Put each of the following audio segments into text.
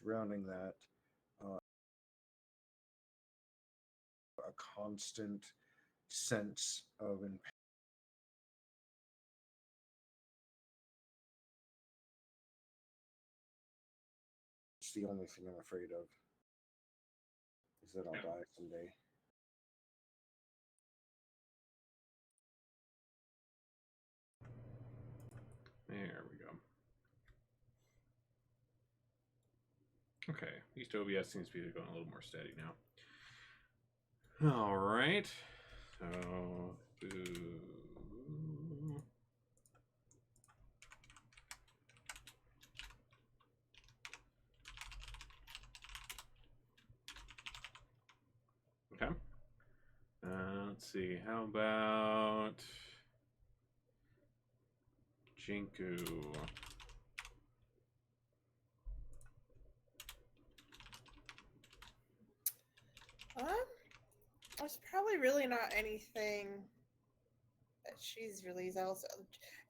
surrounding that, uh, a constant sense of it's the only thing I'm afraid of is that I'll die someday. There we go. Okay, at least OBS seems to be going a little more steady now. All right. So, okay. Let's see. How about Jinku? There's probably really not anything that she's really zealous of.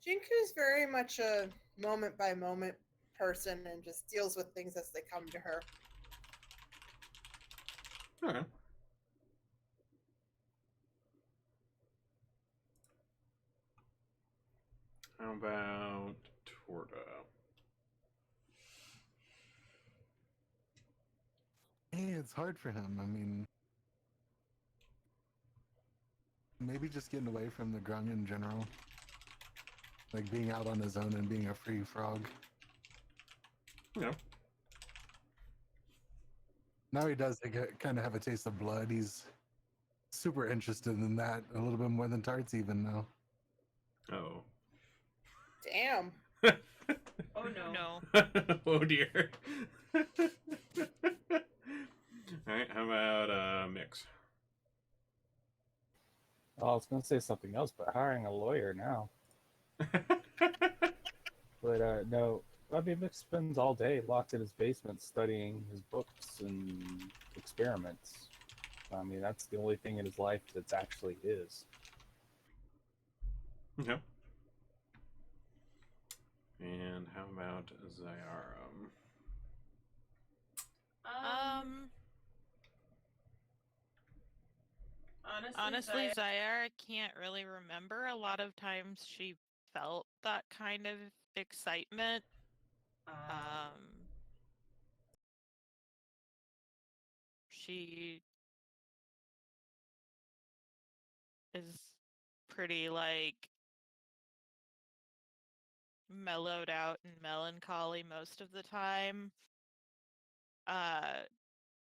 Jinku's very much a moment by moment person and just deals with things as they come to her. Okay. How about Torta? Hey, it's hard for him. I mean, maybe just getting away from the grung in general. Like being out on his own and being a free frog. Yeah. Now he does kind of have a taste of blood. He's super interested in that, a little bit more than Tarts even now. Oh. Damn. Oh no. Oh dear. Alright, how about Mix? Oh, I was going to say something else, but hiring a lawyer now. But no, I mean, Mick spends all day locked in his basement studying his books and experiments. I mean, that's the only thing in his life that's actually his. Okay. And how about Zyara? Honestly, Zyara can't really remember. A lot of times she felt that kind of excitement. She is pretty, like, mellowed out and melancholy most of the time.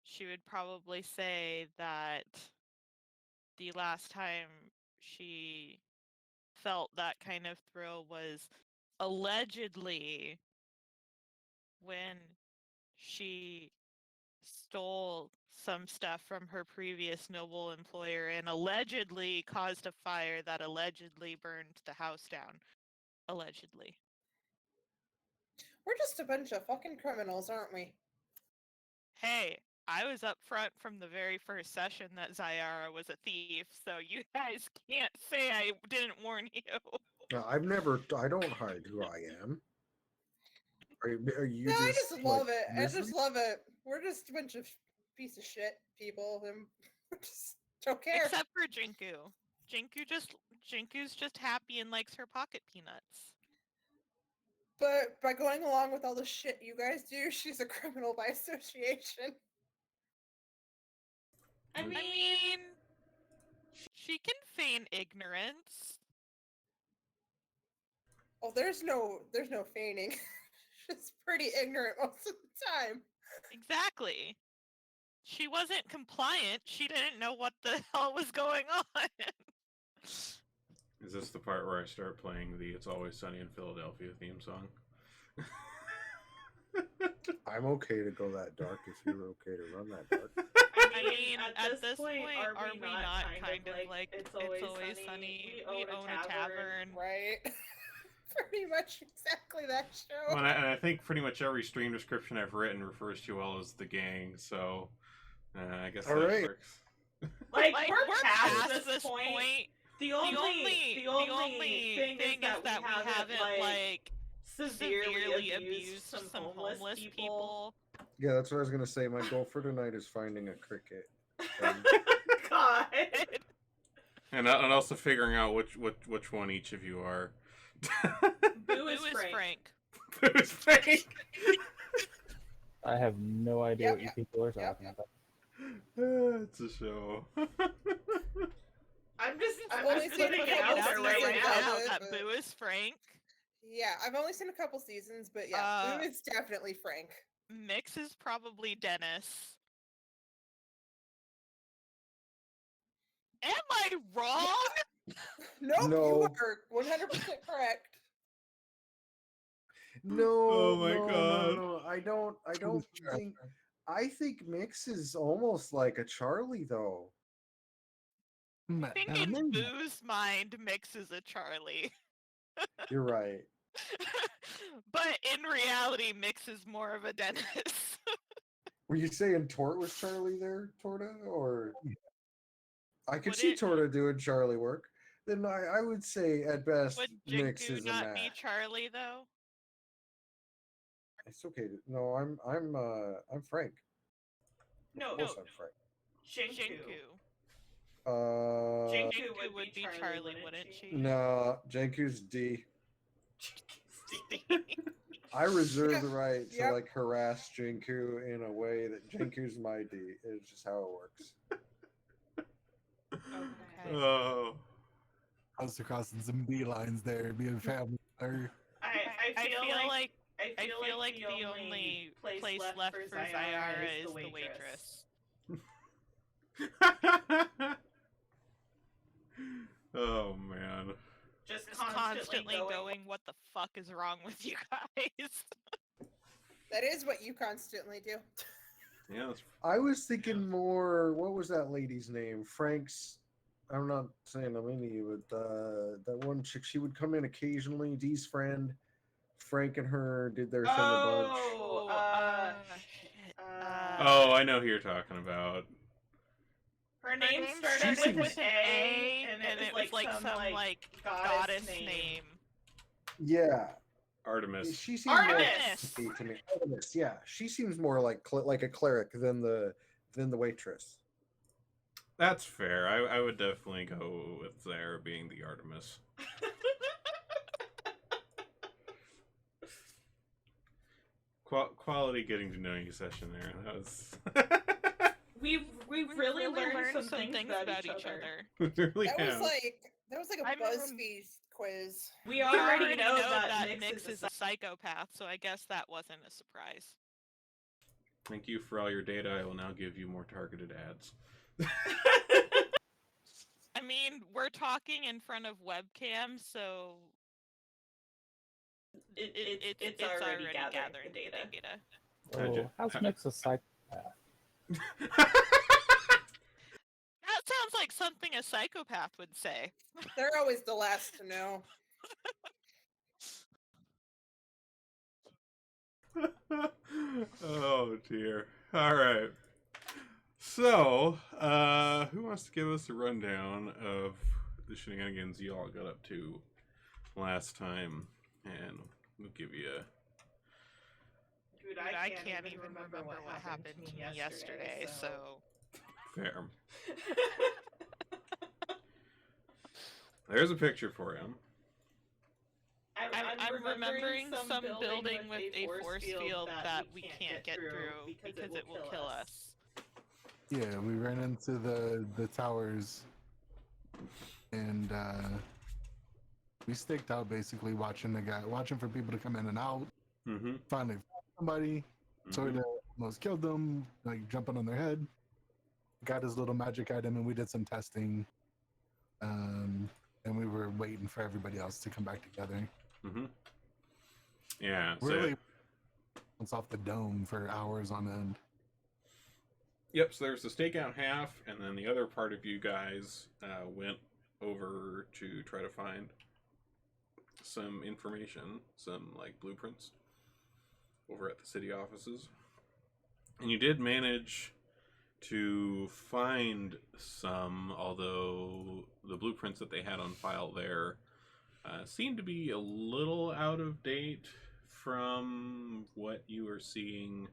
She would probably say that the last time she felt that kind of thrill was allegedly when she stole some stuff from her previous noble employer and allegedly caused a fire that allegedly burned the house down. Allegedly. We're just a bunch of fucking criminals, aren't we? Hey, I was up front from the very first session that Zyara was a thief, so you guys can't say I didn't warn you. I don't hide who I am. Are you No, just, I just love it. I misery? just love it. We're just a bunch of piece of shit people, and we just don't care. Except for Jinku. Jinku's just happy and likes her pocket peanuts. But by going along with all the shit you guys do, she's a criminal by association. I mean, she can feign ignorance. Oh, there's no feigning. She's pretty ignorant most of the time. Exactly. She wasn't compliant. She didn't know what the hell was going on. Is this the part where I start playing the It's Always Sunny in Philadelphia theme song? I'm okay to go that dark if you're okay to run that dark. I mean, at this point, are we not kind of like It's Always Sunny? We own a tavern. Right? Pretty much exactly that show. Well, and I think pretty much every stream description I've written refers to you all as the gang, so I guess all that right. works. Like we're past this point. The only thing is that we haven't like severely abused some homeless people. Yeah, that's what I was gonna say. My goal for tonight is finding a cricket. God. And also figuring out which one each of you are. Boo is Frank. Boo is Frank. I have no idea Yep, what you people are yep, talking yep. about. It's a show. I'm just only putting seen it a out couple there right seasons now. of it, that but- Boo is Frank. Yeah, I've only seen a couple seasons, but yeah, Boo is definitely Frank. Mix is probably Dennis. Am I wrong? Nope, No. you are 100% correct. No, Oh my no, God. no. I don't think. I think Mix is almost like a Charlie, though. I think in Boo's mind, Mix is a Charlie. You're right. But in reality, Mix is more of a Dennis. Were you saying Tort was Charlie there, Torta? Or I could Would see it- Torta doing Charlie work. Then I would say at best Would Mix Jinku is a not be match. Charlie though? It's okay. No, I'm Frank. No, Of course I'm Frank. Jinku. Uh, Jinku would be Charlie, wouldn't she? no, Jenku's D. I reserve the right to Yep. like harass Jenku in a way that Jenku's my D. It's just how it works. Okay. Oh. I was crossing some D lines there, being family. Or I feel like the only place left for Zyara is the waitress. Oh man. Just Constantly going, what the fuck is wrong with you guys? That is what you constantly do. Yeah, that's I was thinking more. What was that lady's name? Frank's. I'm not saying I'm into you, but that one chick. She would come in occasionally. Dee's friend. Frank and her did their thing a bunch. Shit. Oh, I know who you're talking about. Her name She started with seems- an A, and it was like some goddess name. Yeah, Artemis. she seems Artemis! more to me. Artemis, yeah, she seems more like a cleric than the waitress. That's fair. I would definitely go with Zara being the Artemis. Quality getting to know you session there. That was. We've really learned some things about each other. We really That have. was like a I remember- BuzzFeed quiz. We We already know that that Mix is a psychopath, so I guess that wasn't a surprise. Thank you for all your data. I will now give you more targeted ads. I mean, we're talking in front of webcam, so it's already gathering the data. How'd you- Oh, how's how- Mix a psychopath? That sounds like something a psychopath would say. They're always the last to know. Oh dear. All right. So, who wants to give us a rundown of the shenanigans you all got up to last time? And we'll give you a... Dude, I can't even remember what happened to me yesterday, so... Fair. There's a picture for him. I'm remembering some building with a force field that we can't get through because it will kill us. yeah, we ran into the towers, and we staked out basically watching for people to come in and out. Mm-hmm. Finally, found somebody. Sort of almost killed them, like jumping on their head. Got his little magic item, and we did some testing. And we were waiting for everybody else to come back together. Mm-hmm. Yeah. So, Really, it's off the dome for hours on end. yep. So there's the stakeout half, and then the other part of you guys went over to try to find some information, some like blueprints over at the city offices. And you did manage to find some, although the blueprints that they had on file there seemed to be a little out of date. from what you are seeing,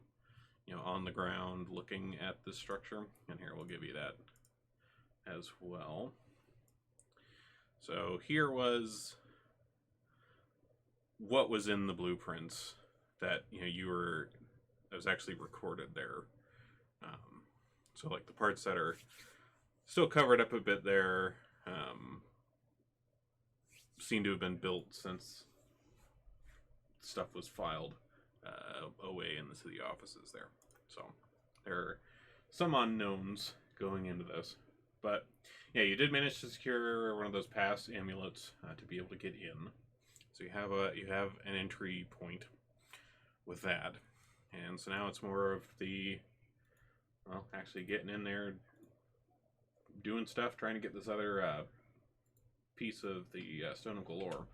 on the ground, looking at the structure, and here we'll give you that as well. So here was what was in the blueprints that that was actually recorded there. So like the parts that are still covered up a bit there seem to have been built since stuff was filed away in the city offices there. So there are some unknowns going into this, but yeah, you did manage to secure one of those pass amulets to be able to get in. So you have an entry point with that, and so now it's more of the actually getting in there, doing stuff, trying to get this other piece of the Stone of Galore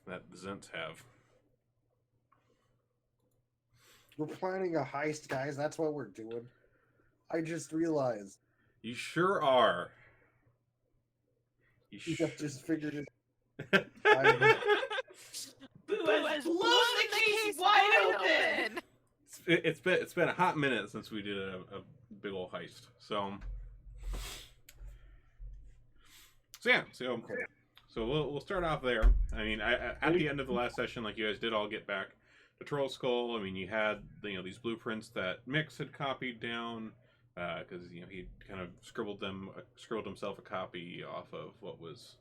that the Zents have. We're planning a heist, guys. That's what we're doing. I just realized. You sure are. You just figured it. Boo has blown the case wide open. It's been a hot minute since we did a big old heist. So we'll start off there. I mean, at the end of the last session, like you guys did all get back to Troll Skull. I mean, you had these blueprints that Mix had copied down because he kind of scribbled himself a copy off of what was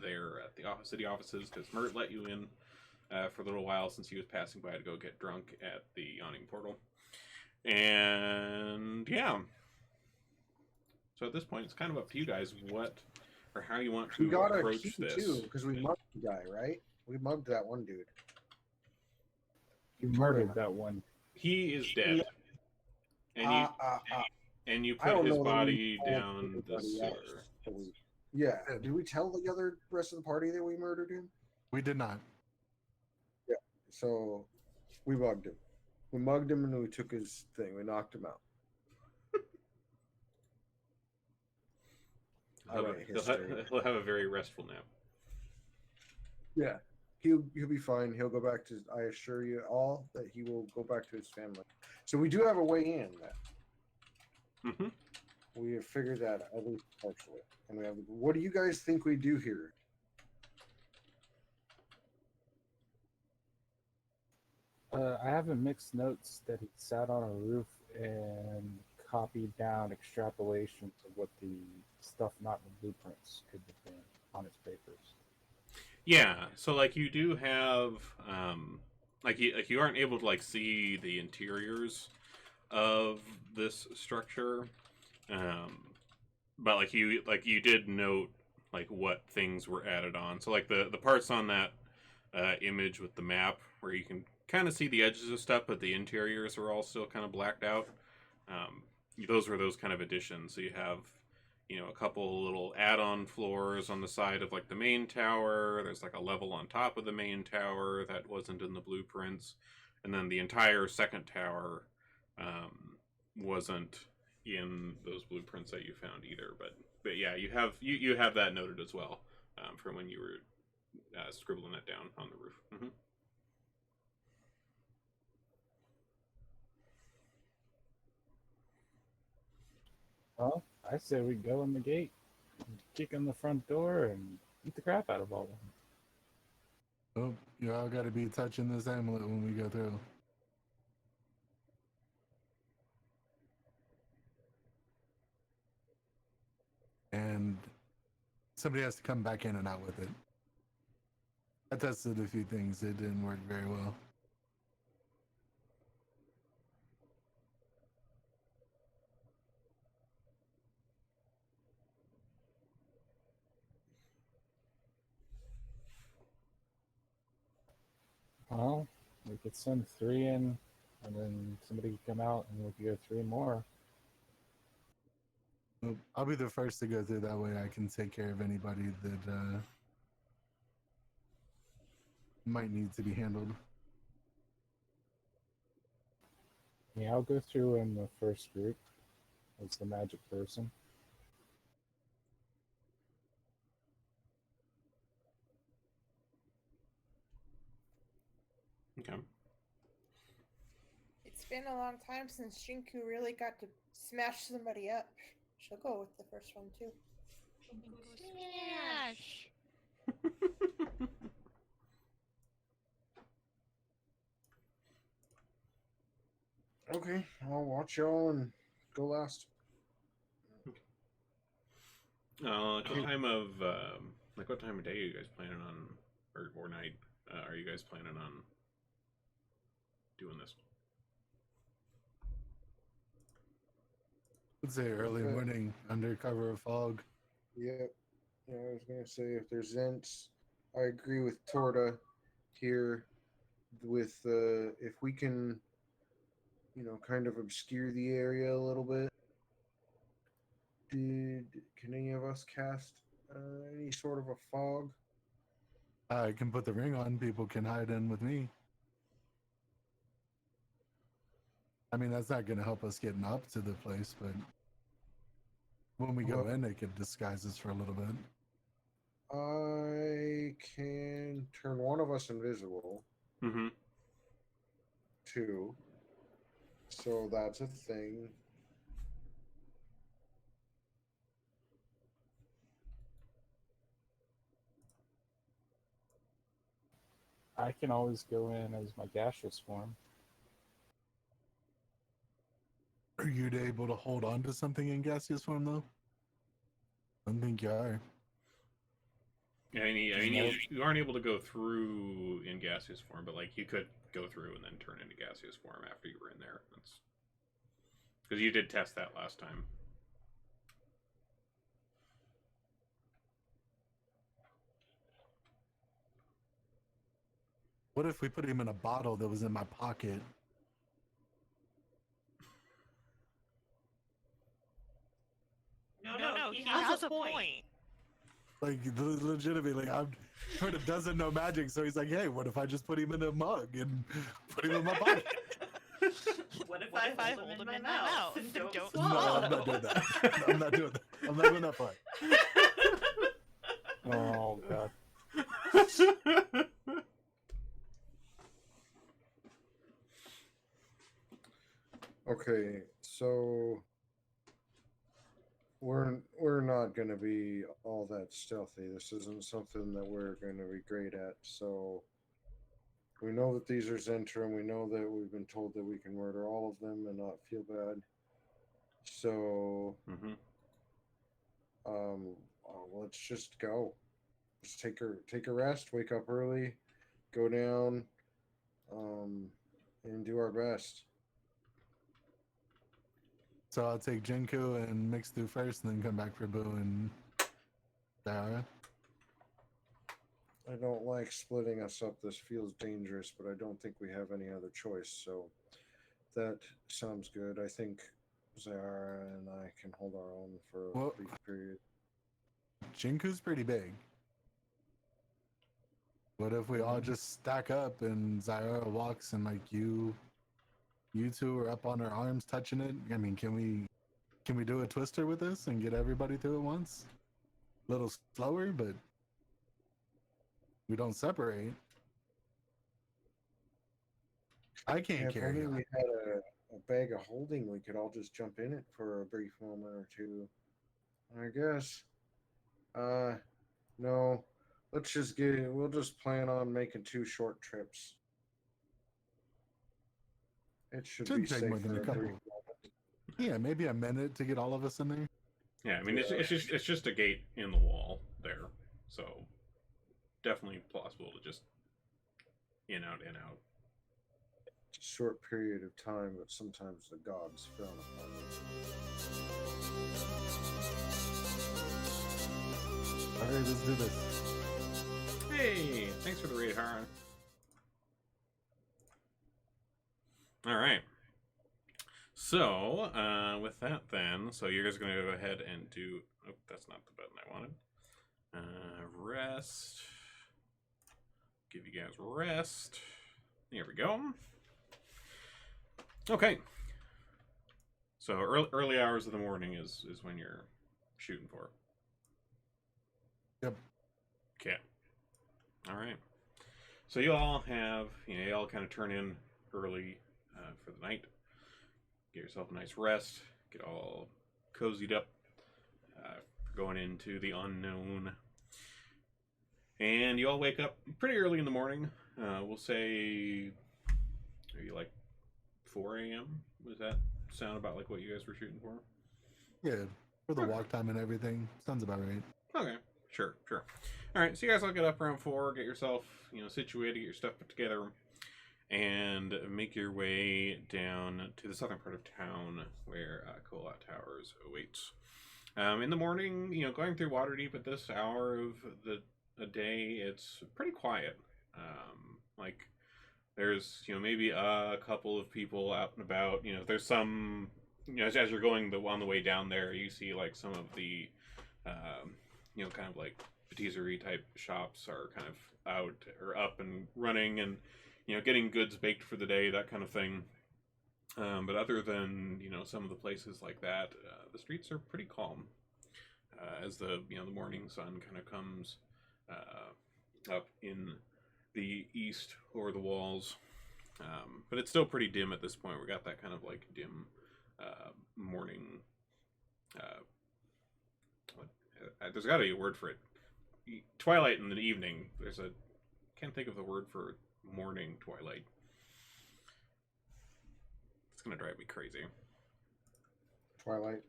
there at the city offices, because Mert let you in for a little while since he was passing by to go get drunk at the Yawning Portal. And yeah, so at this point, it's kind of up to you guys what or how you want to approach this. Too, because we mugged the guy, right? We mugged that one dude. You murdered that one. He is dead. And you put his body down the sewer. Yeah. Did we tell the rest of the party that we murdered him? We did not. Yeah. So we mugged him. We mugged him and we took his thing. We knocked him out. He'll have a very restful nap. Yeah. He'll be fine. He'll go back to. I assure you all that he will go back to his family. So we do have a way in. Mm-hmm. We have figured that out, at least partially. And we have. What do you guys think we do here? I have a mixed notes that he sat on a roof and copied down extrapolations of what the stuff not in the blueprints could have been on his papers. Yeah, so like you do have you aren't able to see the interiors of this structure, but you did note what things were added on. So the parts on that image with the map where you can kind of see the edges of stuff, but the interiors are all still kind of blacked out. Those were those kind of additions. So you have a couple little add-on floors on the side of the main tower. There's a level on top of the main tower that wasn't in the blueprints, and then the entire second tower wasn't in those blueprints that you found either. But yeah, you have that noted as well from when you were scribbling it down on the roof. Mm-hmm. Well, I say we go in the gate, kick in the front door, and beat the crap out of all of them. Oh, you all got to be touching this amulet when we go through. And somebody has to come back in and out with it. I tested a few things. It didn't work very well. Well, we could send 3 in, and then somebody could come out, and we could go 3 more. Well, I'll be the first to go through. That way I can take care of anybody that might need to be handled. Yeah, I'll go through in the first group as the magic person. Okay. It's been a long time since Shinku really got to smash somebody up. She'll go with the first one too. Smash. Okay, I'll watch y'all and go last. What time of what time of day are you guys planning on, or night are you guys planning on doing this? I'd say early Okay. morning under cover of fog. Yep. Yeah, I was gonna say if there's Zents, I agree with Torta here. With if we can, kind of obscure the area a little bit. Can any of us cast any sort of a fog? I can put the ring on. People can hide in with me. I mean, that's not going to help us getting up to the place, but when we go Well- in, it could disguise us for a little bit. I can turn one of us invisible. Mm-hmm. Two. So that's a thing. I can always go in as my gaseous form. Are you able to hold on to something in gaseous form, though? I don't think you are. Yeah, I mean, Nope. you aren't able to go through in gaseous form, but like you could go through and then turn into gaseous form after you were in there. That's because you did test that last time. What if we put him in a bottle that was in my pocket? No, he has a point. Like, legitimately, I'm sort of doesn't know magic, so he's like, hey, what if I just put him in a mug and put him in my pocket? What if I hold him in my mouth and don't No, swallow? I'm not doing that. I'm not doing that. I'm not going that far. Oh god. Okay, so we're not gonna be all that stealthy. This isn't something that we're gonna be great at. So we know that these are Zentrum. We know that we've been told that we can murder all of them and not feel bad. So Mm-hmm. let's just go. Just take a rest. Wake up early. Go down. And do our best. So I'll take Jinku and mix through first, and then come back for Boo and Dara. I don't like splitting us up. This feels dangerous, but I don't think we have any other choice. So that sounds good. I think Zara and I can hold our own for a Well- brief period. Jinku's pretty big. What if we all just stack up and Zyra walks and like you two are up on her arms touching it? I mean, can we do a twister with this and get everybody through it once? A little slower, but we don't separate. I can't If carry only on. we had a bag of holding, we could all just jump in it for a brief moment or two. I guess. No. We'll just plan on making 2 short trips. It should be Shouldn't take safe more than for a a couple. brief moment. Yeah, maybe a minute to get all of us in there. Yeah, I mean Yeah. it's just a gate in the wall there, so definitely plausible to just in out. It's a short period of time, but sometimes the gods frown upon it. All right, let's do this. Hey, thanks for the raid, Hara. All right. So, with that then, so you're guys going to go ahead and do... Oh, that's not the button I wanted. Rest. Give you guys rest. Here we go. Okay. So, early hours of the morning is when you're shooting for. Yep. Okay. All right. So you all have, you all kind of turn in early for the night. Get yourself a nice rest. Get all cozied up for going into the unknown. And you all wake up pretty early in the morning. We'll say, maybe like 4 a.m. Does that sound about like what you guys were shooting for? Yeah, for the Okay. walk time and everything. Sounds about right. Okay, sure. All right, so you guys all get up around 4, get yourself, situated, get your stuff put together, and make your way down to the southern part of town where Kolat Towers awaits. In the morning, going through Waterdeep at this hour of the day, it's pretty quiet. Like, there's, maybe a couple of people out and about. There's some, as you're going on the way down there, you see, like, some of the, kind of like patisserie type shops are kind of out or up and running and, getting goods baked for the day, that kind of thing. But other than, some of the places like that, the streets are pretty calm as the morning sun kind of comes up in the east over the walls. But it's still pretty dim at this point. We got that kind of like dim morning. There's got to be a word for it. Twilight in the evening. Can't think of the word for morning twilight. It's gonna drive me crazy. Twilight.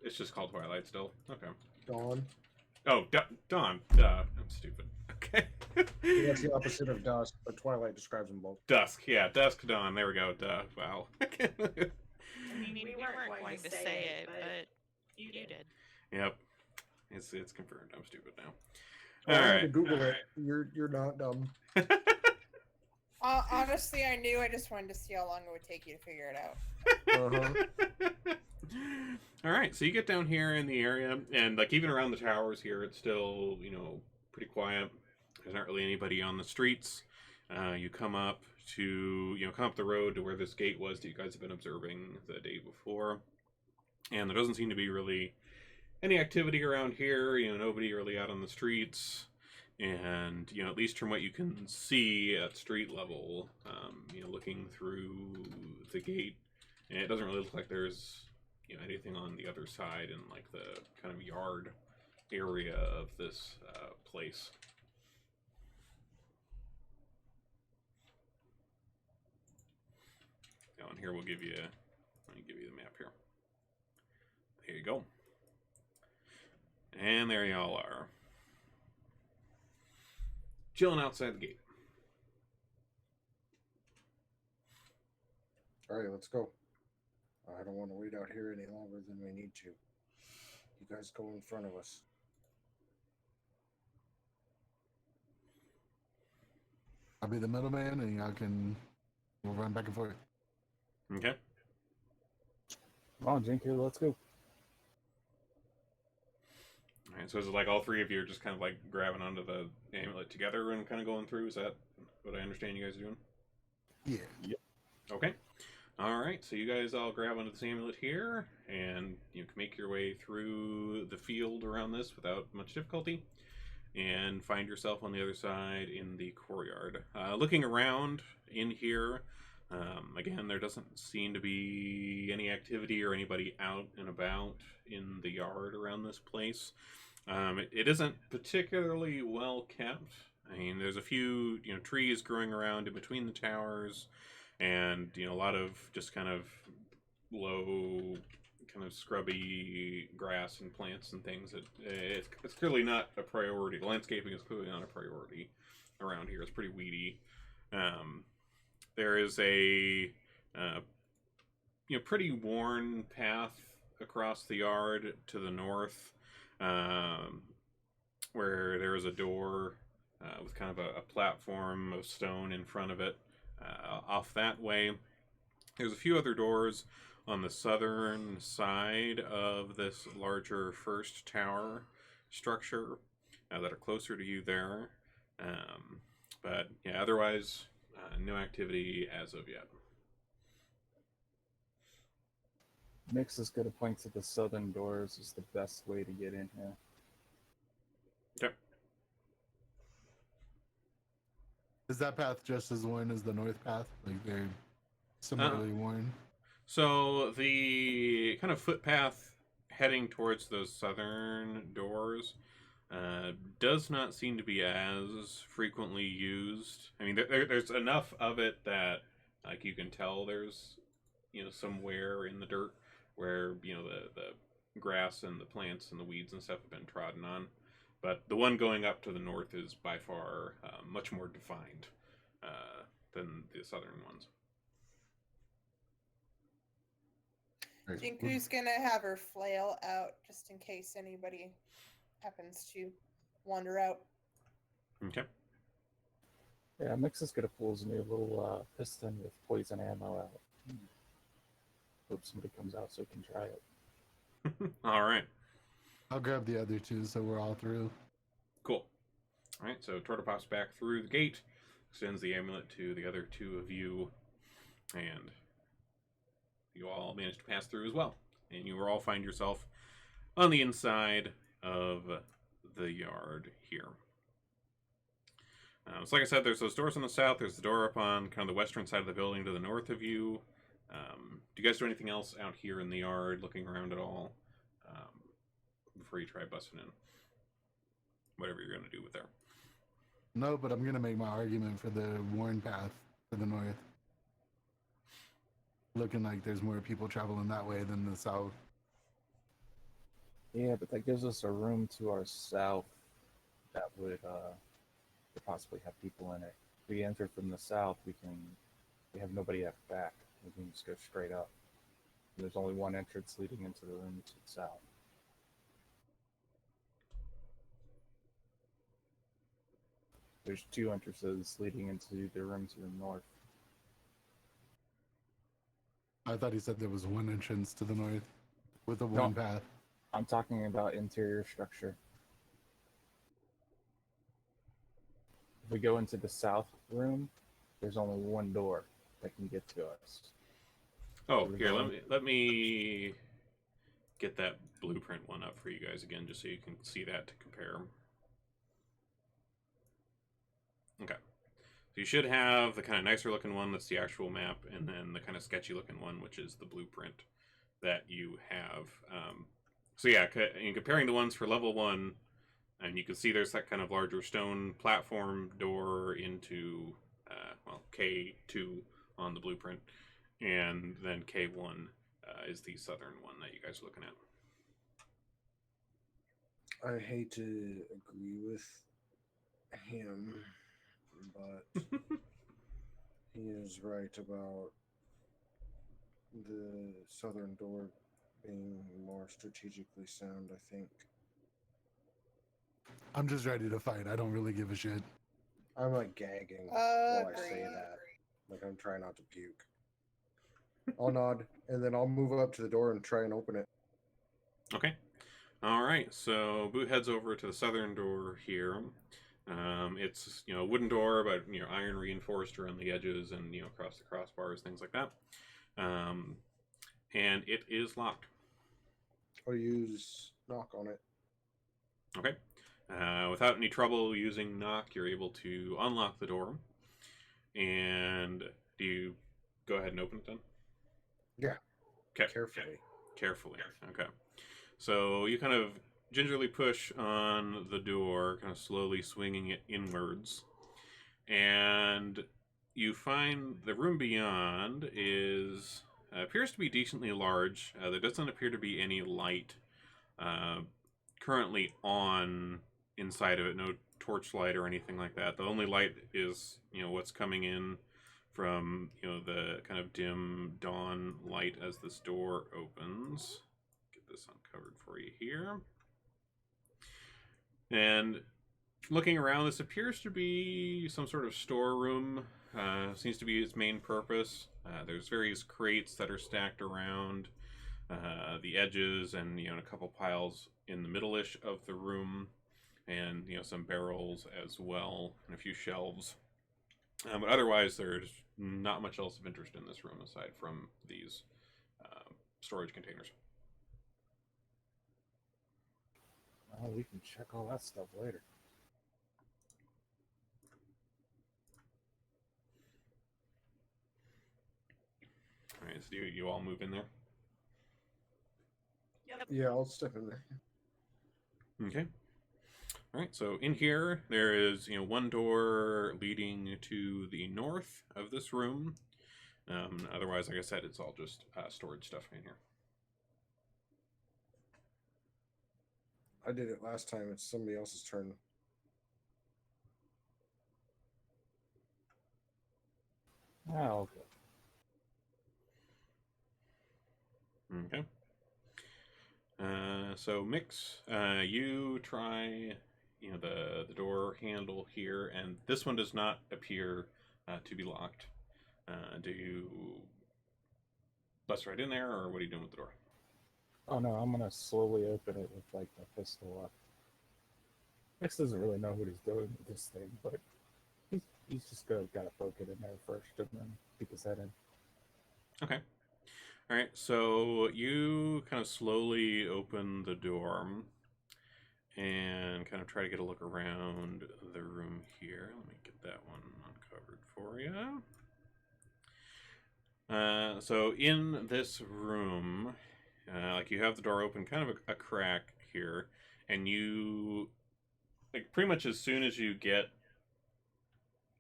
It's just called twilight still. Okay. Dawn. Oh, dawn. Duh. I'm stupid. Okay. That's the opposite of dusk, but twilight describes them both. Dusk. Yeah, dusk, dawn. There we go. Duh. Wow. I mean, we weren't going to say it, but you did. Yep. It's confirmed. I'm stupid now. I All had right. to Google it. You're not dumb. Honestly, I knew. I just wanted to see how long it would take you to figure it out. All right, so you get down here in the area, and like even around the towers here, it's still pretty quiet. There's not really anybody on the streets. You come up the road to where this gate was that you guys have been observing the day before, and there doesn't seem to be really any activity around here. Nobody really out on the streets. And, at least from what you can see at street level, looking through the gate, and it doesn't really look like there's, anything on the other side in, like, the kind of yard area of this place. Now, and here let me give you the map here. There you go. And there y'all are. Chilling outside the gate. All right, let's go. I don't want to wait out here any longer than we need to. You guys go in front of us. I'll be the middleman, and we'll run back and forth. Okay. Come on, Jinky, let's go. All right, so is it like all three of you are just kind of like grabbing onto the amulet together and kind of going through? Is that what I understand you guys are doing? Yeah. Okay. All right, so you guys all grab onto this amulet here, and you can make your way through the field around this without much difficulty, and find yourself on the other side in the courtyard. Looking around in here, again, there doesn't seem to be any activity or anybody out and about in the yard around this place. It isn't particularly well kept. I mean, there's a few, trees growing around in between the towers, and, a lot of just kind of low, kind of scrubby grass and plants and things. It's clearly not a priority. The landscaping is clearly not a priority around here. It's pretty weedy. There is a pretty worn path across the yard to the north, where there is a door with kind of a platform of stone in front of it. Off that way, there's a few other doors on the southern side of this larger first tower structure that are closer to you there. But yeah, otherwise, no activity as of yet. Mix is going to point to the southern doors is the best way to get in here. Okay. Is that path just as worn as the north path? Like they're similarly worn? So the kind of footpath heading towards those southern doors does not seem to be as frequently used. I mean, there's enough of it that like you can tell there's some wear in the dirt where the grass and the plants and the weeds and stuff have been trodden on. But the one going up to the north is by far much more defined than the southern ones. Jinku's gonna have her flail out just in case anybody happens to wander out. Okay. Yeah, Mix is gonna pull his new little piston with poison ammo out. Hope somebody comes out so we can try it. All right. I'll grab the other two so we're all through. Cool. All right, so Torta pops back through the gate, extends the amulet to the other two of you, and you all manage to pass through as well. And you all find yourself on the inside of the yard here. So like I said, there's those doors on the south. There's the door up on kind of the western side of the building to the north of you. Do you guys do anything else out here in the yard, looking around at all, before you try busting in? Whatever you're going to do with there. No, but I'm going to make my argument for the worn path to the north. Looking like there's more people traveling that way than the south. Yeah, but that gives us a room to our south that would could possibly have people in it. If we enter from the south, we have nobody at the back. We can just go straight up. There's only one entrance leading into the room to the south. There's two entrances leading into the room to the north. I thought he said there was one entrance to the north with a one path. I'm talking about interior structure. If we go into the south room, there's only one door that can get to us. Oh, here, let me get that blueprint one up for you guys again, just so you can see that to compare. Okay. So you should have the kind of nicer looking one that's the actual map, and then the kind of sketchy looking one, which is the blueprint that you have. So yeah, in comparing the ones for level 1, and you can see there's that kind of larger stone platform door into, K2 on the blueprint, and then K1 is the southern one that you guys are looking at. I hate to agree with him, but he is right about the southern door being more strategically sound, I think. I'm just ready to fight. I don't really give a shit. I'm like gagging while I say Agreed. that. Like I'm trying not to puke. I'll nod, and then I'll move up to the door and try and open it. Okay. All right. So Boot heads over to the southern door here. It's a wooden door, but iron reinforced around the edges and across the crossbars, things like that. And it is locked. I'll use knock on it. Okay. Without any trouble using knock, you're able to unlock the door. And do you go ahead and open it then? Yeah. Okay. Carefully. Okay. So you kind of gingerly push on the door, kind of slowly swinging it inwards. And you find the room beyond appears to be decently large. There doesn't appear to be any light currently on inside of it. No torchlight or anything like that. The only light is what's coming in from the kind of dim dawn light as this door opens. Get this uncovered for you here. And looking around, this appears to be some sort of storeroom. Seems to be its main purpose. There's various crates that are stacked around the edges, and a couple piles in the middle-ish of the room, and some barrels as well, and a few shelves. But otherwise, there's not much else of interest in this room aside from these storage containers. Oh, we can check all that stuff later. So you all move in there. Yeah, I'll step in there. Okay. All right. So in here, there is one door leading to the north of this room. Otherwise, like I said, it's all just storage stuff in here. I did it last time. It's somebody else's turn. Oh, okay. Okay. So Mix, you try, the door handle here, and this one does not appear to be locked. Do you bust right in there, or what are you doing with the door? Oh no, I'm gonna slowly open it with like the pistol up. X doesn't really know what he's doing with this thing, but he's just gotta poke it in there first and then peek his head in. Okay. All right. So you kind of slowly open the door and kind of try to get a look around the room here. Let me get that one uncovered for you. So in this room, like you have the door open, kind of a crack here, and you, like pretty much as soon as you get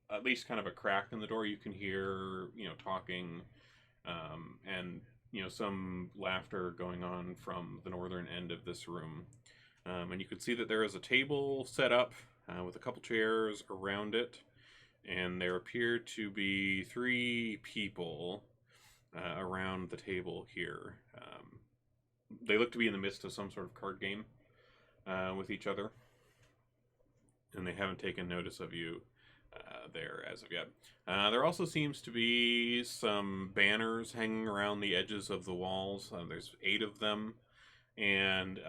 at least kind of a crack in the door, you can hear, talking, and, some laughter going on from the northern end of this room. And you can see that there is a table set up with a couple chairs around it, and there appear to be 3 people around the table here. They look to be in the midst of some sort of card game with each other, and they haven't taken notice of you there as of yet. There also seems to be some banners hanging around the edges of the walls. There's 8 of them, and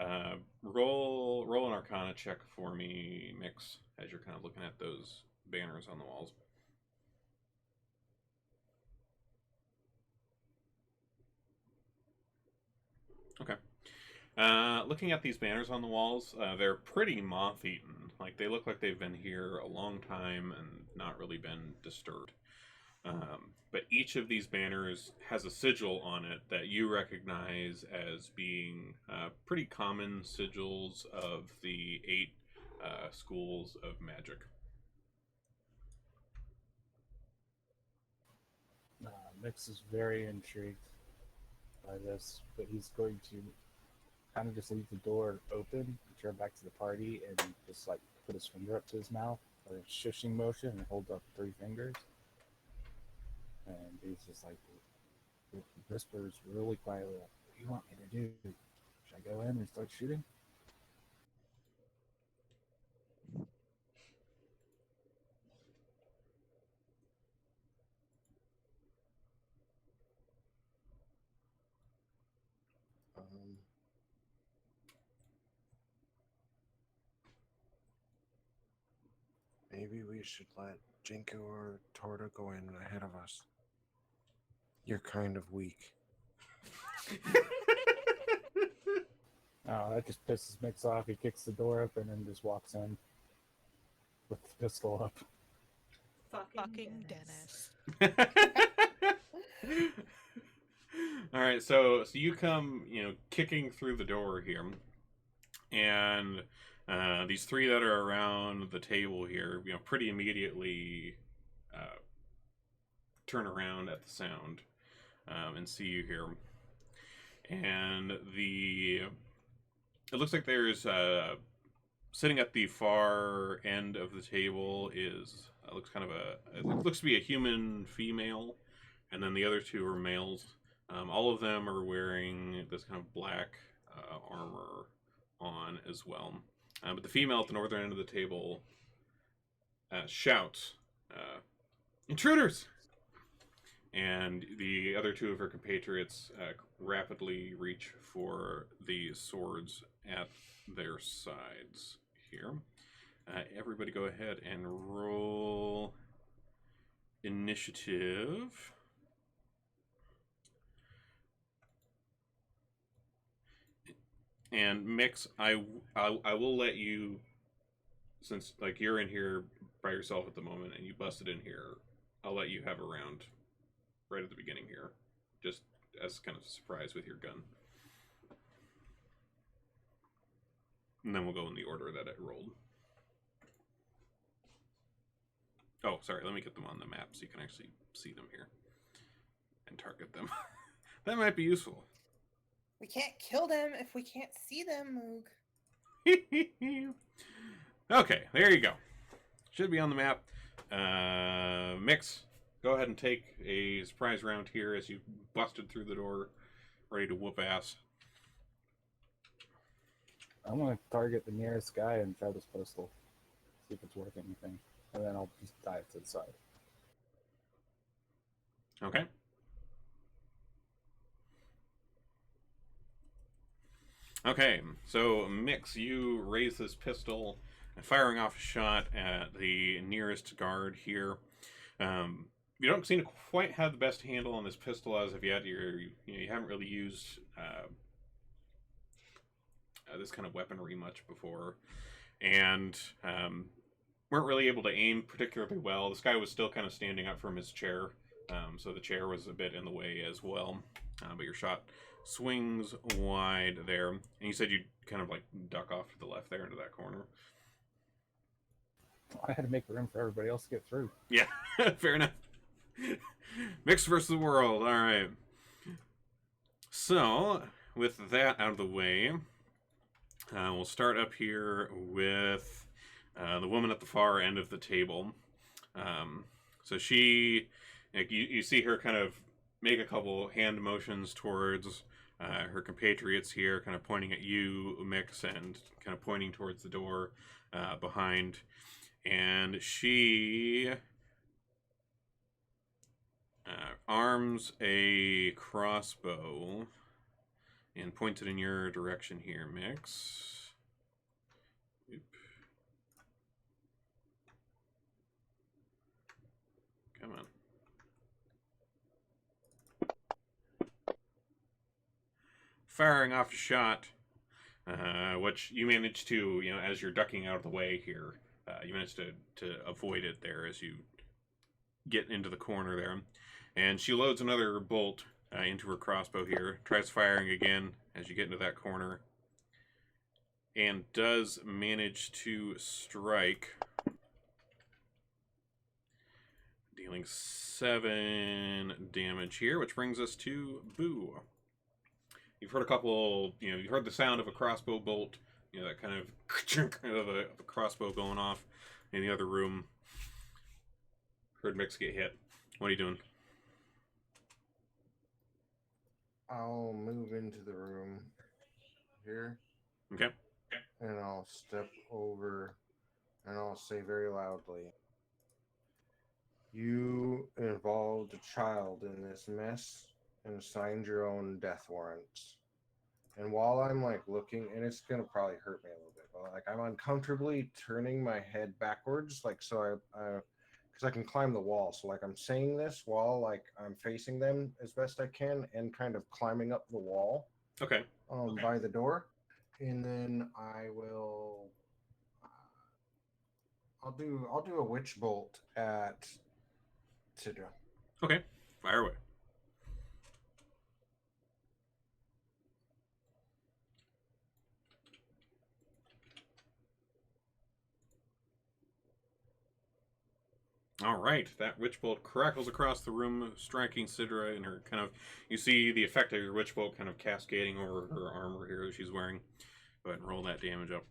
roll an Arcana check for me, Mix, as you're kind of looking at those banners on the walls. Okay. Looking at these banners on the walls, they're pretty moth-eaten. Like, they look like they've been here a long time and not really been disturbed. But each of these banners has a sigil on it that you recognize as being pretty common sigils of the 8 schools of magic. Mix is very intrigued by this, but he's going to kind of just leave the door open, turn back to the party, and just like put his finger up to his mouth, a shushing motion, and hold up 3 fingers. And he's just like whispers really quietly, like, "What do you want me to do? Should I go in and start shooting?" Maybe we should let Jinko or Torta go in ahead of us. You're kind of weak. Oh, that just pisses Mix off. He kicks the door open and just walks in with the pistol up. Fucking Dennis. All right, so you come, kicking through the door here, and these 3 that are around the table here, pretty immediately turn around at the sound and see you here, and it looks like there's sitting at the far end of the table is it looks to be a human female, and then the other 2 are males. All of them are wearing this kind of black armor on as well. But the female at the northern end of the table shouts, "Intruders!" And the other 2 of her compatriots rapidly reach for the swords at their sides here. Everybody go ahead and roll initiative. And Mix, I will let you, since like you're in here by yourself at the moment and you busted in here, I'll let you have a round right at the beginning here. Just as kind of a surprise with your gun. And then we'll go in the order that it rolled. Oh, sorry, let me get them on the map so you can actually see them here. And target them. That might be useful. We can't kill them if we can't see them, Moog. Okay, there you go. Should be on the map. Mix, go ahead and take a surprise round here as you busted through the door, ready to whoop ass. I'm gonna target the nearest guy and try this pistol. See if it's worth anything. And then I'll just dive to the side. Okay. Okay, so Mix, you raise this pistol, firing off a shot at the nearest guard here. You don't seem to quite have the best handle on this pistol as of yet. You haven't really used this kind of weaponry much before, and weren't really able to aim particularly well. This guy was still kind of standing up from his chair, so the chair was a bit in the way as well. But your shot swings wide there, and you said you'd kind of like duck off to the left there into that corner. I had to make room for everybody else to get through. Yeah, fair enough. Mix versus the world. All right. So, with that out of the way, we'll start up here with the woman at the far end of the table. So she, like, you see her kind of make a couple hand motions towards her compatriots here, kind of pointing at you, Mix, and kind of pointing towards the door behind. And she arms a crossbow and points it in your direction here, Mix. Oop. Come on. Firing off a shot, which you managed to, as you're ducking out of the way here, you managed to avoid it there as you get into the corner there. And she loads another bolt into her crossbow here, tries firing again as you get into that corner, and does manage to strike, dealing 7 damage here, which brings us to Boo. You've heard a couple, you've heard the sound of a crossbow bolt, that kind of a crossbow going off in the other room. Heard Mix get hit. What are you doing? I'll move into the room here. Okay. And I'll step over and I'll say very loudly, "You involved a child in this mess and signed your own death warrants." And while I'm like looking, and it's gonna probably hurt me a little bit, but like I'm uncomfortably turning my head backwards, like so because I can climb the wall. So like I'm saying this while like I'm facing them as best I can and kind of climbing up the wall. Okay. By the door, and then I will. I'll do a witch bolt at Sidra. Okay. Fire away. All right, that witch bolt crackles across the room, striking Sidra in her kind of. You see the effect of your witch bolt kind of cascading over her armor here that she's wearing. Go ahead and roll that damage up.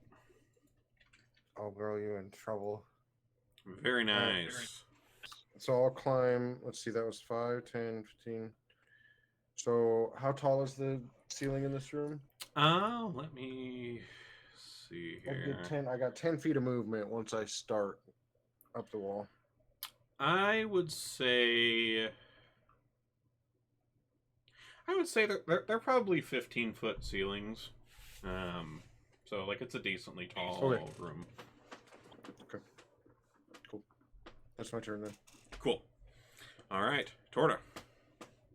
I'll grow you in trouble. Very nice. So I'll climb. Let's see, that was 5, 10, 15. So how tall is the ceiling in this room? Let me see here. I got 10 feet of movement once I start up the wall. I would say they're probably 15-foot ceilings. So like it's a decently tall room. Okay. Cool. That's my turn then. Cool. All right, Torta.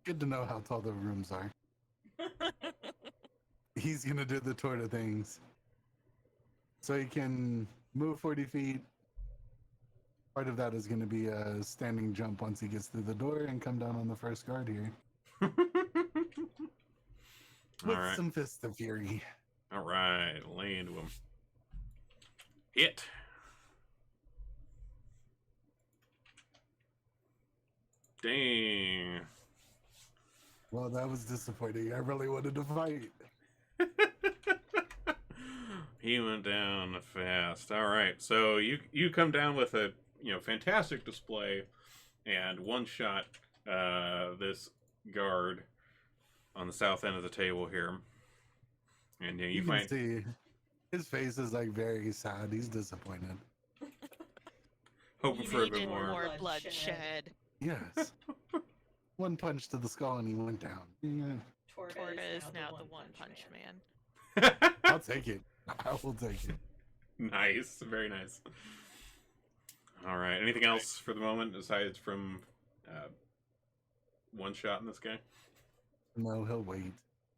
Good to know how tall the rooms are. He's gonna do the Torta things. So he can move 40 feet. Part of that is going to be a standing jump once he gets through the door and come down on the first guard here. with right. some Fist of Fury. All right, lay into him. Hit. Dang. Well, that was disappointing. I really wanted to fight. He went down fast. All right, so you come down with a fantastic display, and one shot this guard on the south end of the table here, and you can find see his face is like very sad. He's disappointed. hoping He for a Needed bit more. more bloodshed. Yes. One punch to the skull and he went down. Yeah. Torta is now the One Punch Man. I'll take it. I will take it. Nice, very nice. All right, anything else for the moment aside from one shot in this guy? No, he'll wait.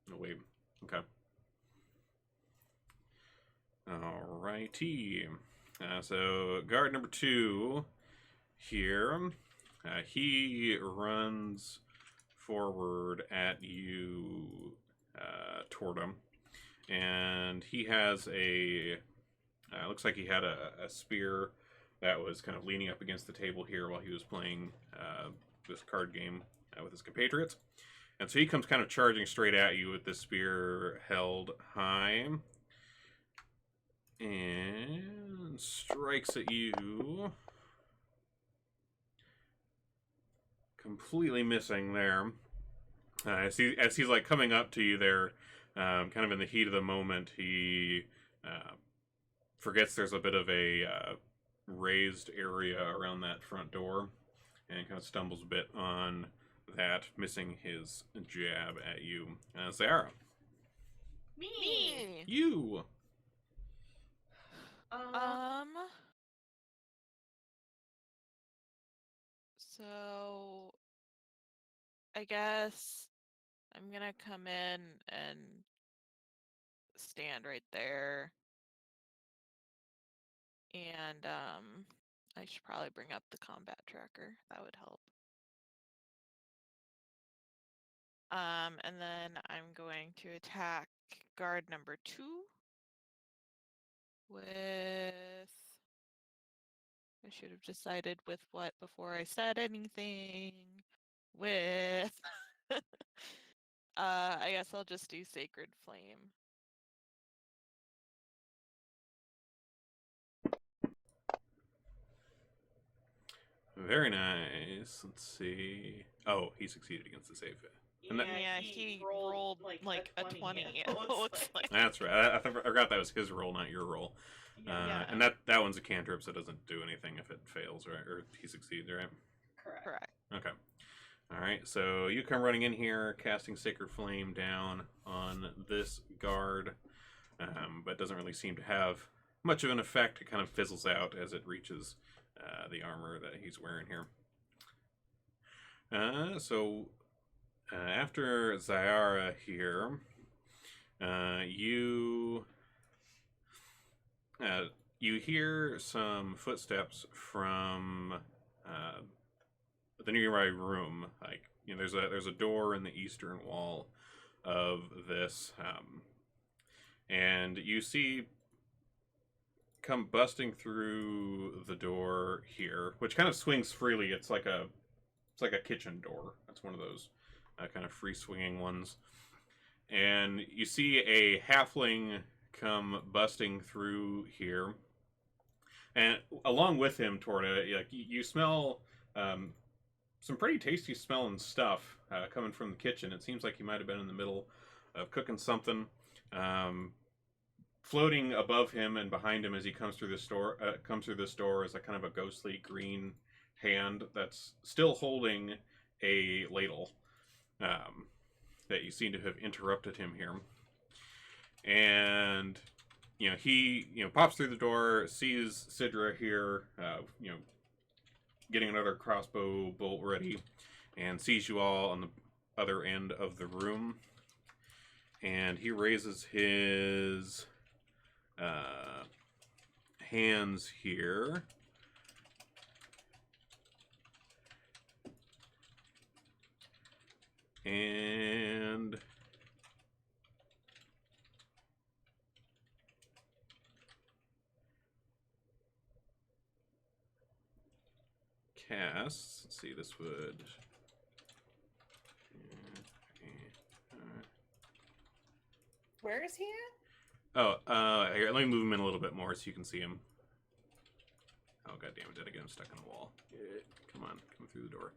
No, wait. Okay. All righty. So guard number 2 here. He runs forward at you, Torta, and he has a. Looks like he had a spear that was kind of leaning up against the table here while he was playing this card game with his compatriots. And so he comes kind of charging straight at you with this spear held high. And strikes at you. Completely missing there. As he's like coming up to you there, kind of in the heat of the moment, he forgets there's a bit of a raised area around that front door, and kind of stumbles a bit on that, missing his jab at you. Sarah. Me. You. So I guess I'm gonna come in and stand right there. And I should probably bring up the combat tracker. That would help. And then I'm going to attack guard number 2 with. I should have decided with what before I said anything. With. I guess I'll just do Sacred Flame. Very nice. Let's see. Oh, he succeeded against the save. And he rolled like a 20. It looks like. That's right. I forgot that was his roll, not your roll. Yeah. And that one's a cantrip, so it doesn't do anything if it fails, right? Or he succeeds, right? Correct. Okay. All right. So you come running in here, casting Sacred Flame down on this guard, but doesn't really seem to have much of an effect. It kind of fizzles out as it reaches the armor that he's wearing here. After Zyara here, you hear some footsteps from the nearby room. Like there's a door in the eastern wall of this, and you see come busting through the door here, which kind of swings freely. It's like a kitchen door. That's one of those kind of free swinging ones. And you see a halfling come busting through here, and along with him, Torta, you smell some pretty tasty smelling stuff coming from the kitchen. It seems like he might have been in the middle of cooking something. Floating above him and behind him as he comes through this door is a kind of a ghostly green hand that's still holding a ladle that you seem to have interrupted him here. And he pops through the door, sees Sidra here, getting another crossbow bolt ready, and sees you all on the other end of the room. And he raises his hands here. And casts. Let's see, this would. Where is he at? Oh, here, let me move him in a little bit more so you can see him. Oh, god damn it, did I get him stuck on the wall? Come on, come through the door.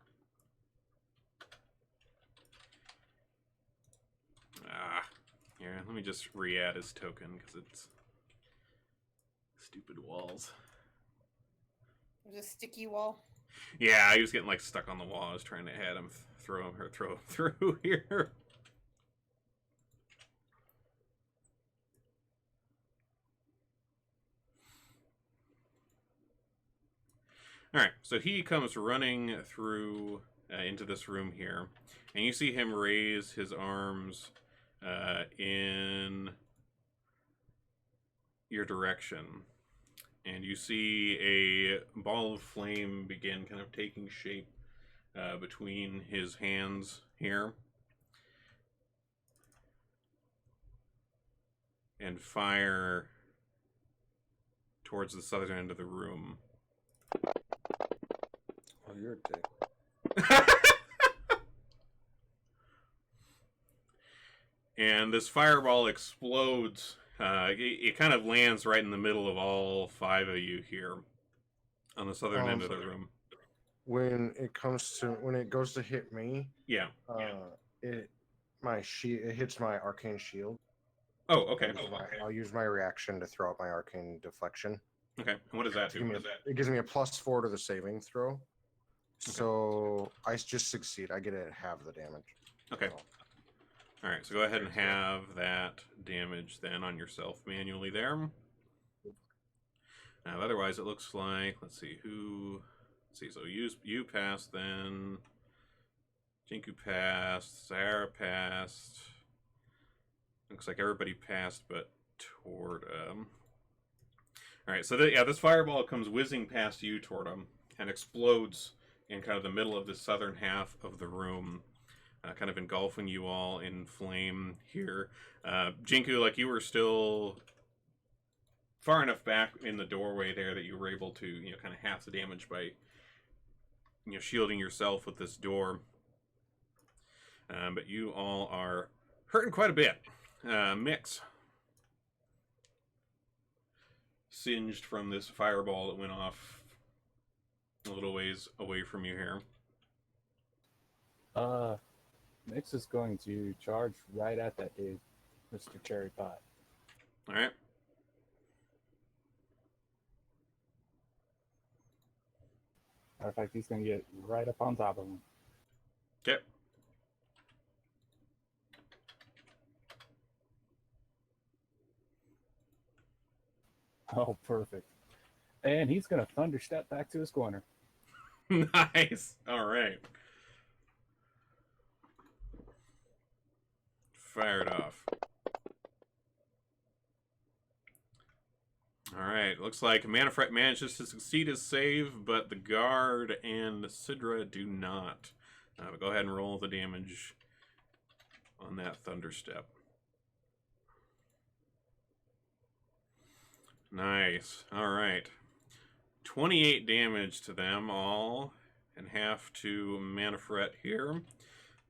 Ah, here, let me just re-add his token, because it's stupid walls. There's a sticky wall. Yeah, he was getting, like, stuck on the wall. I was trying to add him, throw him through here. Alright, so he comes running through into this room here, and you see him raise his arms in your direction. And you see a ball of flame begin kind of taking shape between his hands here. And fire towards the southern end of the room. Oh, you're a dick. And this fireball explodes. It kind of lands right in the middle of all 5 of you here on the southern end of the room. When it goes to hit me, Yeah. it hits my arcane shield. Oh, okay. I'll use my reaction to throw out my arcane deflection. Okay. And what does that do? It gives me a +4 to the saving throw. So I just succeed. I get to halve the damage. Okay. All right. So go ahead and have that damage then on yourself manually there. Now, otherwise, it looks like, let's see, so you passed then. Jinku passed. Zara passed. Looks like everybody passed but Torta. Alright, so this fireball comes whizzing past you, Torta, and explodes in kind of the middle of the southern half of the room, kind of engulfing you all in flame here. Jinku, like, you were still far enough back in the doorway there that you were able to, kind of half the damage by, shielding yourself with this door. But you all are hurting quite a bit. Mix. Singed from this fireball that went off a little ways away from you here. Mix is going to charge right at that dude, Mr. Cherry Pie. Alright. Matter of fact, he's going to get right up on top of him. Okay. Oh, perfect. And he's going to thunder step back to his corner. Nice. All right. Fired off. All right. Looks like Manfred manages to succeed his save, but the guard and Sidra do not. But go ahead and roll the damage on that thunder step. Nice. All right. 28 damage to them all, and half to Manfred here.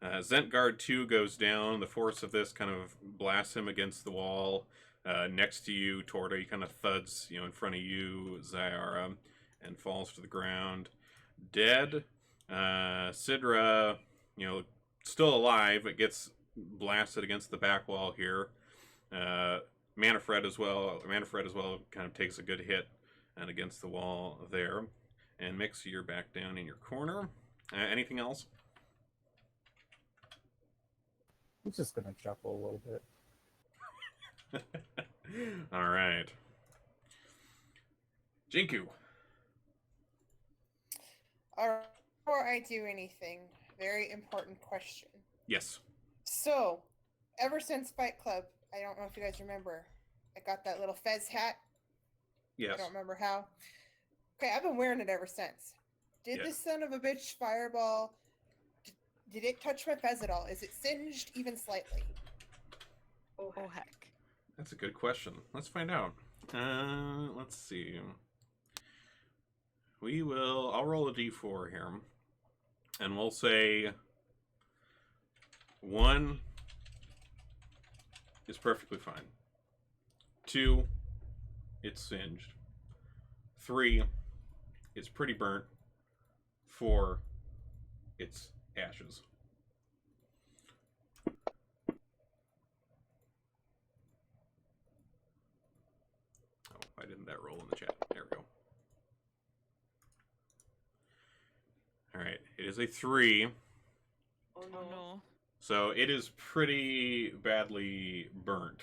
Zentgard 2 goes down. The force of this kind of blasts him against the wall. Next to you, Torta, he kind of thuds, in front of you, Zyara, and falls to the ground. Dead. Sidra, still alive, but gets blasted against the back wall here. Manfred as well kind of takes a good hit and against the wall there. And Mix, you're back down in your corner. Anything else? He's just going to chuckle a little bit. All right. Jinku. Before I do anything, very important question. Yes. So, ever since Fight Club, I don't know if you guys remember, I got that little fez hat. Yes. I don't remember how. Okay, I've been wearing it ever since. Did Yeah. this son of a bitch fireball, did it touch my fez at all? Is it singed even slightly? Oh, heck. That's a good question. Let's find out. Let's see. I'll roll a d4 here. And we'll say 1 is perfectly fine. 2, it's singed. 3, it's pretty burnt. 4, it's ashes. Oh, why didn't that roll in the chat? There we go. Alright, it is a 3. Oh Oh no. So it is pretty badly burnt.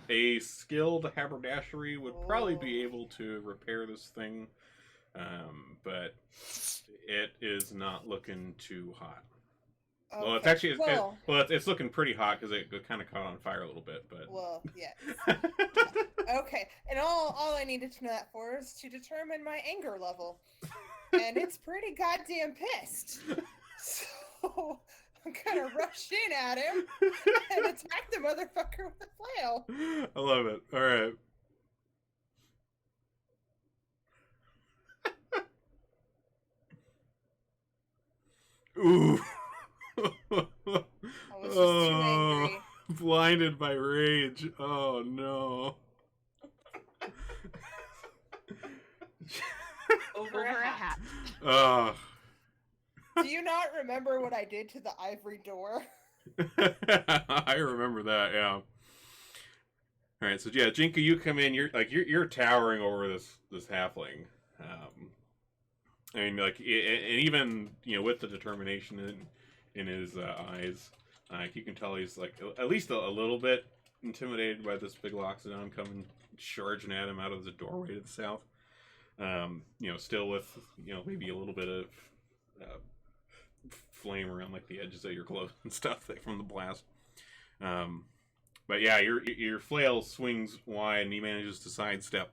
A skilled haberdashery would probably be able to repair this thing, but it is not looking too hot. Okay. Well, it's actually it's looking pretty hot because it kind of caught on fire a little bit. But well, yes. Okay, and all I needed to know that for is to determine my anger level, and it's pretty goddamn pissed. So I'm gonna rush in at him and attack the motherfucker with the flail. I love it. All right. Ooh. I was just too angry. Blinded by rage. Oh no. Over a hat. Oh. Do you not remember what I did to the ivory door? I remember that, yeah. All right, so yeah, Jinka, you come in. You're towering over this halfling. I mean, like, and even with the determination in his eyes, you can tell he's like at least a little bit intimidated by this big loxodon coming charging at him out of the doorway to the south. Still with maybe a little bit of flame around like the edges of your clothes and stuff from the blast. But yeah, your flail swings wide and he manages to sidestep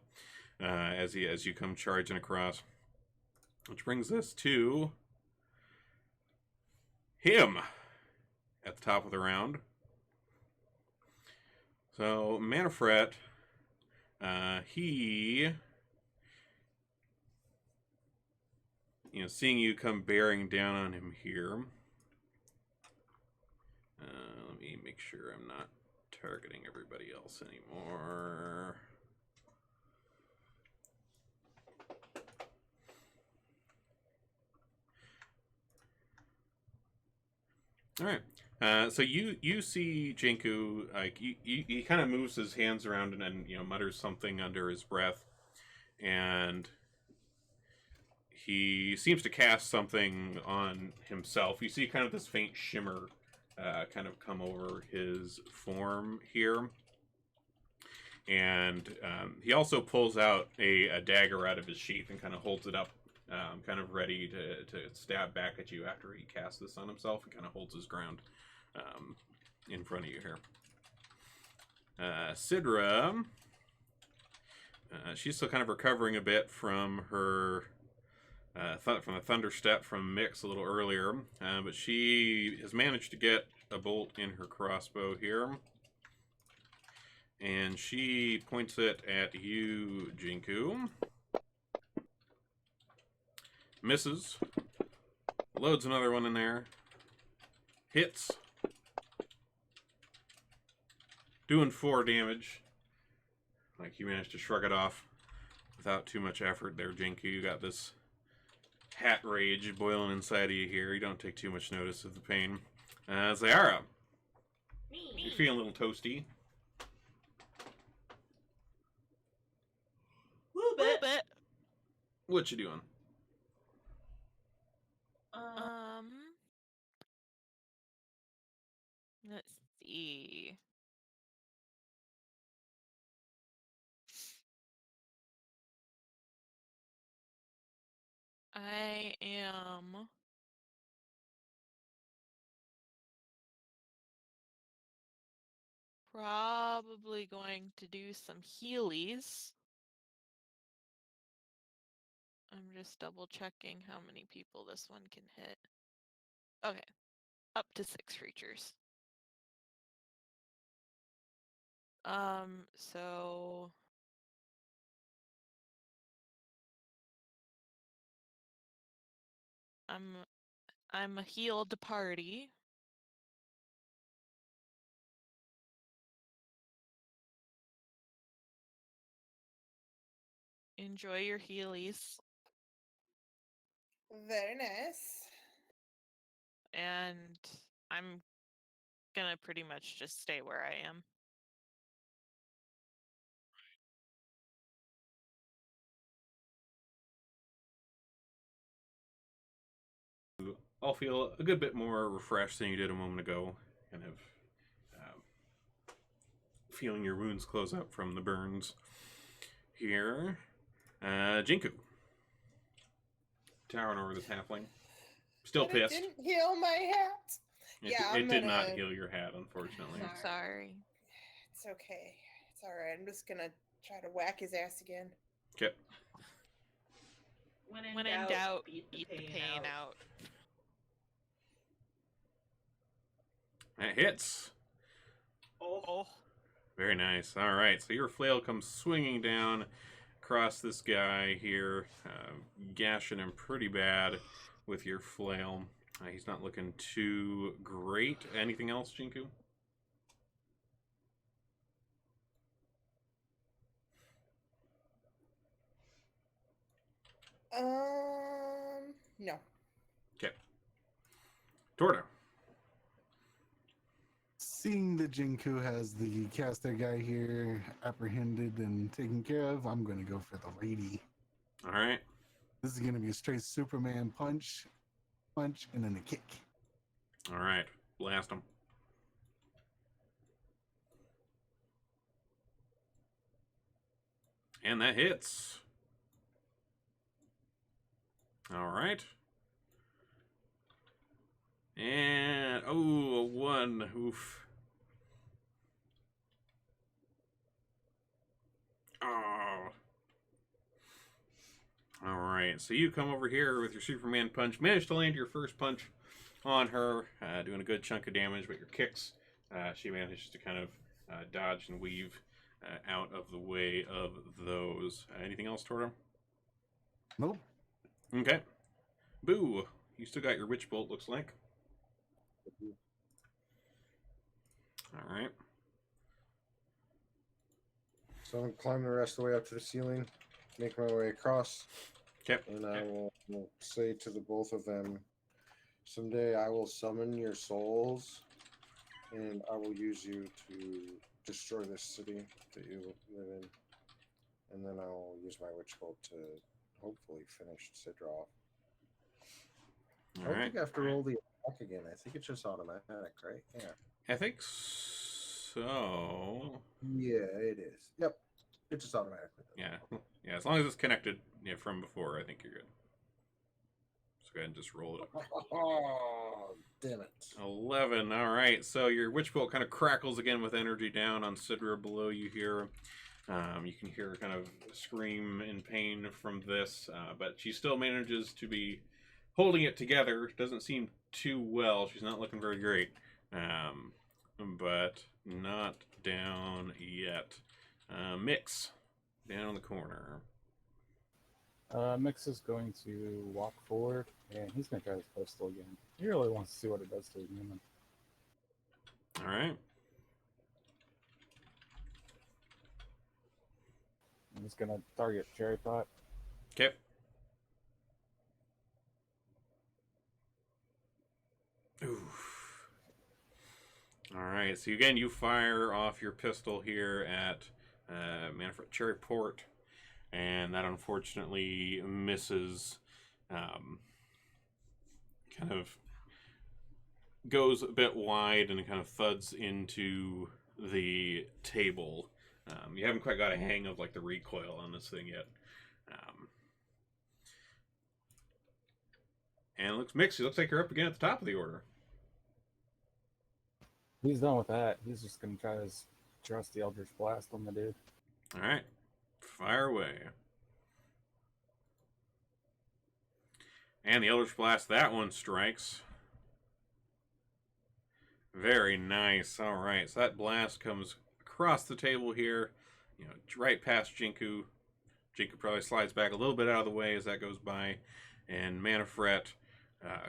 as you come charging across. Which brings us to him at the top of the round. So Manfred, he, seeing you come bearing down on him here. Let me make sure I'm not targeting everybody else anymore. All right. So you see Jinku, like he kind of moves his hands around and mutters something under his breath, and he seems to cast something on himself. You see kind of this faint shimmer kind of come over his form here. And he also pulls out a dagger out of his sheath and kind of holds it up, kind of ready to stab back at you after he casts this on himself, and kind of holds his ground in front of you here. Sidra, she's still kind of recovering a bit from her from the thunder step from Mix a little earlier, but she has managed to get a bolt in her crossbow here. And she points it at you, Jinku. Misses. Loads another one in there. Hits. Doing 4 damage. Like, you managed to shrug it off without too much effort there, Jinku. You got this hat rage boiling inside of you here. You don't take too much notice of the pain. Zayara. You're feeling a little toasty. Little bit. What you doing? Let's see. I am probably going to do some healies. I'm just double checking how many people this one can hit. Okay, up to 6 creatures. So I'm a healed party. Enjoy your healies. Very nice. And I'm gonna pretty much just stay where I am. I'll feel a good bit more refreshed than you did a moment ago. Kind of feeling your wounds close up from the burns. Here, Jinku. Towering over this halfling. Still But it pissed. didn't heal my hat. It did not heal your hat, unfortunately. I'm sorry. It's okay. It's alright. I'm just gonna try to whack his ass again. Okay. When in doubt, beat the pain out. That hits. Oh. Very nice. All right, so your flail comes swinging down across this guy here, gashing him pretty bad with your flail. He's not looking too great. Anything else, Jinku? No. Okay. Torta. Seeing that Jinku has the caster guy here apprehended and taken care of, I'm going to go for the lady. All right. This is going to be a straight Superman punch, and then a kick. All right. Blast him. And that hits. All right. And, oh, a 1. Oof. Oh. All right. So you come over here with your Superman punch. Managed to land your first punch on her, doing a good chunk of damage, but your kicks, she manages to kind of dodge and weave out of the way of those. Anything else, Torto? Nope. Okay. Boo. You still got your Witch Bolt, looks like. All right. So I'm climbing the rest of the way up to the ceiling, make my way across. Okay. And I will say to the both of them, someday I will summon your souls, and I will use you to destroy this city that you live in. And then I will use my Witch Bolt to hopefully finish Sidra off. I don't think I have to roll the attack again. I think it's just automatic, right? Yeah. I think so. Yeah, it is. Yep. It's just automatically. Yeah. Yeah, as long as it's connected from before, I think you're good. So go ahead and just roll it up. Oh, damn it. 11. All right. So your Witch Bolt kind of crackles again with energy down on Sidra below you here. You can hear her kind of scream in pain from this, but she still manages to be holding it together. Doesn't seem too well. She's not looking very great, but not down yet. Mix, down in the corner. Mix is going to walk forward, and he's going to try his pistol again. He really wants to see what it does to a human. All right. I'm just going to target Cherry Pot. Okay. Oof. All right. So again, you fire off your pistol here at Manfred Cherryport, and that unfortunately misses. Kind of goes a bit wide and kind of thuds into the table. You haven't quite got a hang of like the recoil on this thing yet. And it looks mixed. It looks like you're up again at the top of the order. He's done with that. He's just going to try his trusty Eldritch Blast on the dude. All right. Fire away. And the Eldritch Blast, that one strikes. Very nice. All right. So that blast comes across the table here, right past Jinku. Jinku probably slides back a little bit out of the way as that goes by. And Manafret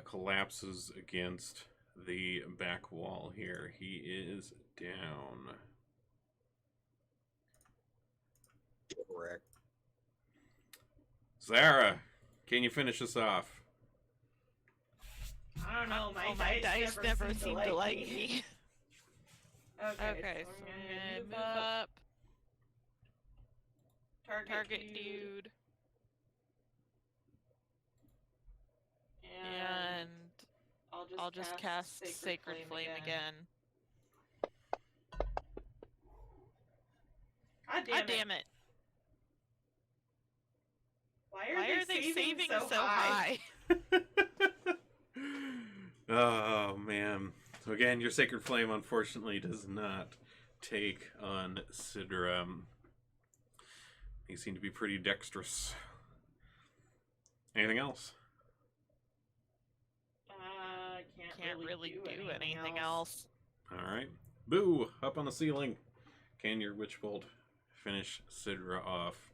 collapses against the back wall here. He is down. Correct. Zara, can you finish this off? I don't know. Oh, my dice never seem to like me. Okay, so I'm gonna move up. Target dude. And I'll just cast Sacred Flame again. God damn it. Why are they saving so high? Oh, man. So again, your Sacred Flame unfortunately does not take on Sidra. They seem to be pretty dexterous. Anything else? Can't really do anything else. Alright. Boo! Up on the ceiling. Can your Witch Bolt finish Sidra off?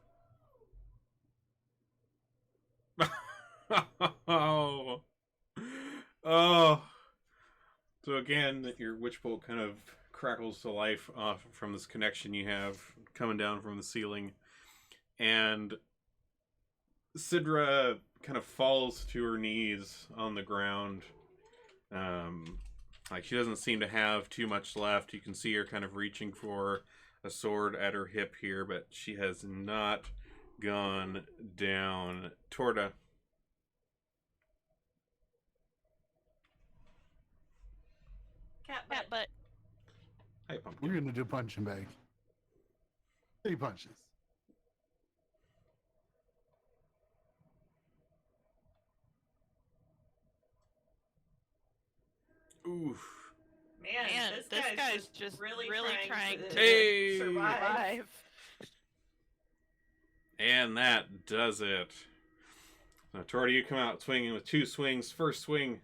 Oh! Oh! So again, your Witch Bolt kind of crackles to life off from this connection you have coming down from the ceiling. And Sidra kind of falls to her knees on the ground. Like she doesn't seem to have too much left. You can see her kind of reaching for a sword at her hip here, but she has not gone down. Torta. Cat butt. Hi, Pumpkin. We're gonna do punching bag. 3 punches. Oof. Man, this guy's just really trying to survive. And that does it. Now, Torta, you come out swinging with 2 swings. First swing,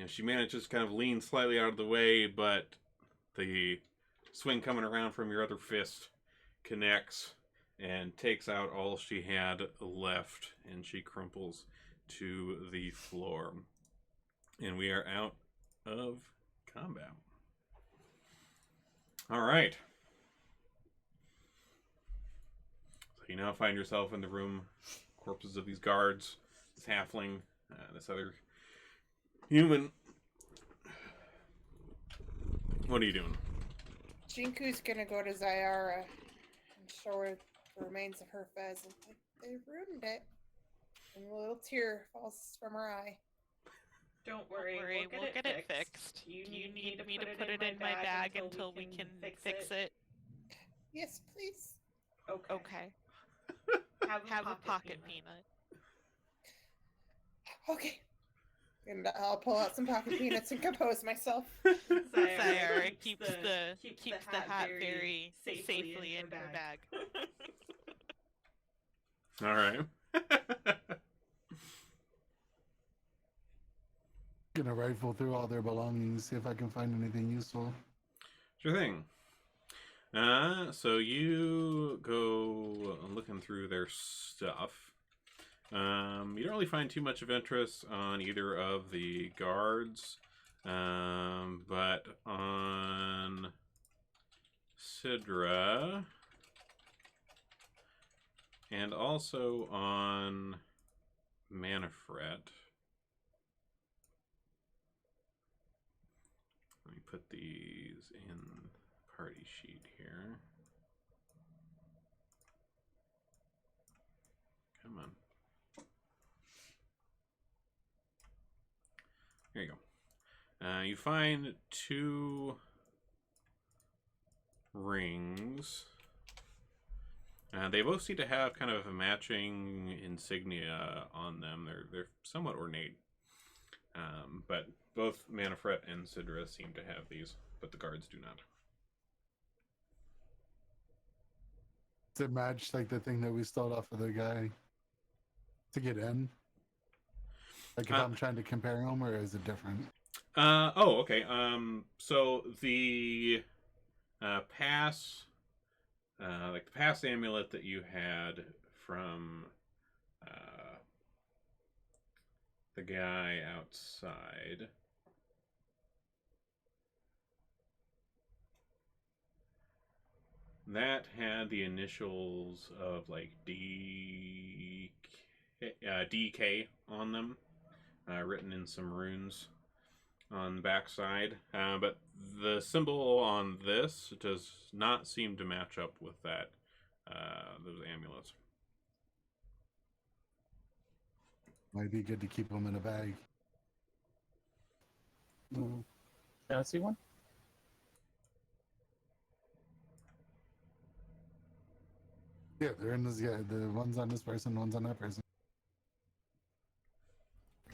she manages to kind of lean slightly out of the way, but the swing coming around from your other fist connects and takes out all she had left, and she crumples to the floor. And we are out of combat. All right. So you now find yourself in the room, corpses of these guards, this halfling, this other human. What are you doing? Jinku's gonna go to Zyara and show her the remains of her pheasant. They ruined it. And a little tear falls from her eye. Don't worry, we'll get it fixed. Do you need me to put it in my bag until we can fix it? Yes, please. Okay. Have a pocket peanut. Okay. And I'll pull out some pocket peanuts and compose myself. Sayara keeps the hat very safely in her bag. All right. Gonna rifle through all their belongings, see if I can find anything useful. Sure thing. So you go looking through their stuff. You don't really find too much of interest on either of the guards, but on Sidra and also on Manfred. Let me put these in the party sheet here. Come on. There you go. You find 2 rings. They both seem to have kind of a matching insignia on them. They're somewhat ornate. But both Manfred and Sidra seem to have these, but the guards do not. Does it match like the thing that we stole off of the guy to get in? Like if I'm trying to compare them, or is it different? Oh, okay. So the pass, like the pass amulet that you had from the guy outside. That had the initials of like DK on them, written in some runes on the backside. But the symbol on this does not seem to match up with that those amulets. Might be good to keep them in a bag. Can I see one? Yeah, they're in this. Yeah, the one's on this person, one's on that person.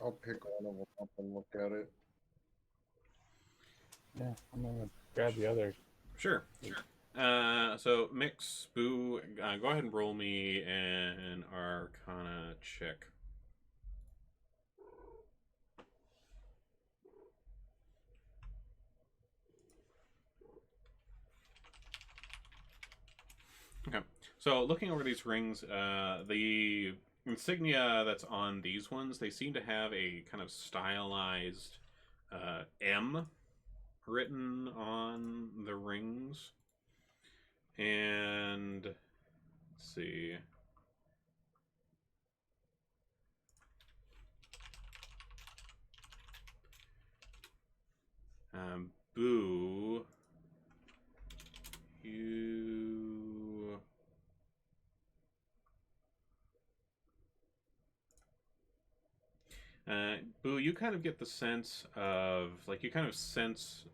I'll pick one of them up and look at it. Yeah, I'm gonna grab the other. Sure. So Mix, Boo, go ahead and roll me an Arcana check. Okay. So looking over these rings, the insignia that's on these ones, they seem to have a kind of stylized M written on the rings. And let's see. Boo, you Boo, you kind of get the sense of, like, you kind of sense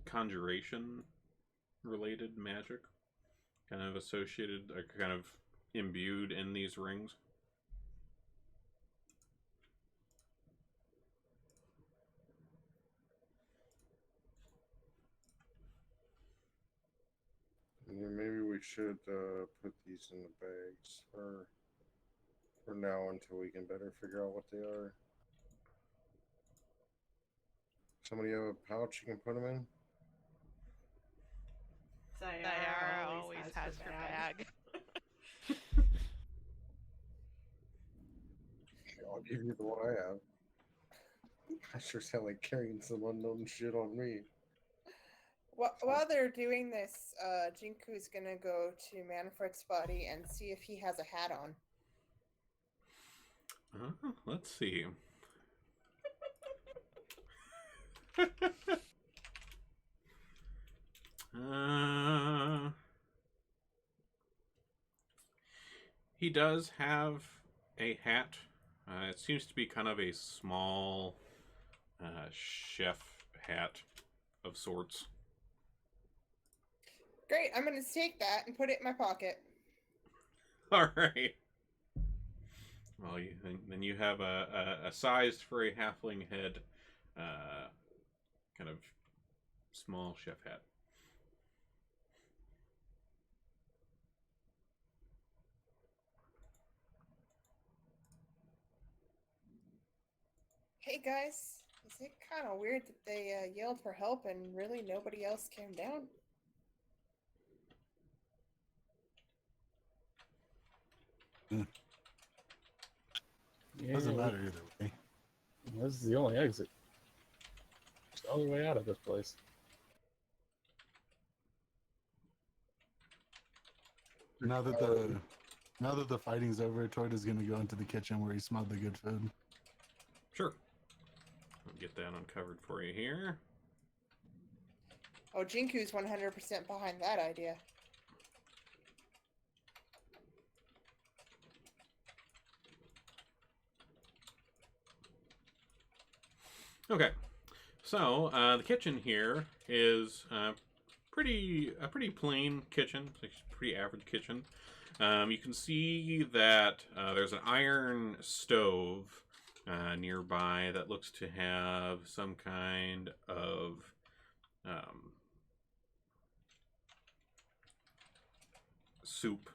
conjuration related magic kind of associated, kind of imbued in these rings. Yeah, maybe we should put these in the bags for now until we can better figure out what they are. Somebody have a pouch you can put them in? Sayara always has her bag. I'll give you the one I have. I sure sound like carrying some unknown shit on me. While they're doing this, Jinku's gonna go to Manfred's body and see if he has a hat on. Let's see. He does have a hat. It seems to be kind of a small chef hat of sorts. Great, I'm gonna take that and put it in my pocket. All right. Well, then you have a sized for a halfling head, kind of small chef hat. Hey guys, is it kind of weird that they yelled for help and really nobody else came down? Yeah, Doesn't matter either way. This is the only exit. There's no other way out of this place. Now that the fighting's over, Torta's gonna go into the kitchen where he smelled the good food. Sure. I'll get that uncovered for you here. Oh, Jinku's 100% behind that idea. Okay, so the kitchen here is a pretty plain kitchen. It's a pretty average kitchen. You can see that there's an iron stove nearby that looks to have some kind of soup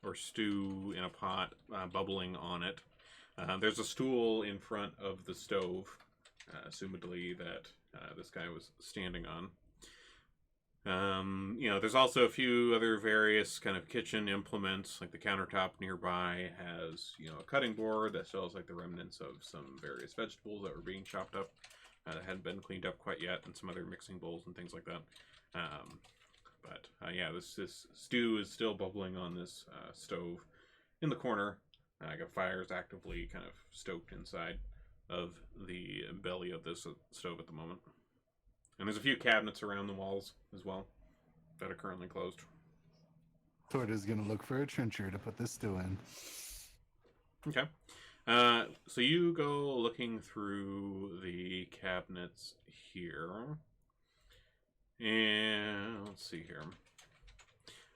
or stew in a pot bubbling on it. There's a stool in front of the stove, assumedly that this guy was standing on. There's also a few other various kind of kitchen implements, like the countertop nearby has, a cutting board that still has like the remnants of some various vegetables that were being chopped up that hadn't been cleaned up quite yet, and some other mixing bowls and things like that. This stew is still bubbling on this stove in the corner. Got fires actively kind of stoked inside of the belly of this stove at the moment. And there's a few cabinets around the walls as well that are currently closed. Torta's gonna look for a trencher to put this stew in. Okay. So you go looking through the cabinets here. And let's see here.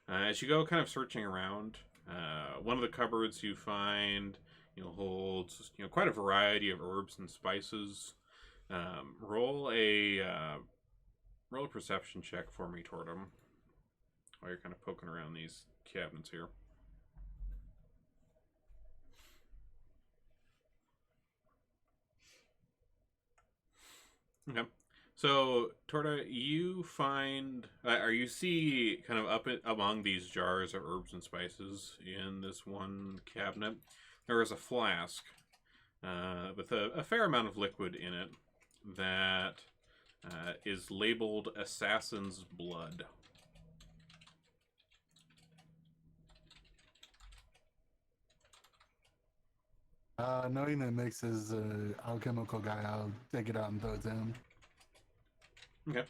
As you go kind of searching around, one of the cupboards you find, holds, quite a variety of herbs and spices. Roll a perception check for me, Tortum, while you're kind of poking around these cabinets here. Okay. So, Torta, you find, or you see kind of up among these jars of herbs and spices in this one cabinet, there is a flask with a fair amount of liquid in it that is labeled Assassin's Blood. Knowing that Mix is an alchemical guy, I'll take it out and throw it to him. Okay.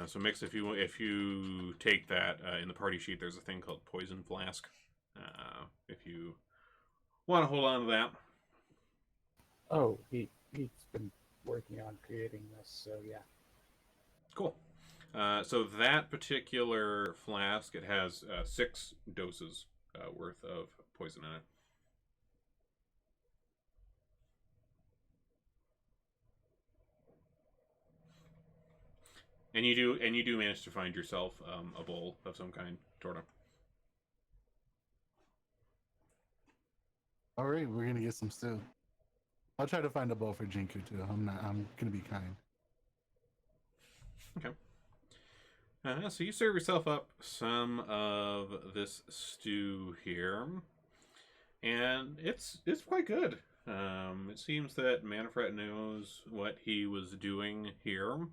So Mix, if you take that in the party sheet, there's a thing called Poison Flask. If you want to hold on to that. Oh, he's been working on creating this, so yeah. Cool. So that particular flask, it has 6 doses worth of poison in it. And you do manage to find yourself a bowl of some kind, Torta. All right, we're gonna get some stew. I'll try to find a bowl for Jinku too. I'm gonna be kind. Okay. So you serve yourself up some of this stew here, and it's quite good. It seems that Manfred knows what he was doing here.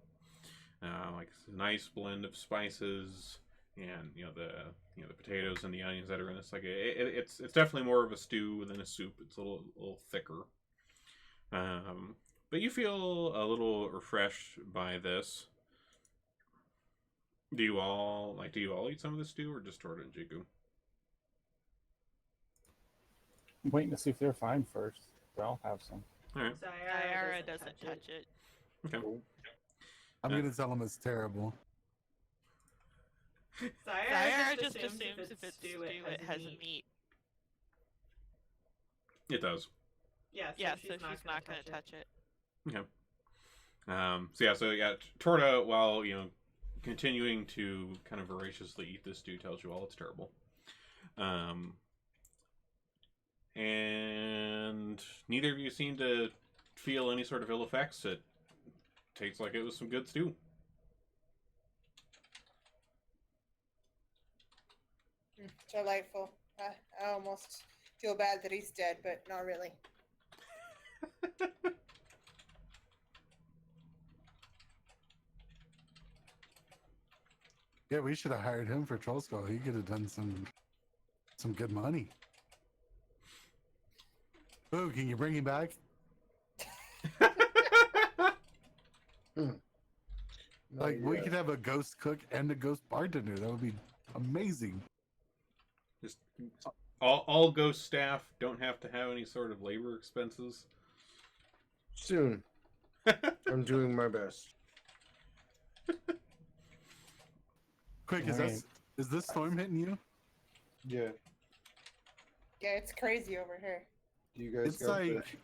Like a nice blend of spices, and the potatoes and the onions that are in this. Like it's definitely more of a stew than a soup. It's a little thicker. But you feel a little refreshed by this. Do you all eat some of the stew, or just Torta and Jiku? I'm waiting to see if they're fine first. But I'll have some. All right. Zyara doesn't touch it. Okay. I'm gonna tell him it's terrible. Zyara just assumes if it's stew, it has meat. It does. Yeah, so she's not going to touch it. Okay. Torta, while continuing to kind of voraciously eat this stew, tells you all it's terrible. And neither of you seem to feel any sort of ill effects. It tastes like it was some good stew. Delightful. I almost feel bad that he's dead, but not really. Yeah, we should have hired him for Troll Skull. He could have done some good money. Ooh, can you bring him back? Like, we could have a ghost cook and a ghost bartender. That would be amazing. Just all ghost staff don't have to have any sort of labor expenses. Soon. I'm doing my best. Quick, is this storm hitting you? Yeah. Yeah, it's crazy over here. You guys It's like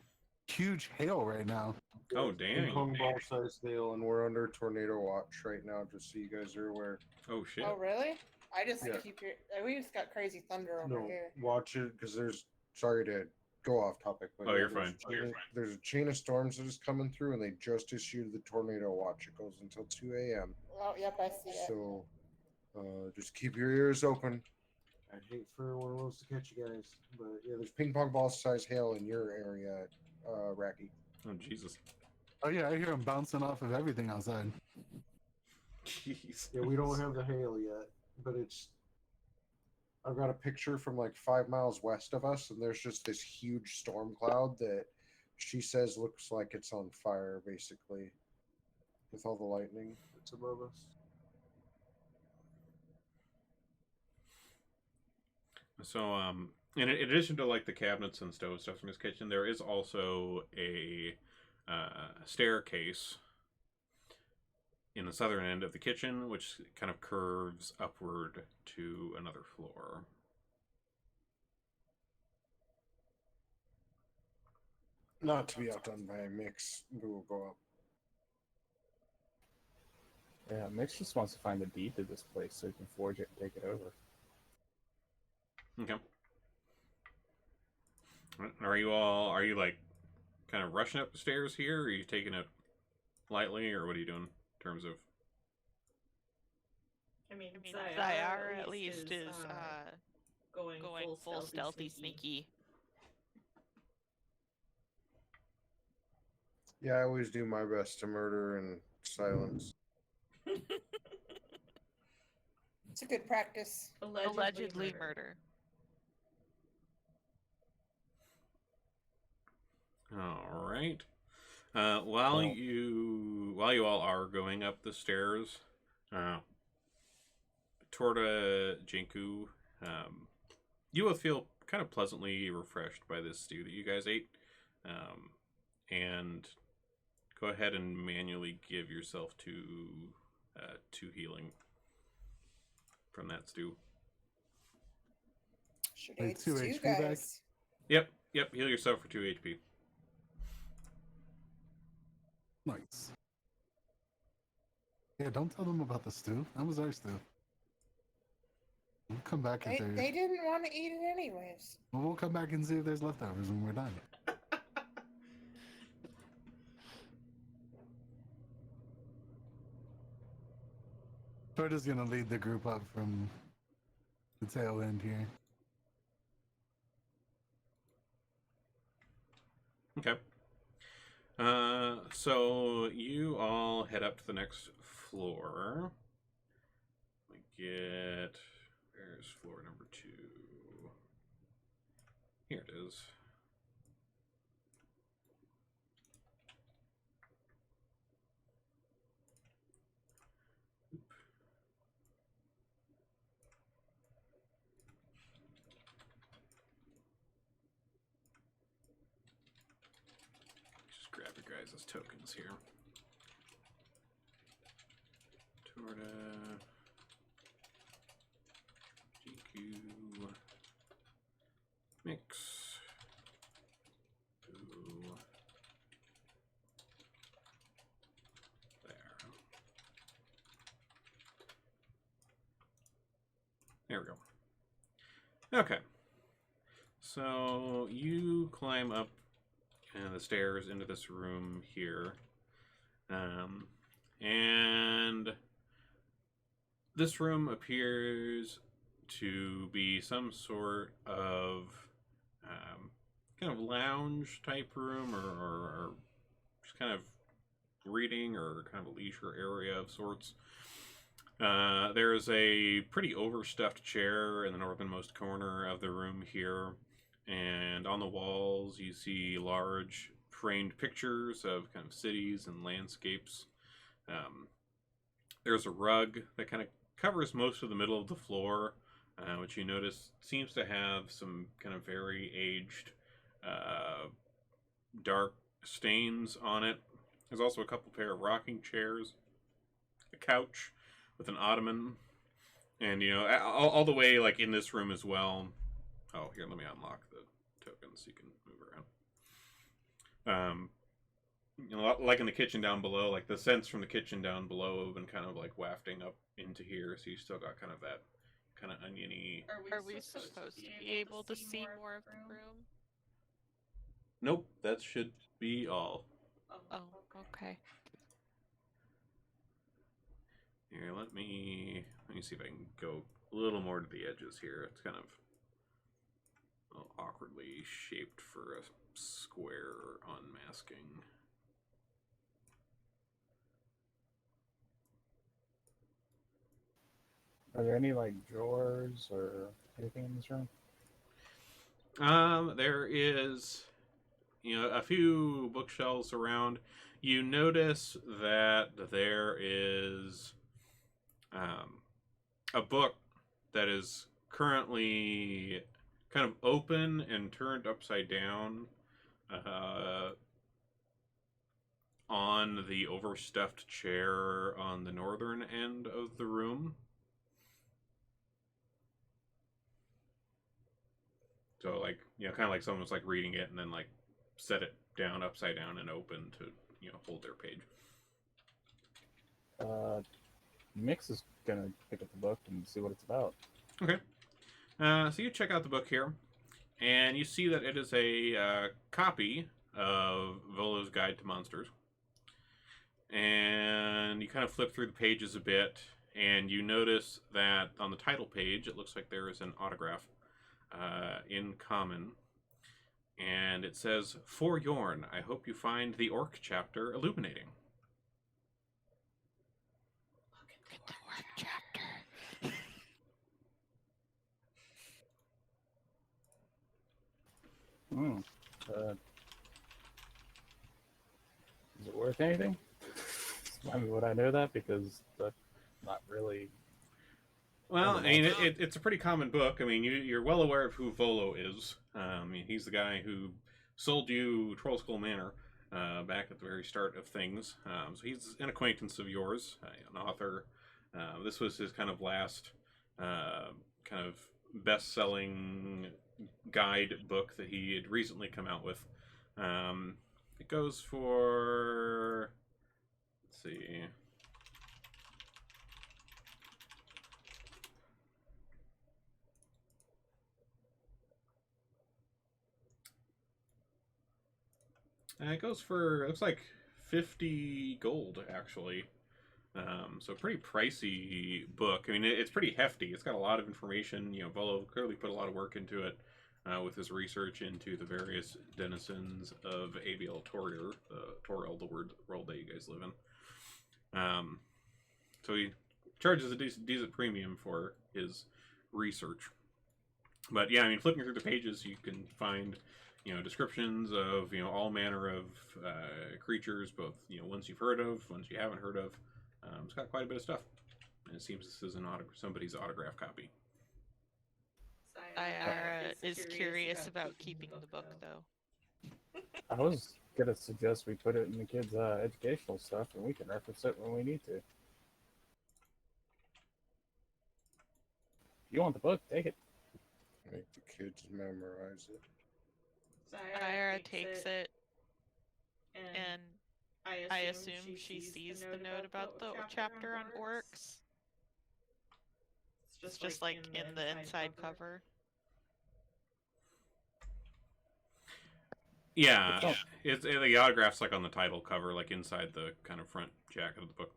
huge hail right now. Oh, dang. Ping ball size hail, and we're under tornado watch right now, just so you guys are aware. Oh, shit. Oh, really? I just Yeah. keep your. We just got crazy thunder over No, here. watch it, because there's. Sorry, Dad. go off topic. But Oh, yeah, you're fine. There's a chain of storms that is coming through, and they just issued the tornado watch. It goes until 2 a.m. Oh, yep, I see it. So just keep your ears open. I'd hate for one of those to catch you guys. But yeah, there's ping pong ball size hail in your area, Racky. Oh, Jesus. Oh yeah, I hear them bouncing off of everything outside. Jeez. Yeah, we don't have the hail yet, but I've got a picture from like 5 miles west of us, and there's just this huge storm cloud that she says looks like it's on fire, basically, with all the lightning that's above us. So, in addition to like the cabinets and stove stuff in his kitchen, there is also a staircase in the southern end of the kitchen, which kind of curves upward to another floor. Not to be outdone by a mix, we will go up. Yeah, Mitch just wants to find the deed to this place so he can forge it and take it over. Okay. Are you like kind of rushing up the stairs here, or are you taking it lightly, or what are you doing in terms of? I mean, Zayara at least is going full stealthy, sneaky. Yeah, I always do my best to murder in silence. It's a good practice. Allegedly murder. All right. While you all are going up the stairs, Torta Jinku, you will feel kind of pleasantly refreshed by this stew that you guys ate, and go ahead and manually give yourself two healing from that stew. Should Wait, aid 2 you HP back? guys. Yep. Heal yourself for 2 HP. Nice. Yeah, don't tell them about the stew. That was our stew. We'll come back if there's... They didn't want to eat it anyways. Well, we'll come back and see if there's leftovers when we're done. Torta's gonna lead the group up from the tail end here. Okay. So you all head up to the next floor. Where's floor number 2? Here it is. Just grab your guys' tokens here. Torta, GQ, mix, ooh, there we go. Okay, so you climb up the stairs into this room here, and this room appears to be some sort of kind of lounge type room, or just kind of reading or kind of a leisure area of sorts. There's a pretty overstuffed chair in the northernmost corner of the room here, and on the walls you see large framed pictures of kind of cities and landscapes. There's a rug that kind of covers most of the middle of the floor, which you notice seems to have some kind of very aged dark stains on it. There's also a couple pair of rocking chairs, a couch with an ottoman, and all the way like in this room as well. Oh, here, let me unlock the token so you can move around. Like in the kitchen down below, like the scents from the kitchen down below have been kind of like wafting up into here, so you still got kind of that kind of oniony. Are we supposed to be able to see more of the room? Nope, that should be all. Oh, okay. Here, let me see if I can go a little more to the edges here. It's kind of a little awkwardly shaped for a square unmasking. Are there any like drawers or anything in this room? There is, a few bookshelves around. You notice that there is a book that is currently kind of open and turned upside down on the overstuffed chair on the northern end of the room. So, like, kind of like someone was like reading it and then like set it down upside down and open to, hold their page. Mix is gonna pick up the book and see what it's about. Okay. So you check out the book here, and you see that it is a copy of Volo's Guide to Monsters. And you kind of flip through the pages a bit, and you notice that on the title page, it looks like there is an autograph in common. And it says, "For Yorn, I hope you find the Orc chapter illuminating." Look at the Orc chapter. Is it worth anything? I mean, would I know that? Because that's not really. Well, I mean, it's a pretty common book. I mean, you're well aware of who Volo is. I mean, he's the guy who sold you Troll Skull Manor back at the very start of things. So he's an acquaintance of yours, an author. This was his kind of last kind of best-selling guide book that he had recently come out with. It goes for, let's see, it goes for, it looks like 50 gold, actually. So pretty pricey book. I mean, it's pretty hefty. It's got a lot of information. Volo clearly put a lot of work into it with his research into the various denizens of Aviel Toriel, the world that you guys live in. So he charges a decent premium for his research. But yeah, I mean, flipping through the pages, you can find descriptions of all manner of creatures, both ones you've heard of, ones you haven't heard of. It's got quite a bit of stuff, and it seems this is somebody's autograph copy. Sayara is curious about keeping the book, though. I was gonna suggest we put it in the kids' educational stuff, and we can reference it when we need to. If you want the book, take it. Make the kids memorize it. Sayara takes it, and I assume she sees the note about the chapter on orcs. It's just like in the inside cover. Yeah, the autograph's like on the title cover, like inside the kind of front jacket of the book.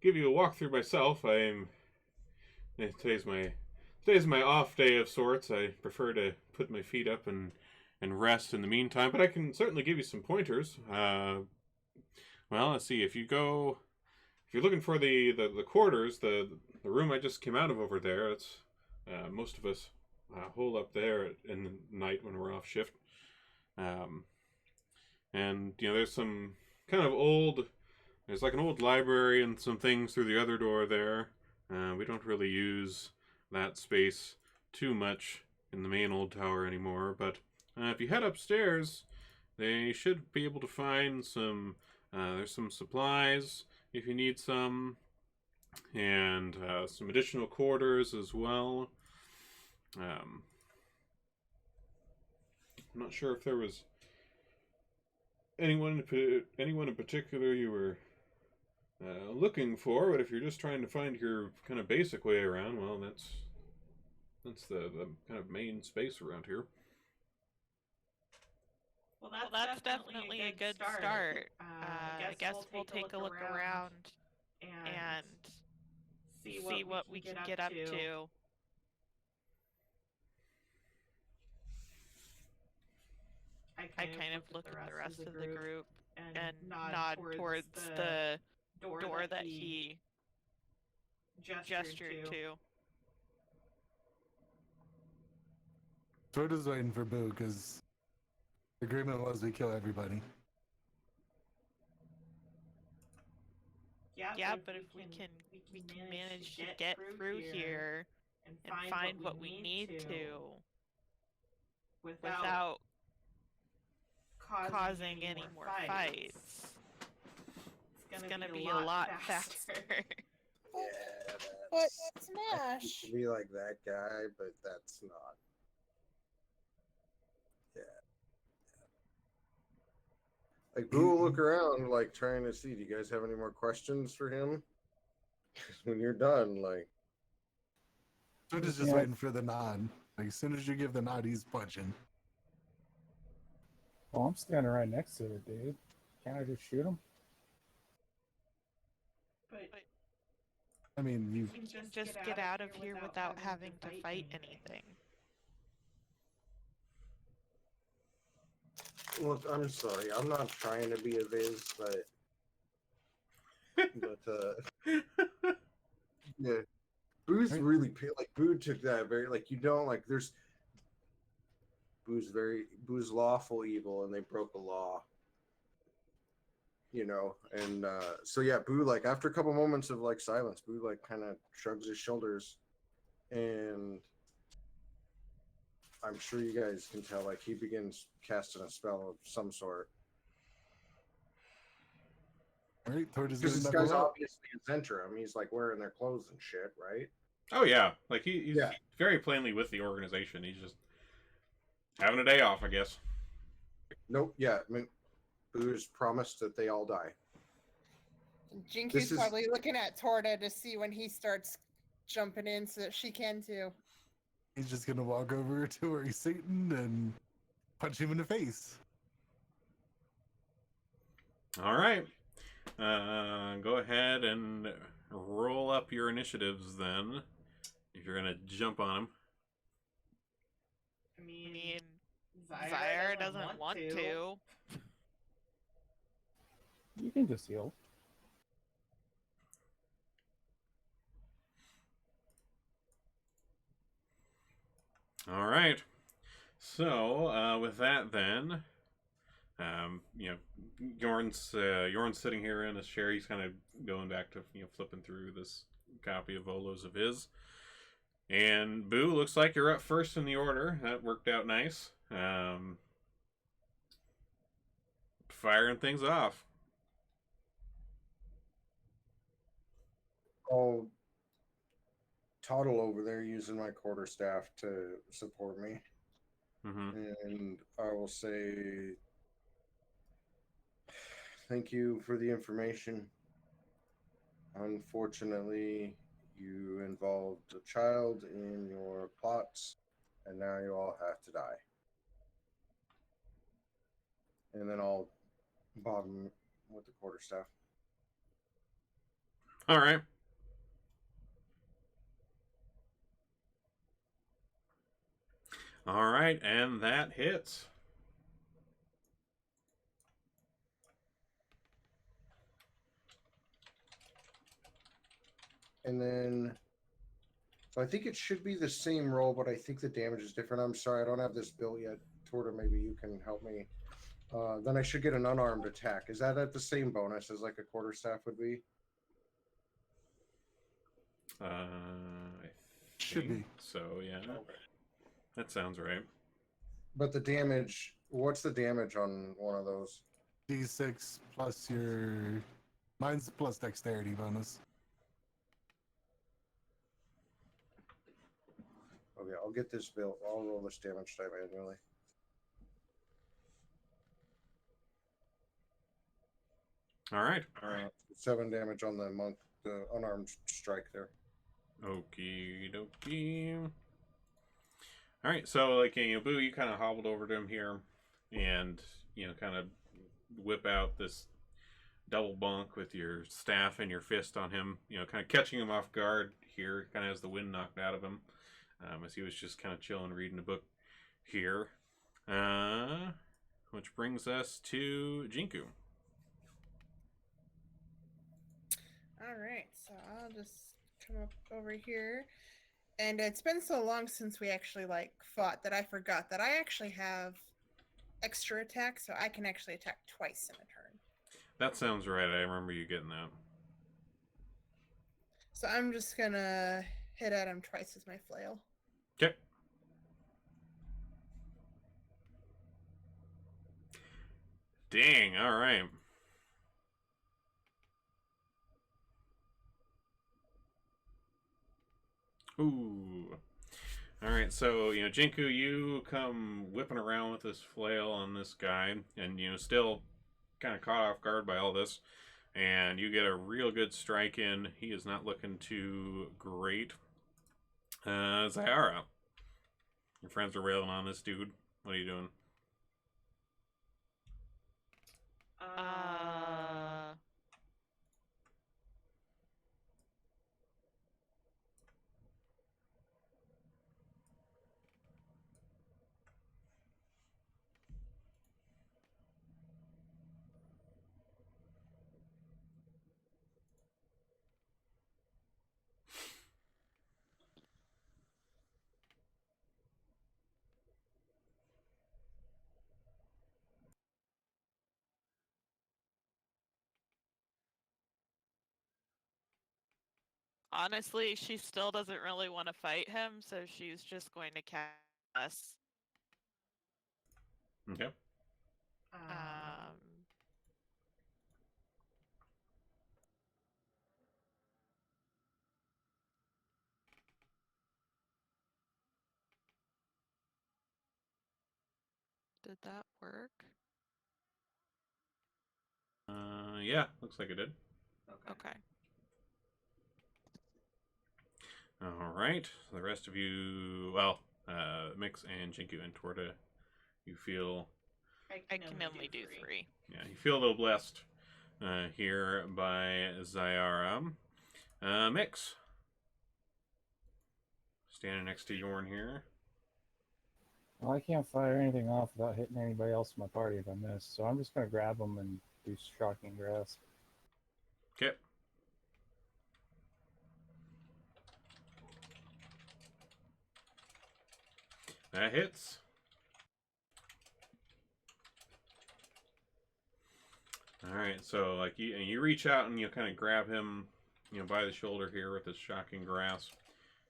give you a walkthrough myself. Today's my off day of sorts. I prefer to put my feet up and rest in the meantime, but I can certainly give you some pointers. Well, let's see. If you're looking for the quarters, the room I just came out of over there, it's most of us hole up there in the night when we're off shift. And there's some kind of there's like an old library and some things through the other door there. We don't really use that space too much in the main old tower anymore, but if you head upstairs, they should be able to find some, there's some supplies if you need some, and some additional quarters as well. I'm not sure if there was anyone in particular you were looking for, but if you're just trying to find your kind of basic way around, well, that's the kind of main space around here. Well, that's definitely a good start. I guess we'll take a look around and see what we can get up to. I kind of look at the rest of the group and nod towards the door that he gestured to. Shroud is waiting for Boo because the agreement was we kill everybody. Yeah, but if we can manage to get through here and find what we need to without causing any more fights, it's gonna be a lot faster. Yeah, But I Smash. used to be like that guy, but that's not. Yeah. Like, Boo will look around, like, trying to see, do you guys have any more questions for him? 'Cause when you're done, like... Shroud is just waiting for the nod. Like, as soon as you give the nod, he's punching. Well, I'm standing right next to it, dude. Can't I just shoot him? But I mean, you we can just get out of here without having to fight anything. Look, I'm sorry. I'm not trying to be a Viz, but yeah, Boo's really like Boo took that very like there's Boo's lawful evil, and they broke a law, and so yeah, Boo, like, after a couple moments of like silence, Boo like kind of shrugs his shoulders, and I'm sure you guys can tell, like, he begins casting a spell of some sort. All right, Thor is Because this guy's obviously a Zentrum. He's like wearing their clothes and shit, right? Oh yeah, like he's very plainly with the organization. He's just having a day off, I guess. Nope. Yeah, I mean, Boo's promised that they all die. Jinky's probably looking at Torta to see when he starts jumping in so that she can too. He's just gonna walk over to where he's sitting and punch him in the face. All right. Go ahead and roll up your initiatives then, if you're gonna jump on him. I mean, Zaire doesn't want to. You can just heal. All right. So with that, then, Yorn's sitting here in his chair. He's kind of going back to flipping through this copy of Volo's of his. And Boo, looks like you're up first in the order. That worked out nice. Firing things off. I'll toddle over there using my quarterstaff to support me. And I will say, thank you for the information. Unfortunately, you involved a child in your plots, and now you all have to die. And then I'll bob him with the quarterstaff. All right. All right, and that hits. And then, so I think it should be the same roll, but I think the damage is different. I'm sorry, I don't have this built yet. Torta, maybe you can help me. Then I should get an unarmed attack. Is that at the same bonus as like a quarterstaff would be? I Should think be. so, yeah. Okay. That sounds right. But the damage, what's the damage on one of those? D6 plus your... Mine's plus dexterity bonus. Okay, I'll get this built. I'll roll this damage type manually. All right. 7 damage on the monk, the unarmed strike there. Okie dokie. All right, so like Boo, you kind of hobbled over to him here, and kind of whip out this double bunk with your staff and your fist on him. Kind of catching him off guard here, kind of has the wind knocked out of him, as he was just kind of chilling, reading a book here. Which brings us to Jinku. All right, so I'll just come up over here. And it's been so long since we actually fought that I forgot that I actually have extra attack, so I can actually attack twice in a turn. That sounds right. I remember you getting that. So I'm just gonna hit at him twice with my flail. Okay. Dang, all right. Ooh. Alright, so, Jinku, you come whipping around with this flail on this guy, and, still kind of caught off guard by all this, and you get a real good strike in. He is not looking too great. Zyara. Your friends are railing on this dude. What are you doing? Honestly, she still doesn't really want to fight him, so she's just going to cast us. Okay. Did that work? Yeah, looks like it did. Okay. All right. The rest of you, well, Mix and Jinku and Torta, you feel... I can only do 3. Yeah, you feel a little blessed here by Zyara. Mix. Standing next to Yorn here. Well, I can't fire anything off without hitting anybody else in my party if I miss, so I'm just going to grab them and do Shocking Grasp. Okay. That hits. All right, so you reach out and you kind of grab him, by the shoulder here with this Shocking Grasp,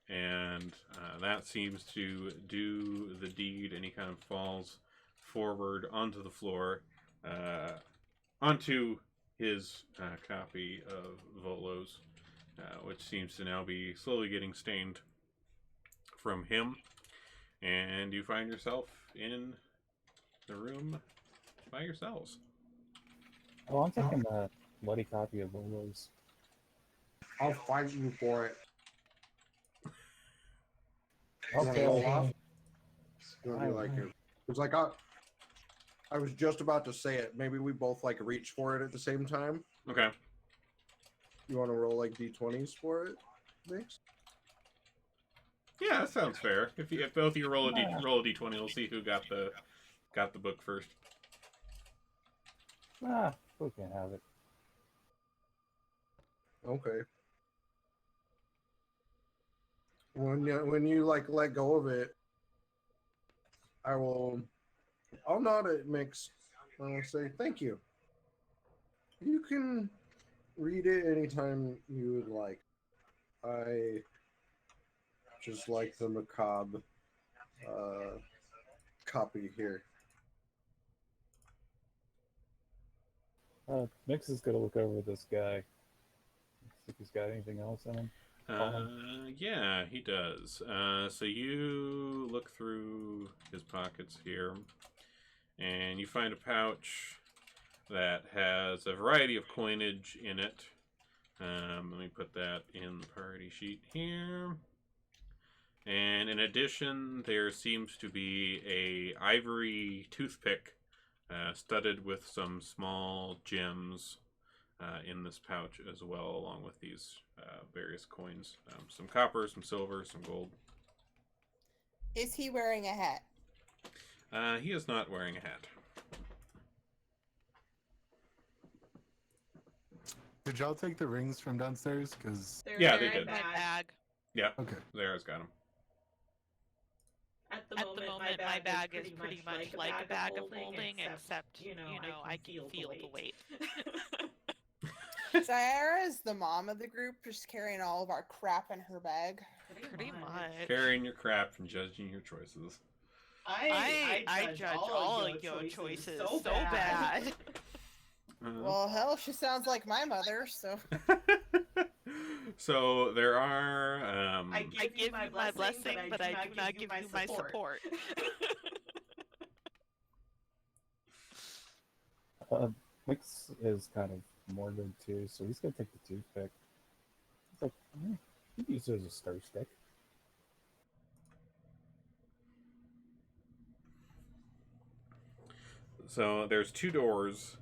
and that seems to do the deed, and he kind of falls forward onto the floor, onto his copy of Volo's, which seems to now be slowly getting stained from him, and you find yourself in the room by yourselves. Oh, I'm taking the bloody copy of Volo's. I'll fight you for it. Okay. It's like I was just about to say it. Maybe we both reach for it at the same time. Okay. You want to roll like d20s for it, Mix? Yeah, that sounds fair. If both of you roll a d20, we'll see who got the book first. We can have it. Okay. When you like let go of it, I'll nod at Mix and I'll say thank you. You can read it anytime you would like. I just like the macabre copy here. Mix is gonna look over this guy. See if he's got anything else in him. Yeah, he does. So you look through his pockets here, and you find a pouch that has a variety of coinage in it. Let me put that in the party sheet here. And in addition, there seems to be a ivory toothpick studded with some small gems in this pouch as well, along with these various coins. Some copper, some silver, some gold. Is he wearing a hat? He is not wearing a hat. Did y'all take the rings from downstairs? Because yeah, they did. My bag. Yeah. Okay. Zara's got them. At the moment, my bag is pretty much like a bag of holding, except, you know, I can feel the weight. Sarah is the mom of the group, just carrying all of our crap in her bag. Pretty much. Carrying your crap and judging your choices. I judge all of your choices so bad. Well, hell, she sounds like my mother, so. So there are. I give you my blessing, but I do not give you my support. Mix is kind of morbid too, so he's gonna take the toothpick. He's like, you can use it as a stir stick. So there's two doors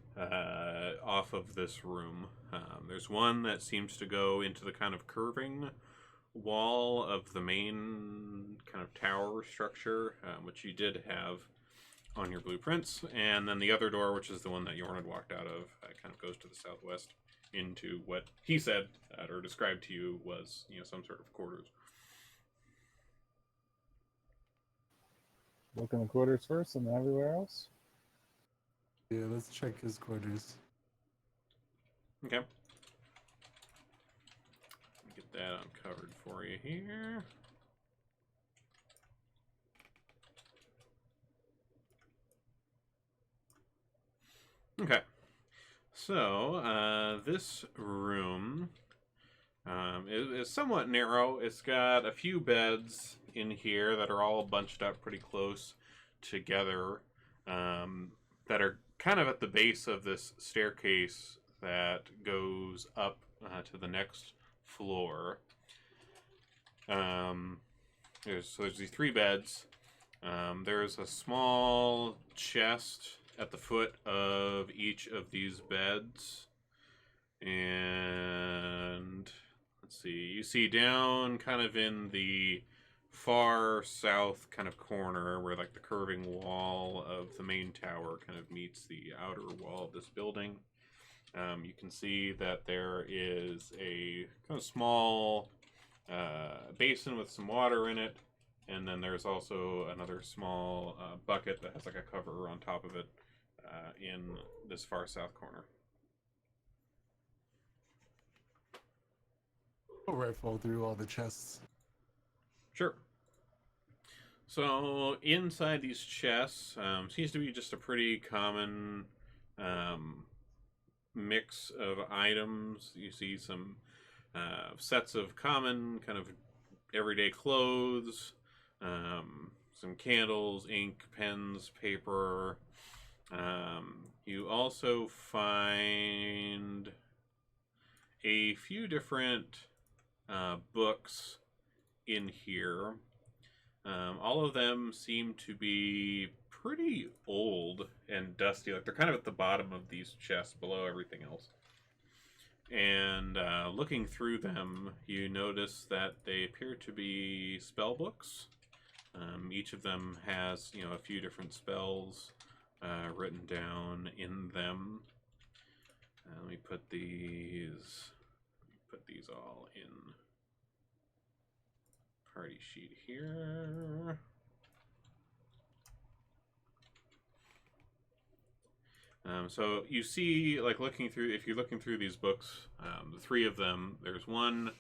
off of this room. There's one that seems to go into the kind of curving wall of the main kind of tower structure, which you did have on your blueprints, and then the other door, which is the one that Yorn had walked out of, kind of goes to the southwest into what he said or described to you was, some sort of quarters. Look in the quarters first, and then everywhere else. Yeah, let's check his quarters. Okay. Let me get that uncovered for you here. Okay. So, this room is somewhat narrow. It's got a few beds in here that are all bunched up pretty close together, that are kind of at the base of this staircase that goes up to the next floor. There's these three beds. There's a small chest at the foot of each of these beds. And let's see, you see down kind of in the far south kind of corner where like the curving wall of the main tower kind of meets the outer wall of this building. You can see that there is a kind of small basin with some water in it, and then there's also another small bucket that has like a cover on top of it in this far south corner. We'll rifle through all the chests. Sure. So inside these chests seems to be just a pretty common mix of items. You see some sets of common kind of everyday clothes, some candles, ink, pens, paper. You also find a few different books in here. All of them seem to be pretty old and dusty. Like they're kind of at the bottom of these chests below everything else. And looking through them, you notice that they appear to be spell books. Each of them has, a few different spells written down in them. Let me put these all in party sheet here. So you see, like, if you're looking through these books, the three of them, there's one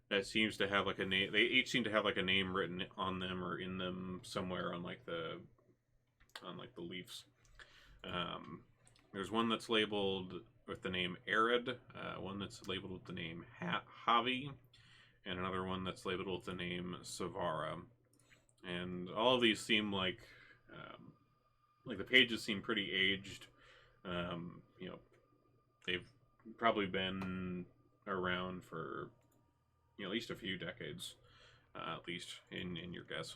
that seems to have like a name. They each seem to have like a name written on them or in them somewhere on the leaves. There's one that's labeled with the name Arid, one that's labeled with the name Javi, and another one that's labeled with the name Savara. And all of these seem like the pages seem pretty aged. They've probably been around for at least a few decades, at least in your guess.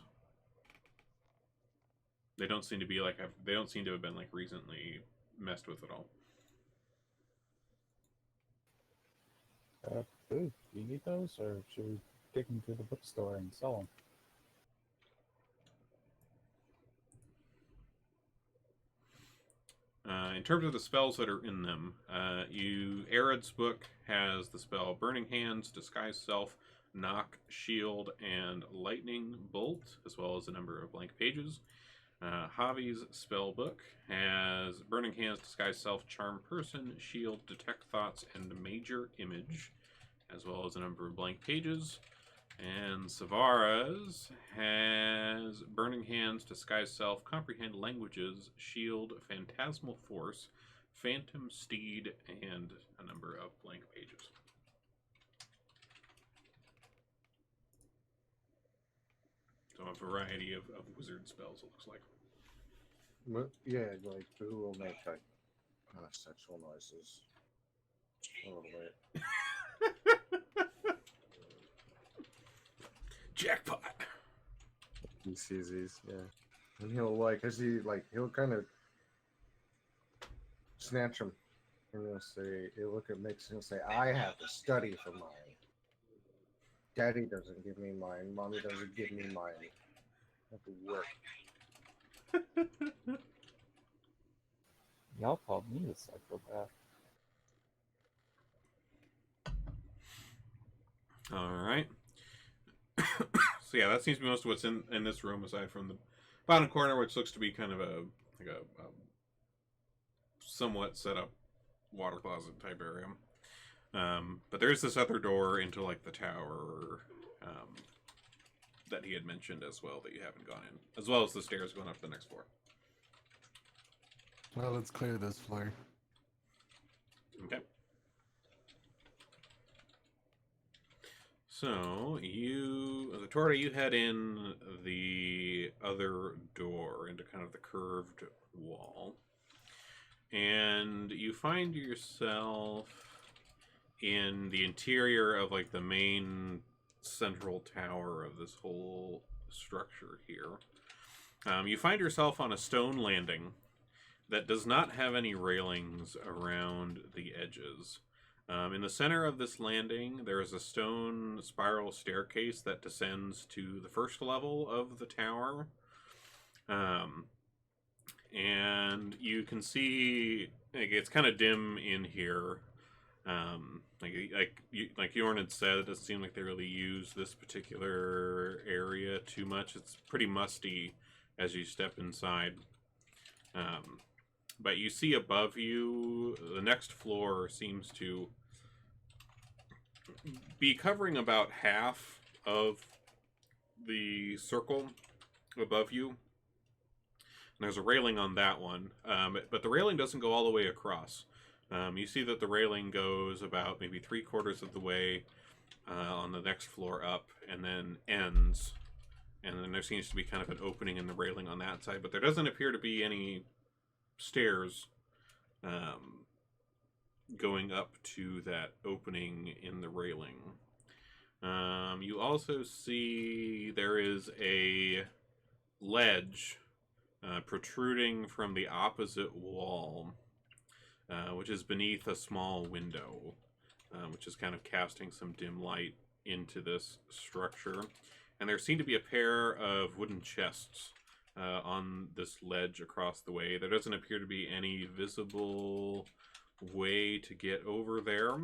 They don't seem to be they don't seem to have been like recently messed with at all. Ooh, do you need those, or should we take them to the bookstore and sell them? In terms of the spells that are in them, Arid's book has the spell Burning Hands, Disguise Self, Knock, Shield, and Lightning Bolt, as well as a number of blank pages. Javi's spell book has Burning Hands, Disguise Self, Charm Person, Shield, Detect Thoughts, and Major Image, as well as a number of blank pages. And Savara's has Burning Hands, Disguise Self, Comprehend Languages, Shield, Phantasmal Force, Phantom Steed, and a number of blank pages. So a variety of wizard spells, it looks like. Yeah, like who will make like sexual noises? Oh wait. Jackpot. He sees these, yeah. And he'll he'll kind of snatch them. And he'll look at Mix and he'll say, I have to study for mine. Daddy doesn't give me mine. Mommy doesn't give me mine. I have to work. Y'all called me a psychopath. Alright. So yeah, that seems to be most of what's in this room, aside from the bottom corner, which looks to be kind of a somewhat set up water closet type area. But there is this other door into like the tower that he had mentioned as well that you haven't gone in, as well as the stairs going up to the next floor. Well, let's clear this floor. Okay. So Torta, you head in the other door into kind of the curved wall, and you find yourself in the interior of like the main central tower of this whole structure here. You find yourself on a stone landing that does not have any railings around the edges. In the center of this landing, there is a stone spiral staircase that descends to the first level of the tower. And you can see, it's kind of dim in here. Like Jorn had said, it doesn't seem like they really use this particular area too much. It's pretty musty as you step inside. But you see above you, the next floor seems to be covering about half of the circle above you. And there's a railing on that one, but the railing doesn't go all the way across. You see that the railing goes about maybe 3/4 of the way on the next floor up, and then ends. And then there seems to be kind of an opening in the railing on that side, but there doesn't appear to be any stairs going up to that opening in the railing. You also see there is a ledge protruding from the opposite wall, which is beneath a small window. which is kind of casting some dim light into this structure. And there seem to be a pair of wooden chests on this ledge across the way. There doesn't appear to be any visible way to get over there.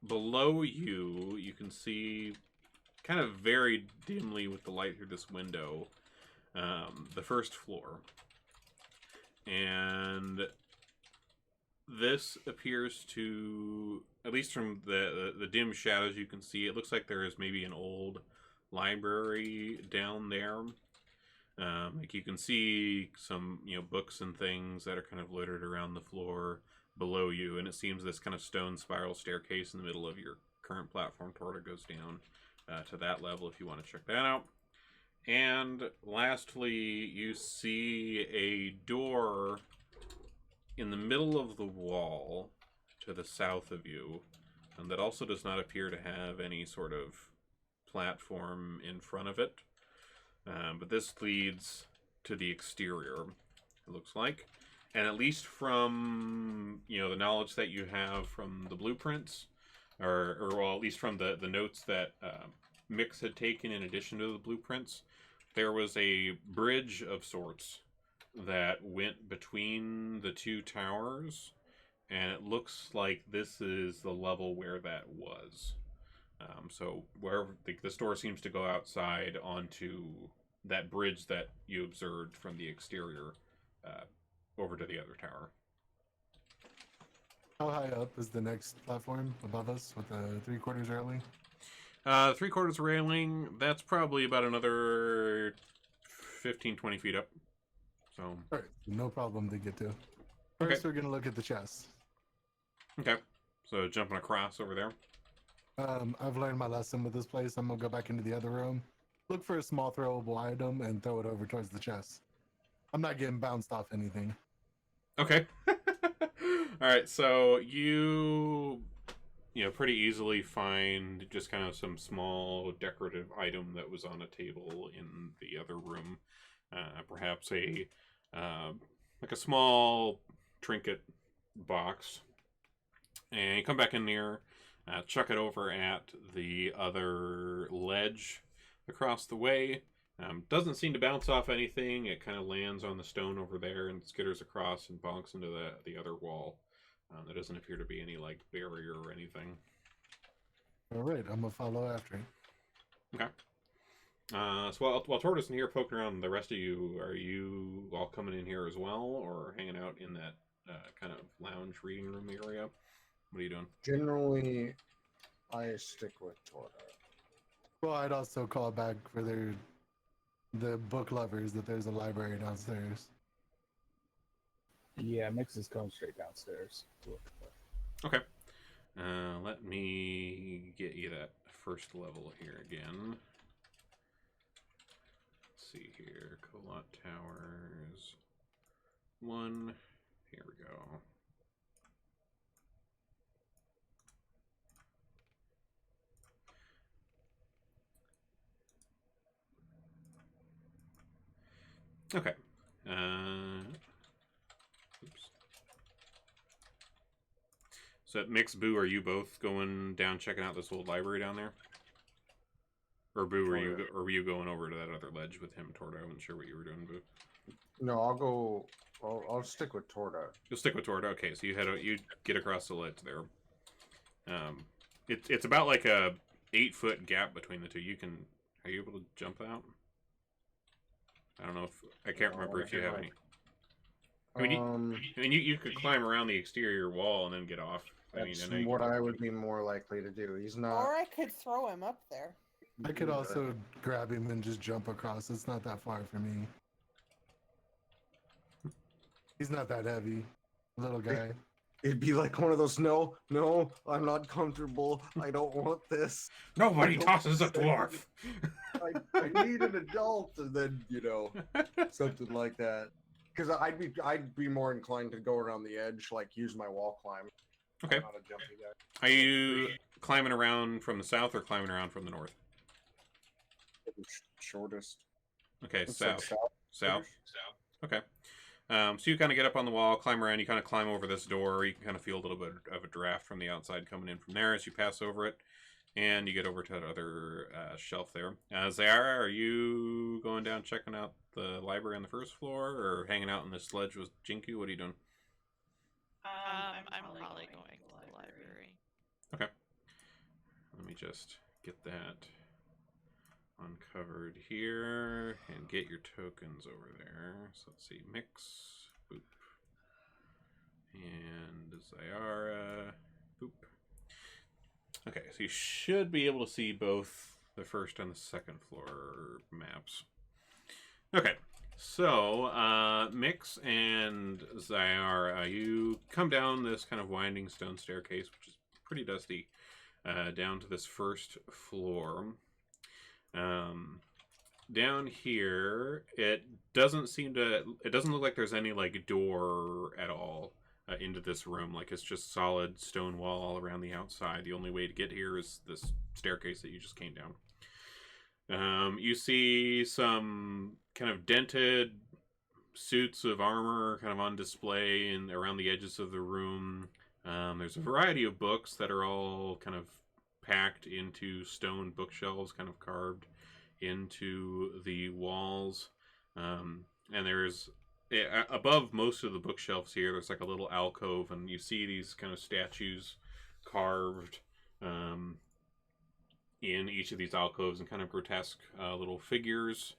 Below you, you can see kind of very dimly with the light through this window, the first floor. And this appears to, at least from the dim shadows you can see, it looks like there is maybe an old library down there. Like you can see some, books and things that are kind of littered around the floor below you, and it seems this kind of stone spiral staircase in the middle of your current platform Torta goes down to that level if you want to check that out. And lastly, you see a door in the middle of the wall to the south of you, and that also does not appear to have any sort of platform in front of it. But this leads to the exterior, it looks like. And at least from, the knowledge that you have from the blueprints, or well, at least from the notes that Mix had taken in addition to the blueprints, there was a bridge of sorts that went between the two towers, and it looks like this is the level where that was. So wherever the store seems to go outside onto that bridge that you observed from the exterior over to the other tower. How high up is the next platform above us with the 3/4 railing? 3/4 railing, that's probably about another 15-20 feet up. So, all right, no problem to get to. First, we're going to look at the chest. Okay, so jumping across over there. I've learned my lesson with this place. I'm going to go back into the other room, look for a small throwable item, and throw it over towards the chest. I'm not getting bounced off anything. Okay. All right, so you pretty easily find just kind of some small decorative item that was on a table in the other room. Perhaps a like a small trinket box. And you come back in there, chuck it over at the other ledge across the way. Doesn't seem to bounce off anything. It kind of lands on the stone over there and skitters across and bonks into the other wall. There doesn't appear to be any barrier or anything. All right, I'm gonna follow after him. Okay. So while Tortoise in here poking around, the rest of you, are you all coming in here as well, or hanging out in that kind of lounge reading room area? What are you doing? Generally, I stick with Torta. Well, I'd also call back for the book lovers that there's a library downstairs. Yeah, Mix is going straight downstairs. Okay. Let me get you that first level here again. Let's see here. Colot Towers 1. Here we go. Okay. Oops. So, Mix, Boo, are you both going down checking out this old library down there? Or Boo, were you going over to that other ledge with him, Torta? I wasn't sure what you were doing, Boo. No, I'll go. I'll stick with Torta. You'll stick with Torta. Okay, so you get across the ledge there. It's about like a 8-foot gap between the two. Are you able to jump out? I don't know if I can't remember if you have any. I mean, you could climb around the exterior wall and then get off. That's what I would be more likely to do. He's not. Or I could throw him up there. I could also grab him and just jump across. It's not that far for me. He's not that heavy, little guy. It'd be like one of those. No, I'm not comfortable. I don't want this. Nobody tosses a dwarf. I need an adult, and then something like that. Because I'd be more inclined to go around the edge, use my wall climb. Okay. I'm not a jumpy guy. Are you climbing around from the south or climbing around from the north? Shortest. Okay, Let's south. say South. Okay. So you kind of get up on the wall, climb around, you kind of climb over this door. You can kind of feel a little bit of a draft from the outside coming in from there as you pass over it. And you get over to that other shelf there. Zayara, are you going down checking out the library on the first floor or hanging out in the sledge with Jinku? What are you doing? I'm probably going to the library. Okay. Let me just get that uncovered here and get your tokens over there. So let's see, mix, boop, and Zayara, boop. Okay, so you should be able to see both the first and the second floor maps. Okay, so Mix and Zayara, you come down this kind of winding stone staircase, which is pretty dusty, down to this first floor. Down here, it doesn't look like there's any like door at all into this room. Like it's just solid stone wall all around the outside. The only way to get here is this staircase that you just came down. You see some kind of dented suits of armor kind of on display and around the edges of the room. There's a variety of books that are all kind of packed into stone bookshelves, kind of carved into the walls. And there's above most of the bookshelves here, there's like a little alcove, and you see these kind of statues carved in each of these alcoves and kind of grotesque little figures.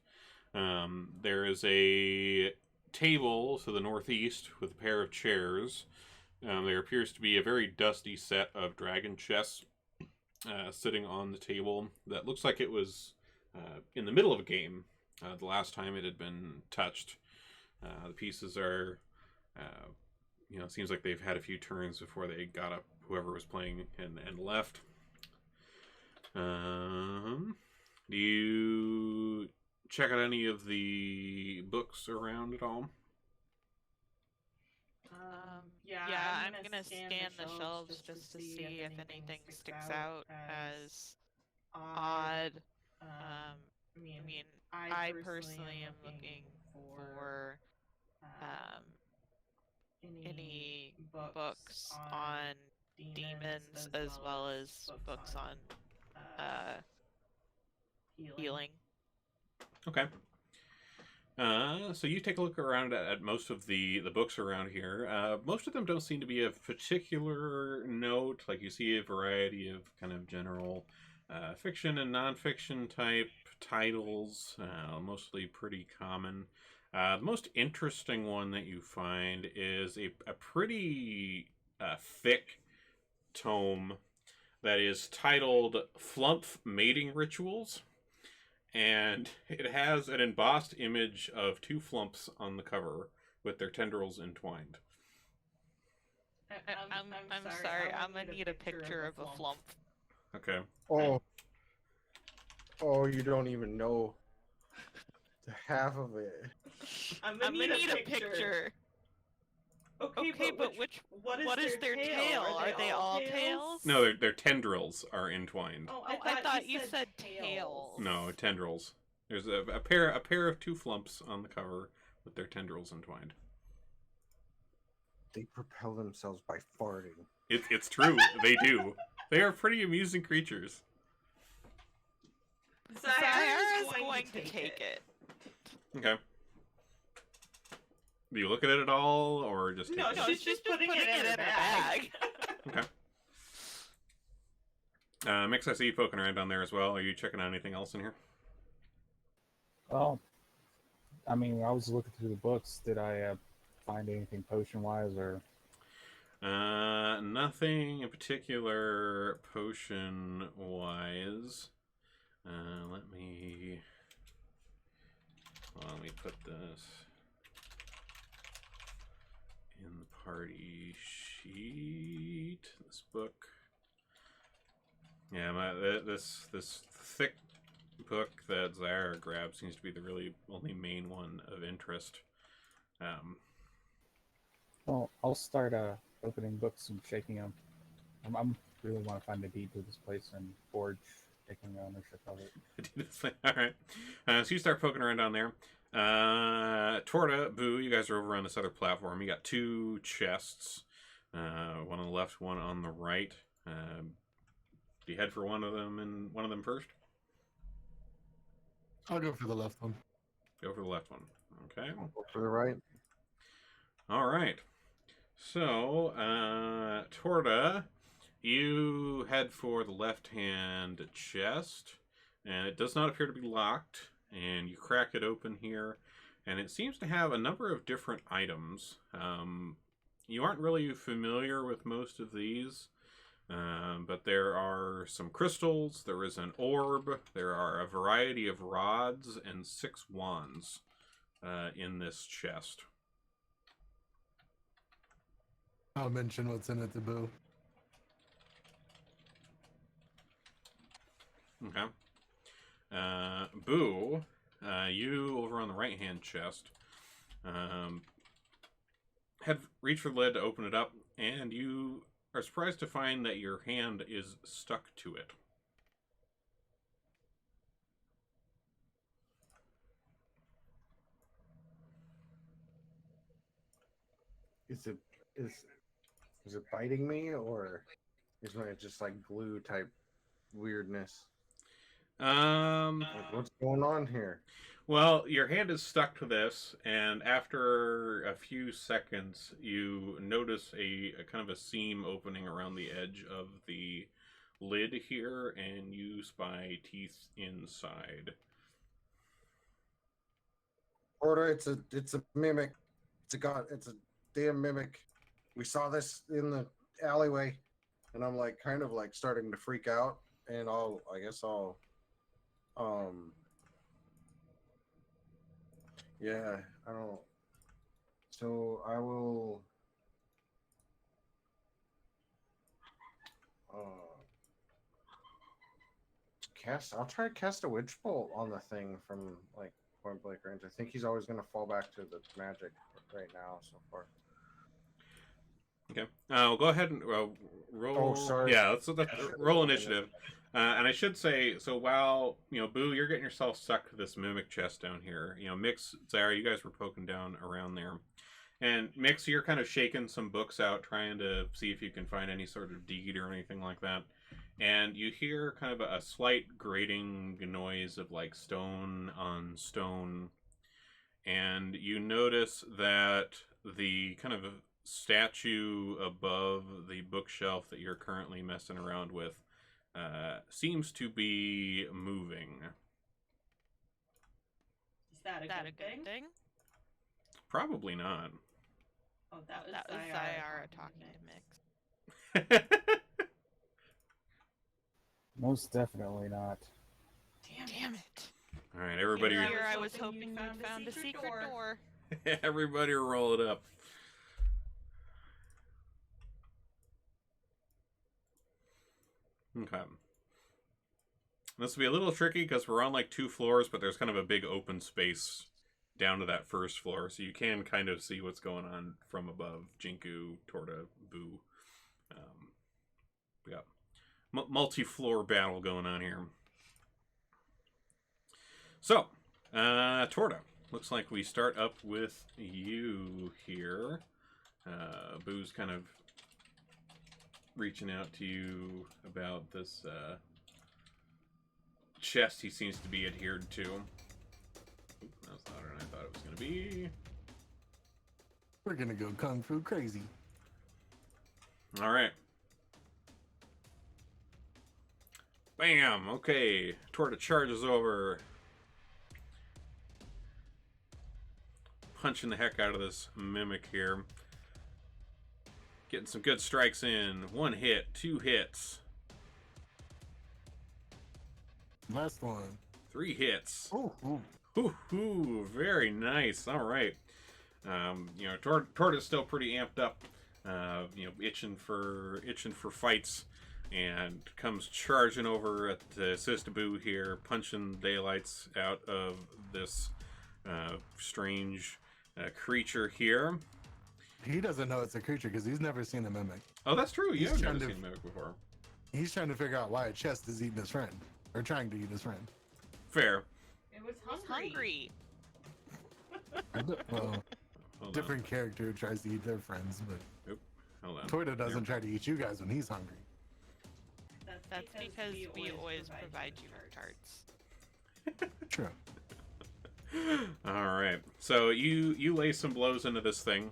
There is a table to the northeast with a pair of chairs. There appears to be a very dusty set of dragon chests sitting on the table that looks like it was in the middle of a game the last time it had been touched. The pieces are, it seems like they've had a few turns before they got up, whoever was playing, and left. Do you check out any of the books around at all? I'm gonna scan the shelves just to see if anything sticks out as odd. I personally am looking for any books on demons as well as books on healing. Okay. So you take a look around at most of the books around here. Most of them don't seem to be of particular note. Like you see a variety of kind of general fiction and nonfiction type titles, mostly pretty common. The most interesting one that you find is a pretty thick tome that is titled Flumph Mating Rituals. And it has an embossed image of two flumps on the cover with their tendrils entwined. I'm sorry, I'm gonna need a picture of a flump. Okay. Oh, you don't even know the half of it. I'm gonna need a picture. Okay, but what is their tail? Are they all tails? No, their tendrils are entwined. Oh, I thought you said tails. No, tendrils. There's a pair of two flumps on the cover with their tendrils entwined. They propel themselves by farting. It's true. They do. They are pretty amusing creatures. Zayara's going to take it. Okay. Do you look at it at all, or just take it? No, she's just putting it in a bag. Okay. Mix, I see you poking around down there as well. Are you checking out anything else in here? Well, I mean, I was looking through the books. Did I find anything potion-wise, or? Nothing in particular potion-wise. Let me put this in the party sheet. This book. Yeah, this thick book that Zayara grabbed seems to be the really only main one of interest. Well, I'll start opening books and shaking them. I'm really want to find the deed to this place and forge taking ownership of it. All right. So you start poking around down there. Torta, Boo, you guys are over on this other platform. You got two chests. One on the left, one on the right. Do you head for one of them and one of them first? I'll go for the left one. Go for the left one. Okay. I'll go for the right. All right. So, Torta, you head for the left-hand chest, and it does not appear to be locked. And you crack it open here, and it seems to have a number of different items. You aren't really familiar with most of these, but there are some crystals, there is an orb, there are a variety of rods, and 6 wands in this chest. I'll mention what's in it to Boo. Okay. Boo, you over on the right-hand chest had reached for the lid to open it up, and you are surprised to find that your hand is stuck to it. Is it biting me, or is it just like glue type weirdness? Like, what's going on here? Well, your hand is stuck to this, and after a few seconds, you notice a kind of a seam opening around the edge of the lid here, and you spy teeth inside. Order, it's a mimic. It's a damn mimic. We saw this in the alleyway, and I'm like kind of like starting to freak out, and I guess I'll yeah, I don't. So I will. I'll try to cast a witch bolt on the thing from like point blank range. I think he's always going to fall back to the magic right now so far. Okay. Well, go ahead and roll. Oh, sorry. Yeah, let's roll initiative. And I should say, so while, Boo, you're getting yourself stuck to this mimic chest down here. Mix, Zara, you guys were poking down around there. And Mix, you're kind of shaking some books out, trying to see if you can find any sort of deed or anything like that. And you hear kind of a slight grating noise of like stone on stone. And you notice that the kind of statue above the bookshelf that you're currently messing around with seems to be moving. Is that a good thing? Probably not. Oh, that was Zyara talking to Mix. Most definitely not. Damn it. All right, everybody. Here I was hoping you found a secret door. Everybody roll it up. Okay. This will be a little tricky because we're on like 2 floors, but there's kind of a big open space down to that first floor, so you can kind of see what's going on from above. Jinku, Torta, Boo. We got multi-floor battle going on here. So, Torta, looks like we start up with you here. Boo's kind of reaching out to you about this chest he seems to be adhered to. Oop, that's louder than I thought it was going to be. We're gonna go kung fu crazy. All right. Bam! Okay. Torta charges over. Punching the heck out of this mimic here. Getting some good strikes in. 1 hit, 2 hits. Last one. 3 hits. Ooh. Ooh, very nice. All right. Torta's still pretty amped up. Itching for fights, and comes charging over at Sister Boo here, punching daylights out of this strange creature here. He doesn't know it's a creature because he's never seen a mimic. Oh, that's true. You have never trying seen a mimic before. He's trying to figure out why a chest is eating his friend. or trying to eat his friend. Fair. It was I was hungry. Well, Hold different character tries to eat their friends, but on. Hold on. Toyota doesn't try to eat you guys when he's hungry. That's because we always provide you with tarts. True. All right. So you lay some blows into this thing,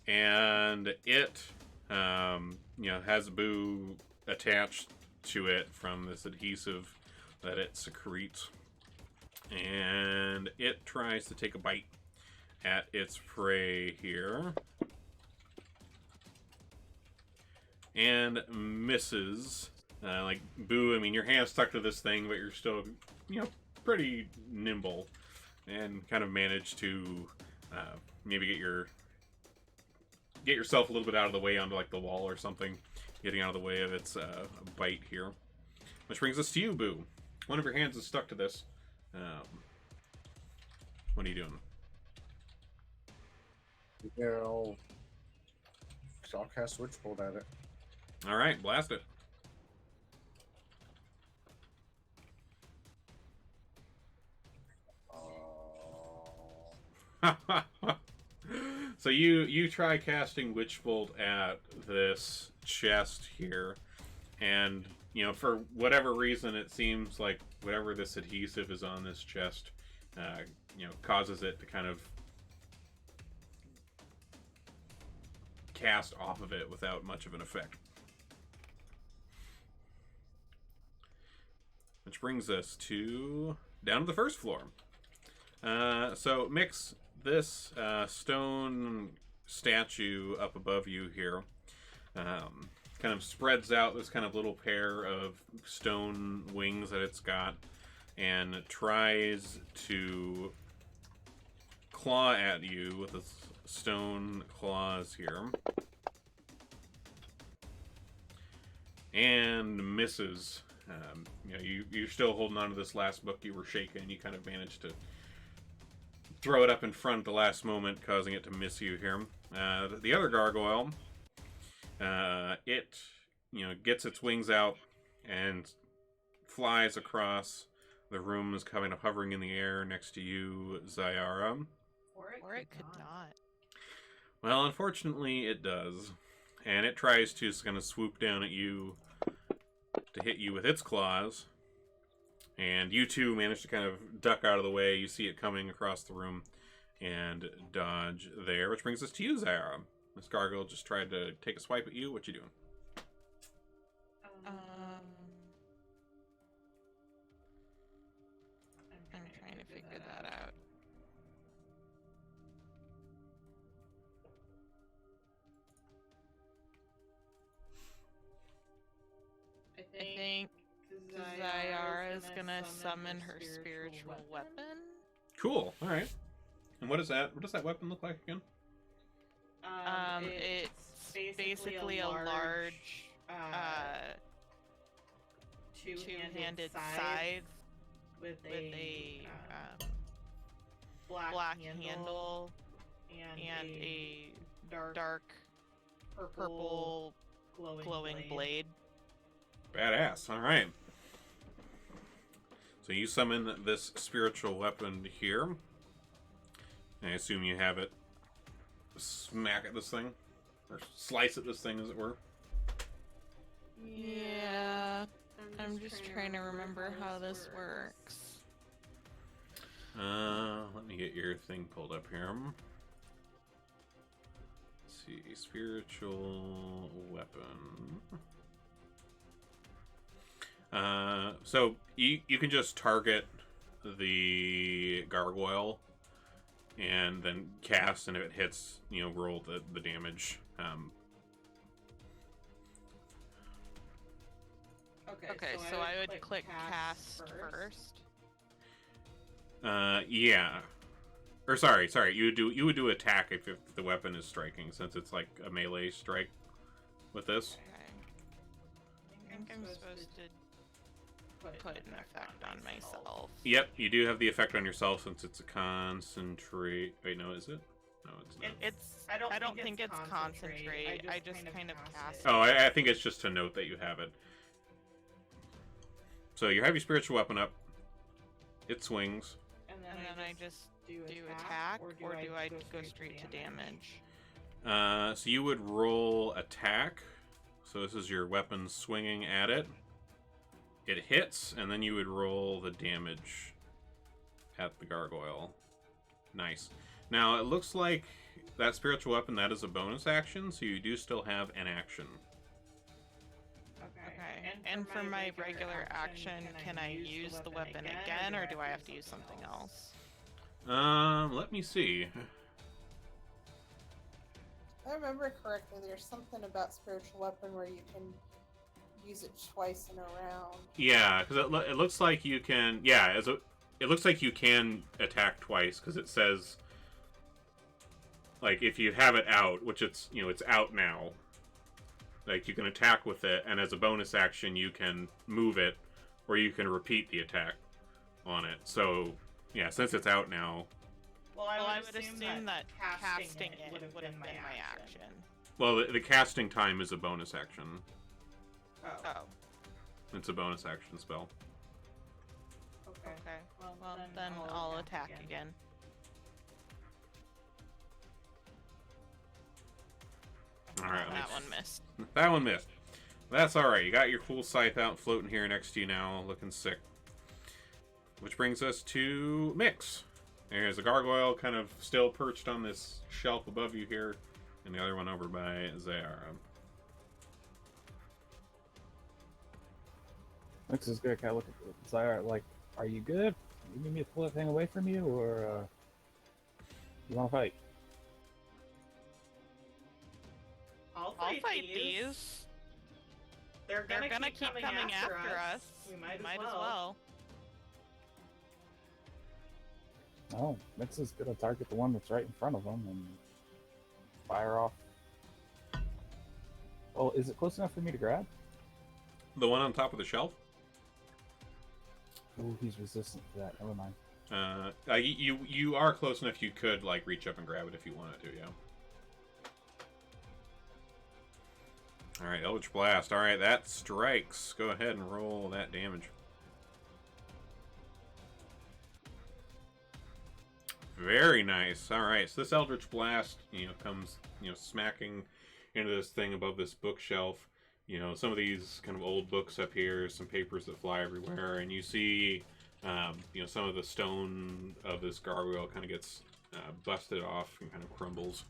and it, has Boo attached to it from this adhesive that it secretes, and it tries to take a bite at its prey here, and misses. Like Boo, I mean, your hand's stuck to this thing, but you're still, pretty nimble, and kind of manage to maybe get yourself a little bit out of the way onto like the wall or something, getting out of the way of its bite here. Which brings us to you, Boo. One of your hands is stuck to this. What are you doing? I'll cast Witchbolt at it. All right, blast it. So you try casting Witch Bolt at this chest here, and for whatever reason it seems like whatever this adhesive is on this chest, causes it to kind of cast off of it without much of an effect. Which brings us down to the first floor. So mix this stone statue up above you here. Kind of spreads out this kind of little pair of stone wings that it's got, and tries to claw at you with its stone claws here. And misses. You're still holding on to this last book you were shaking. You kind of managed to throw it up in front at the last moment, causing it to miss you here. The other gargoyle, it gets its wings out and flies across the room, is kind of hovering in the air next to you, Zyara. Or it could not. Well, unfortunately, it does. And it tries to kind of swoop down at you to hit you with its claws. And you two manage to kind of duck out of the way. You see it coming across the room and dodge there, which brings us to you, Zyara. This gargoyle just tried to take a swipe at you. What you doing? I'm trying to figure that out. I think Zyara is gonna summon her spiritual weapon. Cool. All right. And what is that? What does that weapon look like again? It's basically a large two-handed scythe with a black handle and a dark purple glowing blade. Badass. All right. So you summon this spiritual weapon here. I assume you have it smack at this thing, or slice at this thing, as it were. Yeah, I'm just trying to remember how this works. Let me get your thing pulled up here. Let's see, spiritual weapon. So you can just target the gargoyle and then cast, and if it hits, roll the damage. Okay, so I would click cast first. Yeah. Or sorry, you would do attack if the weapon is striking, since it's like a melee strike with this. Okay. I think I'm supposed to put an effect on myself. Yep, you do have the effect on yourself since it's a concentrate. Wait, no, is it? No, it's not. I don't think it's concentrate. I just kind of cast it. Oh, I think it's just to note that you have it. So your heavy spiritual weapon up. It swings. And then I just do attack, or do I go straight to damage? So you would roll attack. So this is your weapon swinging at it. It hits, and then you would roll the damage at the gargoyle. Nice. Now, it looks like that spiritual weapon, that is a bonus action, so you do still have an action. Okay. And for my regular action, can I use the weapon again, or do I have to use something else? Let me see. If I remember correctly, there's something about spiritual weapon where you can use it twice in a round. Yeah, because it looks like you can. Yeah, it looks like you can attack twice because it says, like, if you have it out, which it's out now. Like, you can attack with it, and as a bonus action, you can move it, or you can repeat the attack on it. So, yeah, since it's out now. Well, I would assume that casting it would have been my action. Well, the casting time is a bonus action. Oh. It's a bonus action spell. Okay. Well, then I'll attack again. Alright. That one missed. That one missed. That's alright. You got your cool scythe out floating here next to you now, looking sick. Which brings us to Mix. There's a gargoyle kind of still perched on this shelf above you here, and the other one over by Zayara. Mix is good. Kind of look at Zayara like, are you good? You need me to pull that thing away from you, or you want to fight? I'll fight these. They're gonna keep coming after us. We might as well. Oh, Mix is gonna target the one that's right in front of him and fire off. Oh, is it close enough for me to grab? The one on top of the shelf? Oh, he's resistant to that. Never mind. You are close enough you could, like, reach up and grab it if you wanted to, yeah. Alright, Eldritch Blast. Alright, that strikes. Go ahead and roll that damage. Very nice. Alright, so this Eldritch Blast, comes, smacking into this thing above this bookshelf. Some of these kind of old books up here, some papers that fly everywhere, and you see, some of the stone of this gargoyle kind of gets busted off and kind of crumbles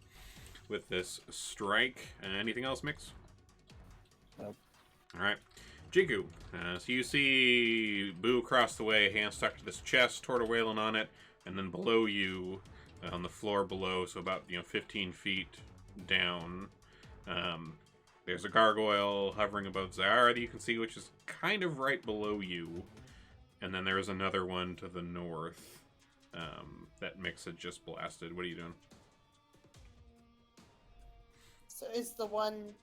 with this strike. Anything else, Mix? Nope. Alright. Jigu. So you see Boo across the way, hand stuck to this chest, Torta wailing on it, and then below you, on the floor below, so about 15 feet down, there's a gargoyle hovering above Zayara that you can see, which is kind of right below you. And then there's another one to the north that Mix had just blasted. What are you doing? So is the one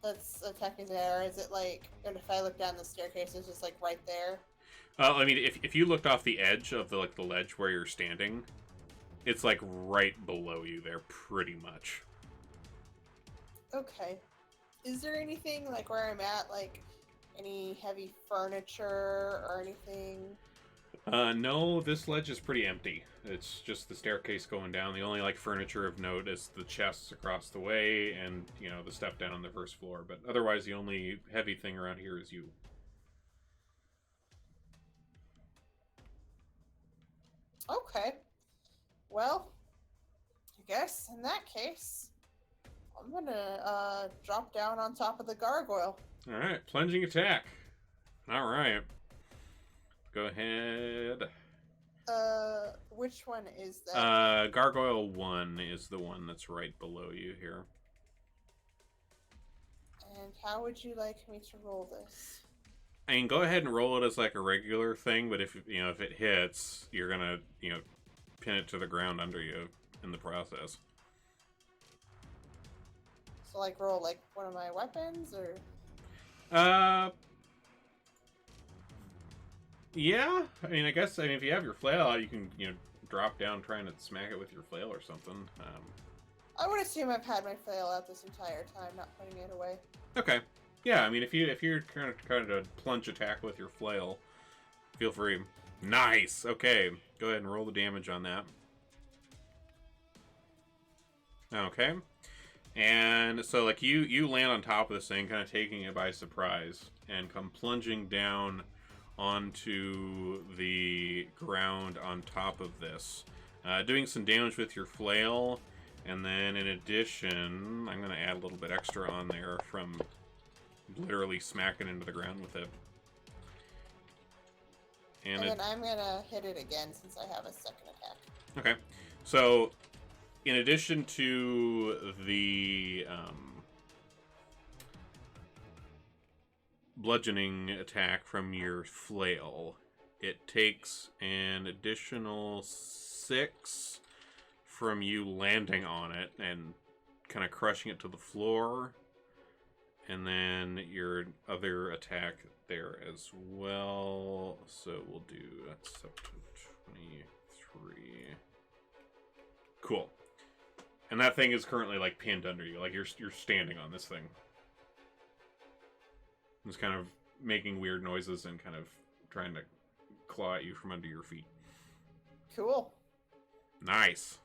that's attacking Zayara, is it like, and if I look down the staircase, it's just like right there? I mean, if you looked off the edge of the ledge where you're standing, it's like right below you there, pretty much. Okay. Is there anything like where I'm at, like any heavy furniture or anything? No, this ledge is pretty empty. It's just the staircase going down. The only furniture of note is the chests across the way and the stuff down on the first floor. But otherwise, the only heavy thing around here is you. Okay. Well, I guess in that case, I'm gonna drop down on top of the gargoyle. Alright, plunging attack. Alright. Go ahead. Which one is that? Gargoyle 1 is the one that's right below you here. And how would you like me to roll this? I mean, go ahead and roll it as like a regular thing, but if it hits, you're gonna, pin it to the ground under you in the process. So like roll like one of my weapons, or? Yeah. I mean, if you have your flail out, you can, drop down trying to smack it with your flail or something. I would assume I've had my flail out this entire time, not putting it away. Okay. Yeah, I mean, if you're kind of plunge attack with your flail, feel free. Nice. Okay, go ahead and roll the damage on that. Okay, and so like you land on top of this thing, kind of taking it by surprise, and come plunging down onto the ground on top of this, doing some damage with your flail, and then in addition, I'm going to add a little bit extra on there from literally smacking into the ground with it. And then I'm going to hit it again since I have a second attack. Okay, so in addition to the bludgeoning attack from your flail, it takes an additional 6 from you landing on it and kind of crushing it to the floor, and then your other attack there as well. So we'll do that's up to 23. Cool. And that thing is currently like pinned under you, like you're standing on this thing. It's kind of making weird noises and kind of trying to claw at you from under your feet. Cool. Nice.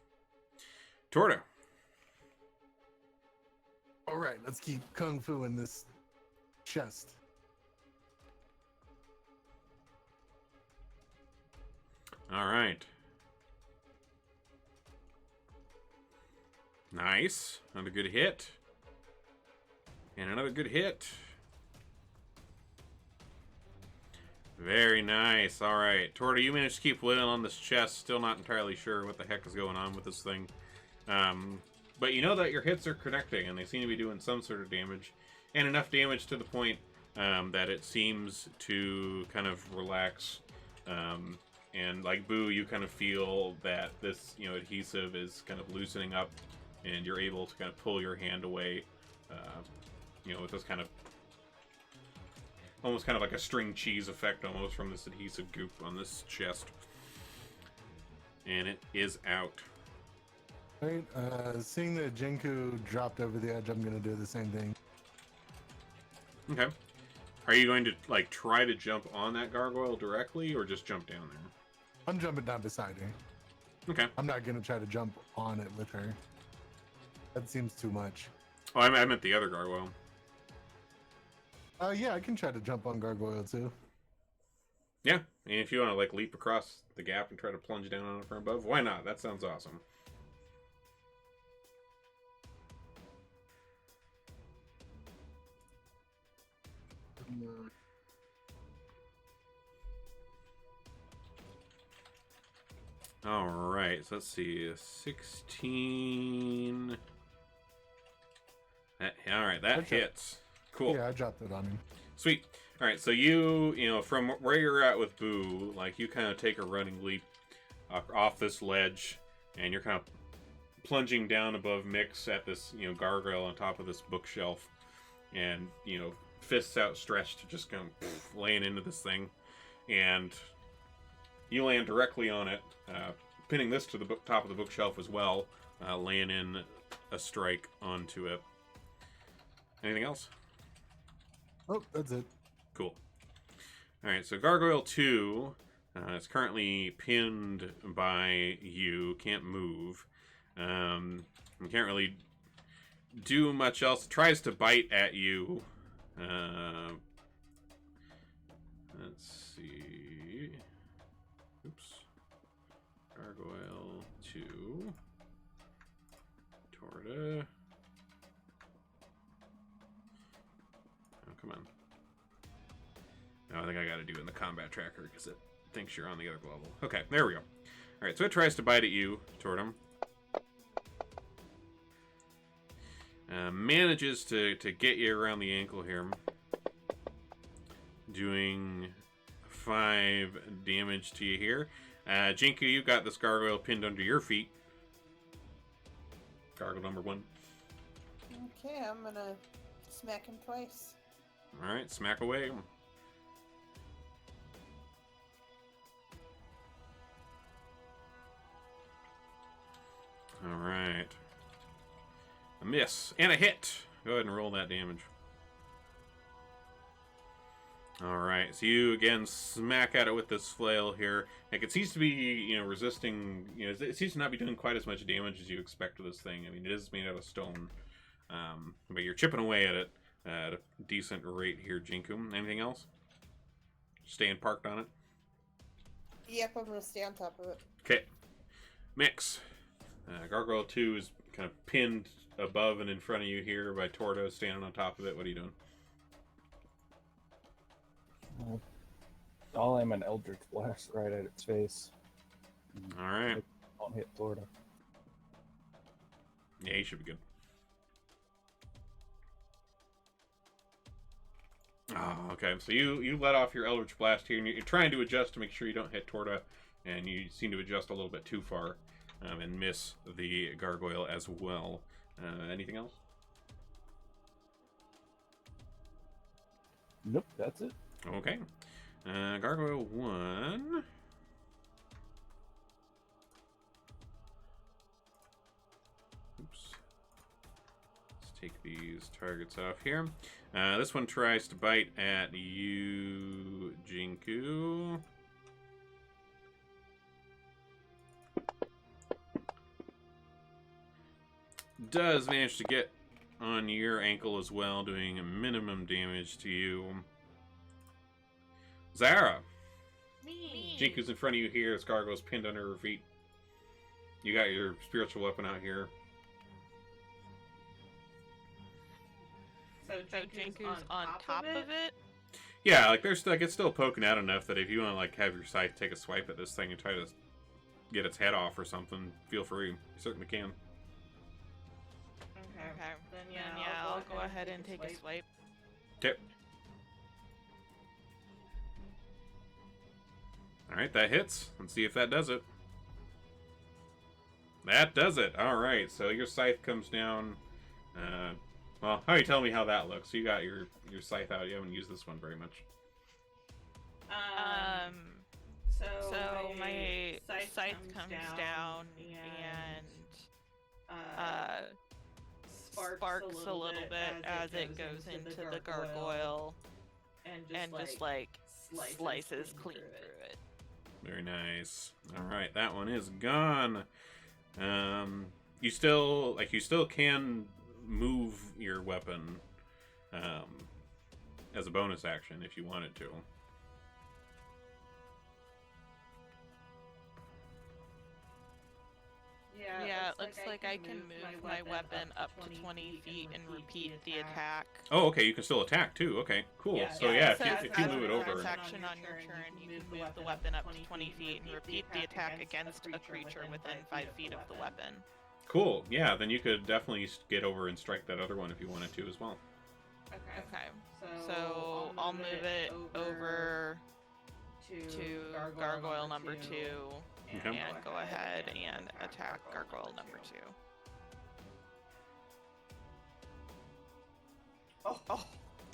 Torta. All right, let's keep kung fu in this chest. All right. Nice. Another good hit. And another good hit. Very nice. All right. Torta, you managed to keep living on this chest. Still not entirely sure what the heck is going on with this thing. But you know that your hits are connecting, and they seem to be doing some sort of damage. And enough damage to the point that it seems to kind of relax. And like Boo, you kind of feel that this, adhesive is kind of loosening up, and you're able to kind of pull your hand away, with this kind of, almost kind of like a string cheese effect almost from this adhesive goop on this chest. And it is out. Right, seeing that Jinku dropped over the edge, I'm going to do the same thing. Okay. Are you going to, like, try to jump on that gargoyle directly, or just jump down there? I'm jumping down beside her. Okay. I'm not going to try to jump on it with her. That seems too much. Oh, I meant the other gargoyle. Yeah, I can try to jump on gargoyle too. Yeah, and if you want to, like, leap across the gap and try to plunge down on it from above, why not? That sounds awesome. All right, so let's see, 16. All right, that hits. Cool. Yeah, I dropped it on him. Sweet. All right, so you from where you're at with Boo, like you kind of take a running leap off this ledge, and you're kind of plunging down above Mix at this gargoyle on top of this bookshelf, and fists outstretched, just kind of laying into this thing, and you land directly on it, pinning this to the top of the bookshelf as well, laying in a strike onto it. Anything else? Oh, that's it. Cool. Alright, so Gargoyle 2 is currently pinned by you, can't move. Can't really do much else. It tries to bite at you. Let's see. Oops. Gargoyle 2. Torta. Oh, come on. No, I think I gotta do it in the combat tracker because it thinks you're on the other level. Okay, there we go. Alright, so it tries to bite at you, Tortum. Manages to get you around the ankle here. Doing 5 damage to you here. Jinku, you got this gargoyle pinned under your feet. Gargoyle number 1. Okay, I'm gonna smack him twice. Alright, smack away. Alright. A miss and a hit. Go ahead and roll that damage. All right, so you again smack at it with this flail here. Like it seems to be, resisting. It seems to not be doing quite as much damage as you expect with this thing. I mean, it is made out of stone, but you're chipping away at it at a decent rate here, Jinku. Anything else? Staying parked on it. Yep, I'm gonna stay on top of it. Okay, Mix. Gargoyle 2 is kind of pinned above and in front of you here by Torta standing on top of it. What are you doing? I'll aim an Eldritch Blast right at its face. All right. Don't hit Torta. Yeah, you should be good. Oh, okay. So you let off your Eldritch Blast here, and you're trying to adjust to make sure you don't hit Torta, and you seem to adjust a little bit too far and miss the gargoyle as well. Anything else? Nope, that's it. Okay. Gargoyle 1. Oops. Let's take these targets off here. This one tries to bite at you, Jinku. Does manage to get on your ankle as well, doing a minimum damage to you. Zara! Me. Jinku's in front of you here. This gargoyle's pinned under her feet. You got your spiritual weapon out here. So Jinku's on top of it? Yeah, like there's like it's still poking out enough that if you want to like have your scythe take a swipe at this thing and try to get its head off or something, feel free. You certainly can. Okay. Then I'll go ahead and take a swipe. Okay. Alright, that hits. Let's see if that does it. That does it. Alright, so your scythe comes down. Well, how are you telling me how that looks? You got your scythe out. You haven't used this one very much. So my scythe comes down and sparks a little bit as it goes into the gargoyle and just like slices clean through it. Very nice. Alright, that one is gone. You still can move your weapon as a bonus action if you wanted to. Yeah, it looks like I can move my weapon up to 20 feet and repeat the attack. Oh, okay, you can still attack too. Okay, cool. So yeah, if you move it over. As action on your turn, you can move the weapon up to 20 feet and repeat the attack against a creature within 5 feet of the weapon. Cool. Yeah, then you could definitely get over and strike that other one if you wanted to as well. Okay. So I'll move it over to gargoyle number 2 Okay. and go ahead and attack gargoyle number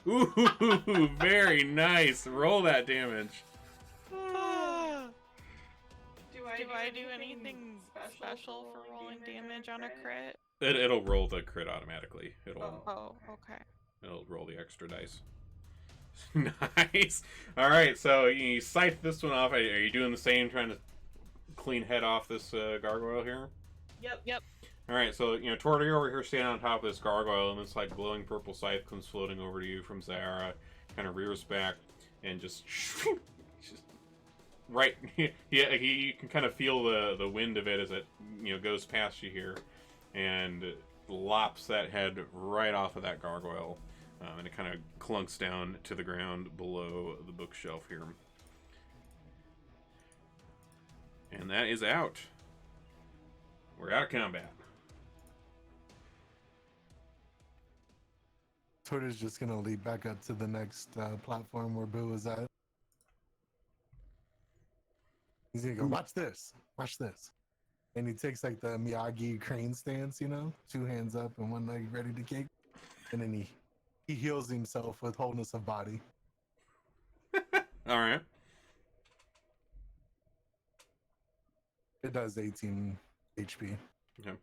2. Ooh, very nice. Roll that damage. Do I do anything special for rolling damage on a crit? It'll roll the crit automatically. Oh, okay. It'll roll the extra dice. Nice. All right, so you scythe this one off. Are you doing the same, trying to clean head off this gargoyle here? Yep. All right, so Torta, you're over here standing on top of this gargoyle, and this like glowing purple scythe comes floating over to you from Zara, kind of rears back, and just right. Yeah, you can kind of feel the wind of it as it goes past you here, and lops that head right off of that gargoyle, and it kind of clunks down to the ground below the bookshelf here. And that is out. We're out of combat. Twitter's just gonna lead back up to the next platform where Boo is at. He's gonna go, watch this, and he takes like the Miyagi crane stance, 2 hands up and 1 leg ready to kick, and then he heals himself with wholeness of body. All right. It does 18 HP. Okay.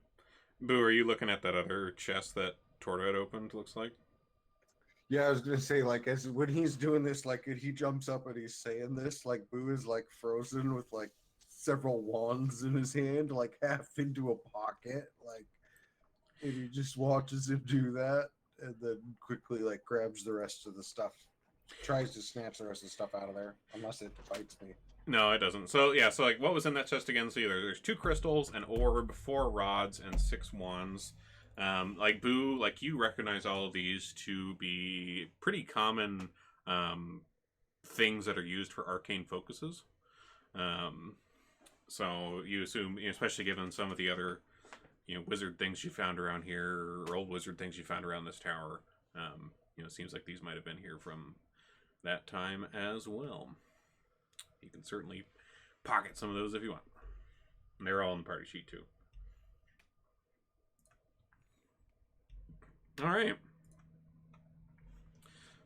Boo, are you looking at that other chest that Torta had opened, looks like? Yeah, I was gonna say, like, as when he's doing this, like, he jumps up and he's saying this, like, Boo is like frozen with like several wands in his hand, like half into a pocket, like, and he just watches him do that, and then quickly like grabs the rest of the stuff, tries to snatch the rest of the stuff out of there, unless it bites me. No, it doesn't. So yeah, so like what was in that chest again? So there's 2 crystals, an orb, 4 rods, and 6 wands. Like Boo, like you recognize all of these to be pretty common things that are used for arcane focuses. Um, so you assume, especially given some of the other wizard things you found around here, or old wizard things you found around this tower. It seems like these might have been here from that time as well. You can certainly pocket some of those if you want. And they're all on the party sheet too. All right.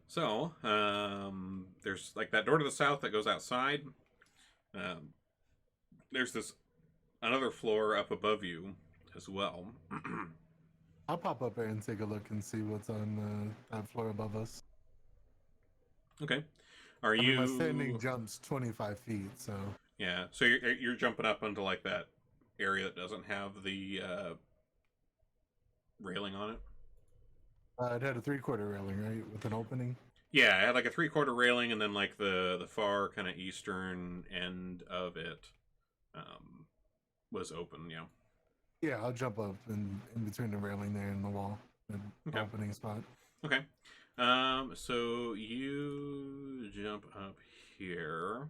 So there's like that door to the south that goes outside. There's this another floor up above you as well. I'll pop up there and take a look and see what's on that floor above us. Okay. Are I you? mean, my standing jumps 25 feet, so. Yeah. So you're jumping up into like that area that doesn't have the railing on it. It had a 3/4 railing, right, with an opening. Yeah, it had like a 3/4 railing, and then like the far kind of eastern end of it was open. Yeah. Yeah, I'll jump up in between the railing there and the wall, the opening spot. Okay. So you jump up here,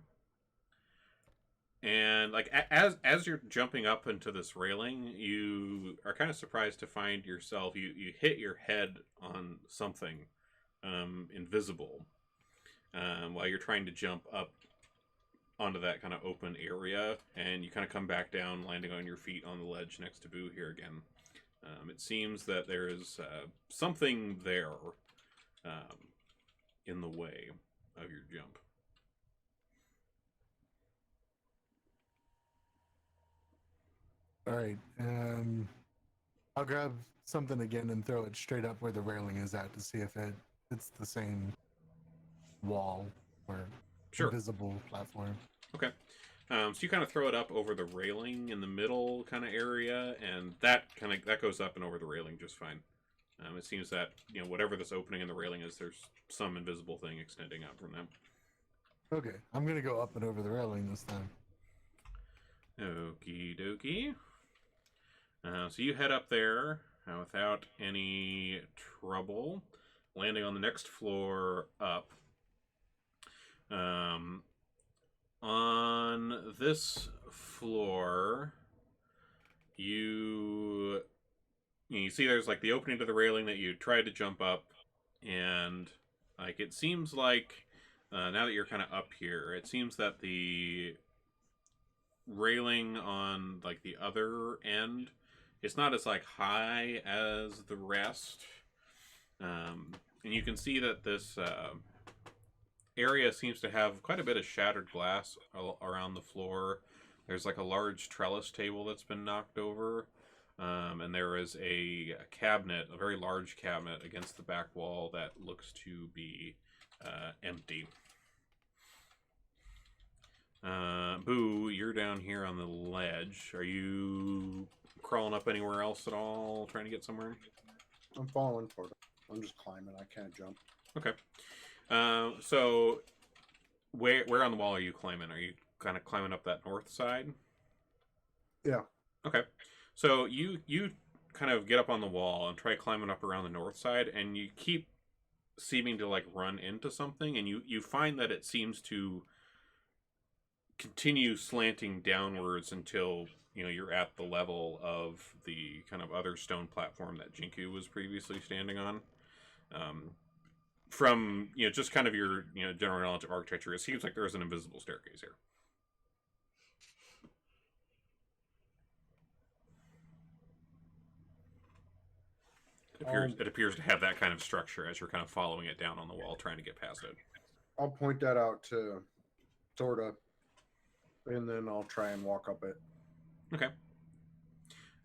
and like as you're jumping up into this railing, you are kind of surprised to find yourself you hit your head on something invisible while you're trying to jump up onto that kind of open area, and you kind of come back down, landing on your feet on the ledge next to Boo here again. It seems that there is something there in the way of your jump. All right. I'll grab something again and throw it straight up where the railing is at to see if it's the same wall or invisible platform. Okay. So you kind of throw it up over the railing in the middle kind of area, and that goes up and over the railing just fine. It seems that whatever this opening in the railing is, there's some invisible thing extending out from them. Okay, I'm gonna go up and over the railing this time. Okie dokie. So you head up there without any trouble, landing on the next floor up. On this floor, you see there's like the opening to the railing that you tried to jump up, and like it seems like now that you're kind of up here, it seems that the railing on like the other end, it's not as like high as the rest, and you can see that this area seems to have quite a bit of shattered glass around the floor. There's like a large trellis table that's been knocked over, and there is a cabinet, a very large cabinet against the back wall that looks to be empty. Boo, you're down here on the ledge. Are you crawling up anywhere else at all, trying to get somewhere? I'm falling for it. I'm just climbing. I can't jump. Okay. So where on the wall are you climbing? Are you kind of climbing up that north side? Yeah. Okay. So you kind of get up on the wall and try climbing up around the north side, and you keep seeming to like run into something, and you find that it seems to continue slanting downwards until you're at the level of the kind of other stone platform that Jinku was previously standing on. From just kind of your general knowledge of architecture, it seems like there's an invisible staircase here. It appears to have that kind of structure as you're kind of following it down on the wall, trying to get past it. I'll point that out to Sorta, and then I'll try and walk up it. Okay.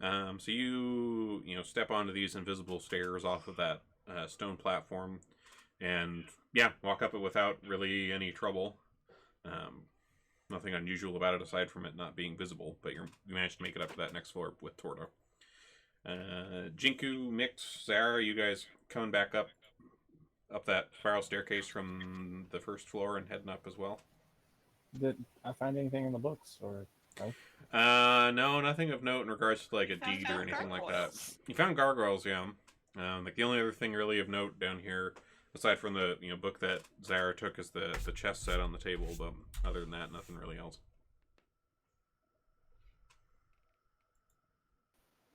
So you step onto these invisible stairs off of that stone platform. and yeah, walk up it without really any trouble. Nothing unusual about it aside from it not being visible, but you managed to make it up to that next floor with Torta. Jinku, Mix, Zara, you guys coming back up that spiral staircase from the first floor and heading up as well? Did I find anything in the books or no? No, nothing of note in regards to like a deed or anything like that. You found gargoyles, yeah. Like the only other thing really of note down here, aside from the book that Zara took, is the chess set on the table. But other than that, nothing really else.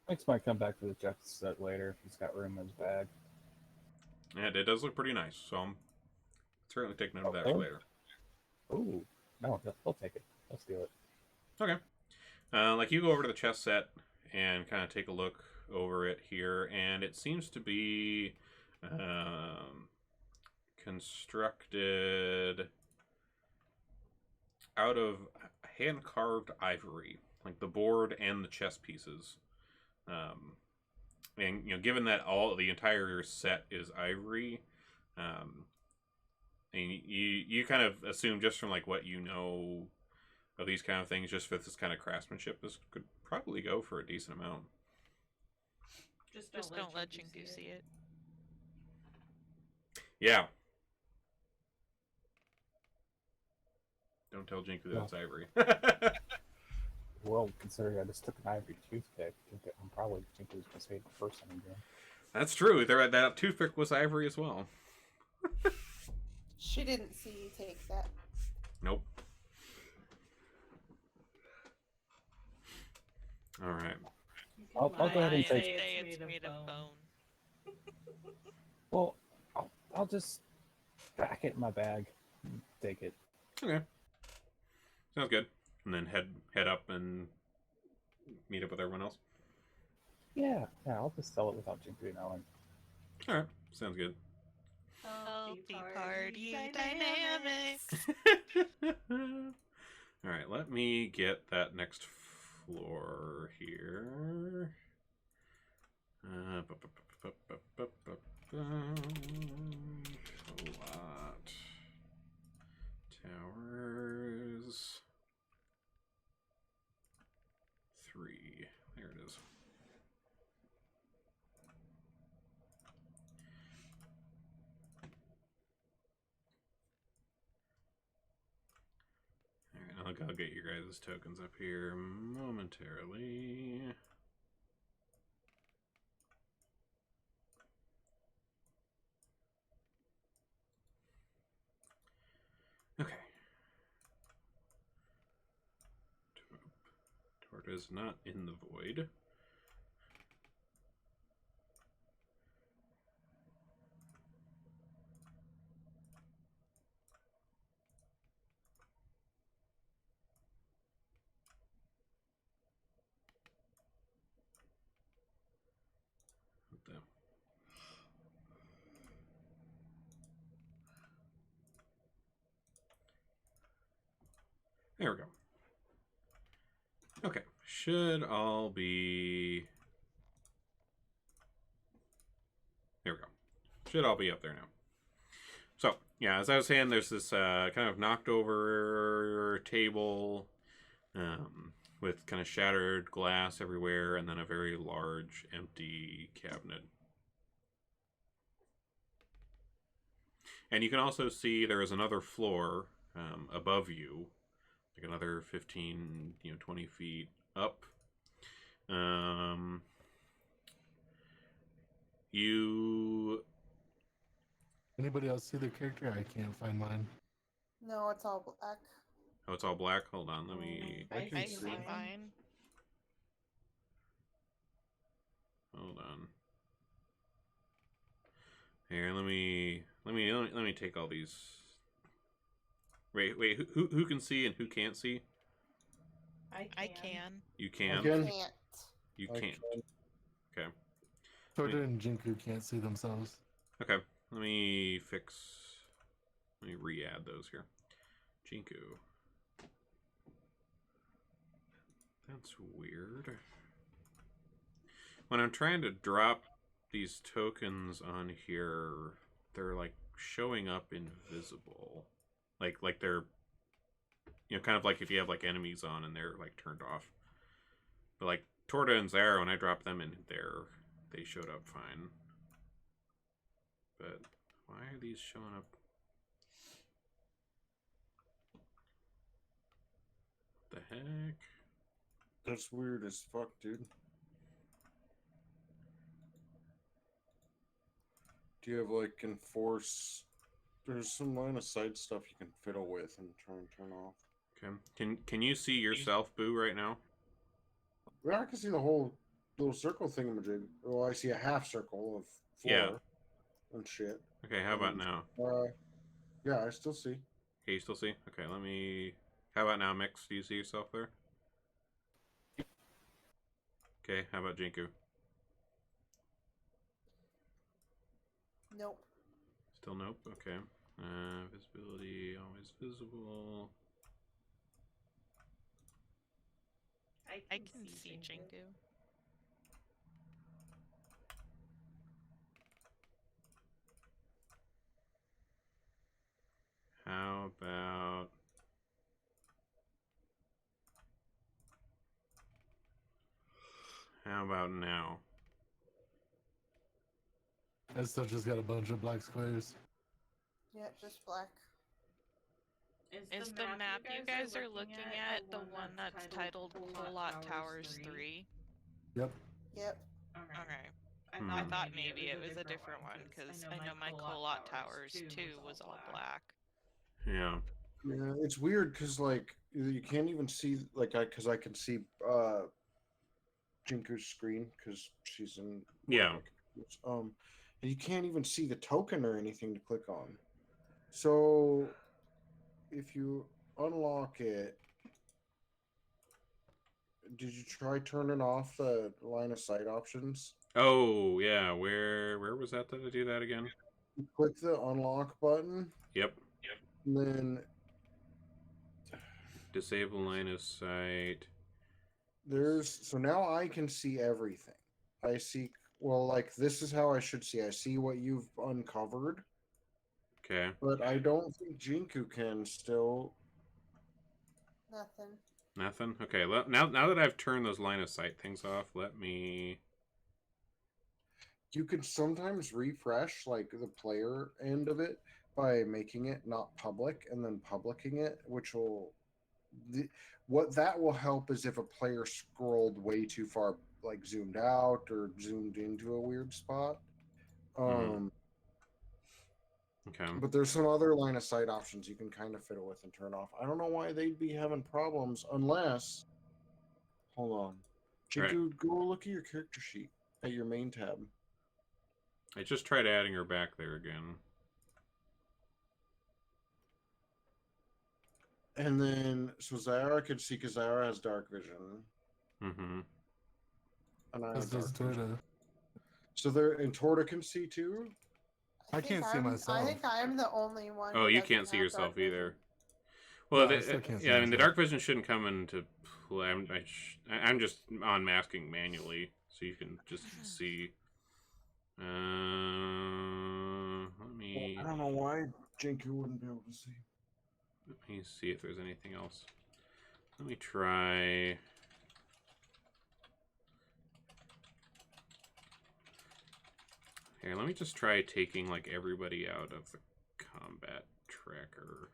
Mix might come back to the chess set later if he's got room in his bag. And it does look pretty nice, so I'm certainly take note of that for later. Ooh, no, he'll take it. Let's do it. Okay. Like you go over to the chess set and kind of take a look over it here, and it seems to be constructed out of hand-carved ivory, like the board and the chess pieces. And given that the entire set is ivory, and you kind of assume just from like what you know of these kind of things, just with this kind of craftsmanship, this could probably go for a decent amount. Just don't let Jinku see it. Yeah. Don't tell Jinku that it's ivory. Well, considering I just took an ivory toothpick, I'm probably Jinku's gonna say it the first time again. That's true. That toothpick was ivory as well. She didn't see you take that. Nope. All right. I'll go ahead and take. It's made of bone. Well, I'll just pack it in my bag. And take it. Okay. Sounds good. And then head up and meet up with everyone else. Yeah, I'll just sell it without Jinku knowing. All right. Sounds good. Healthy party dynamics. All right. Let me get that next floor here. Lot. Towers. 3. There it is. Alright, I'll get your guys' tokens up here momentarily. Okay. Torta's not in the void. What the? There we go. Okay, should all be... There we go. Should all be up there now. So, yeah, as I was saying, there's this kind of knocked over table with kind of shattered glass everywhere, and then a very large empty cabinet. And you can also see there is another floor above you, like another 15, 20 feet up. Anybody else see their character? I can't find mine. No, it's all black. Oh, it's all black? Hold on, let me... I see mine. Hold on. Here, let me take all these. Wait, who can see and who can't see? I can. You can. Again? Can't. You I can't. Okay. Torta and Jinku can't see themselves. Okay. Let me re-add those here. Jinku. That's weird. When I'm trying to drop these tokens on here, they're like showing up invisible, like they're, you know, kind of like if you have like enemies on and they're like turned off. But like Torta and Zara, when I dropped them in there, they showed up fine. But why are these showing up? The heck? That's weird as fuck, dude. Do you have like enforce? There's some line of sight stuff you can fiddle with and try and turn off. Okay. Can you see yourself, Boo, right now? Yeah, I can see the whole little circle thingamajig. Well, I see a half circle of floor and shit. Okay, how about now? Yeah, I still see. Okay, you still see? Okay, let me... How about now, Mix? Do you see yourself there? Okay, how about Jinku? Nope. Still nope? Okay. Visibility, always visible. I can see Jinku. How about... How about now? I still just got a bunch of black squares. Yeah, just black. Is the map you guys are looking at the one that's titled Colot Towers 3? Yep. Yep. Okay. I thought maybe it was a different one, because I know my Colot Towers 2 was all black. Yeah. Yeah, it's weird because like you can't even see like because I can see Jinku's screen because she's in Yeah. and you can't even see the token or anything to click on. So if you unlock it, did you try turning off the line of sight options? Oh, yeah. Where was that I do that again? You click the unlock button. Yep. And then Disable line of sight. so now I can see everything. I see, well, like this is how I should see. I see what you've uncovered. Okay. But I don't think Jinku can still. Nothing. Nothing? Okay, now that I've turned those line of sight things off, let me... You can sometimes refresh like the player end of it by making it not public and then publicing it, which will what that will help is if a player scrolled way too far, like zoomed out or zoomed into a weird spot. Okay. But there's some other line of sight options you can kind of fiddle with and turn off. I don't know why they'd be having problems unless. Hold on, Jinku, Right. go look at your character sheet at your main tab. I just tried adding her back there again. And then, so Zyara could see because Zyara has dark vision. Mm-hmm. And I As have dark does vision. Torta. So there, and Torta can see too? I can't see myself. I think I'm the only one. Oh, who you doesn't can't see have yourself dark vision. either. Well, No, I still can't see yeah, I mean, the myself. dark vision shouldn't come into play. I'm just unmasking manually, so you can just see. Let me... Well, I don't know why Jinku wouldn't be able to see. Let me see if there's anything else. Let me try... Here, let me just try taking, like, everybody out of the combat tracker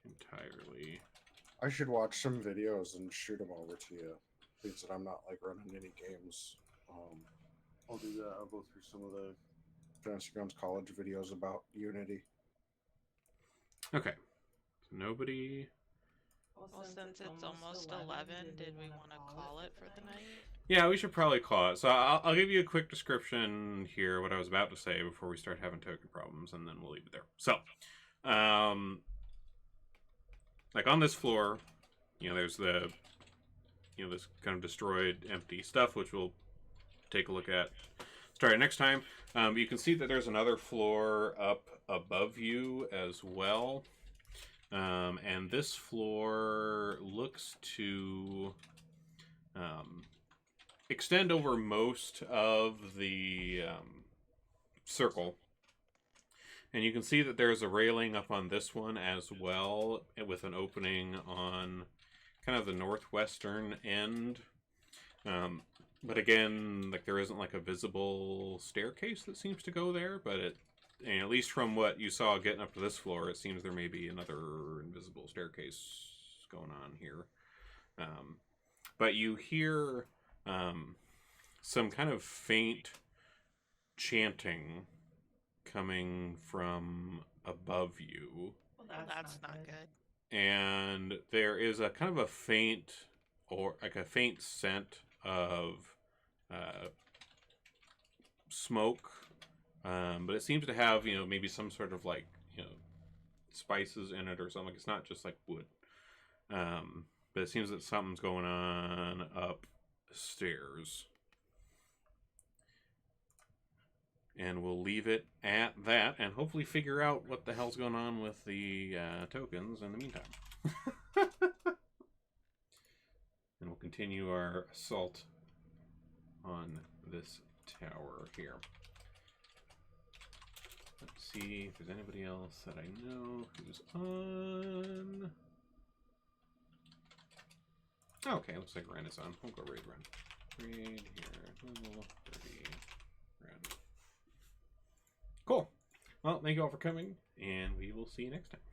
entirely. I should watch some videos and shoot them over to you. Since I'm not, like, running any games. I'll do that. I'll go through some of the Fantasy Grounds College videos about Unity. Okay. So nobody... Well, since it's almost 11, did we want to call it for the night? Yeah, we should probably call it. So I'll give you a quick description here, what I was about to say before we start having token problems, and then we'll leave it there. So, like on this floor, you know, there's the, you know, this kind of destroyed, empty stuff, which we'll take a look at starting next time. You can see that there's another floor up above you as well. And this floor looks to extend over most of the circle. And you can see that there's a railing up on this one as well, with an opening on kind of the northwestern end. But again, like there isn't like a visible staircase that seems to go there, but and at least from what you saw getting up to this floor, it seems there may be another invisible staircase going on here. But you hear some kind of faint chanting coming from above you. Well, that's not good. And there is a kind of a faint, or like a faint scent of smoke, but it seems to have, you know, maybe some sort of like, you know, spices in it or something. It's not just like wood, but it seems that something's going on upstairs. And we'll leave it at that, and hopefully figure out what the hell's going on with the tokens in the meantime. And we'll continue our assault on this tower here. Let's see if there's anybody else that I know who's on. Okay, looks like Ren is on. We'll go raid Ren. Raid here. Level 30. Ren. Cool. Well, thank you all for coming, and we will see you next time.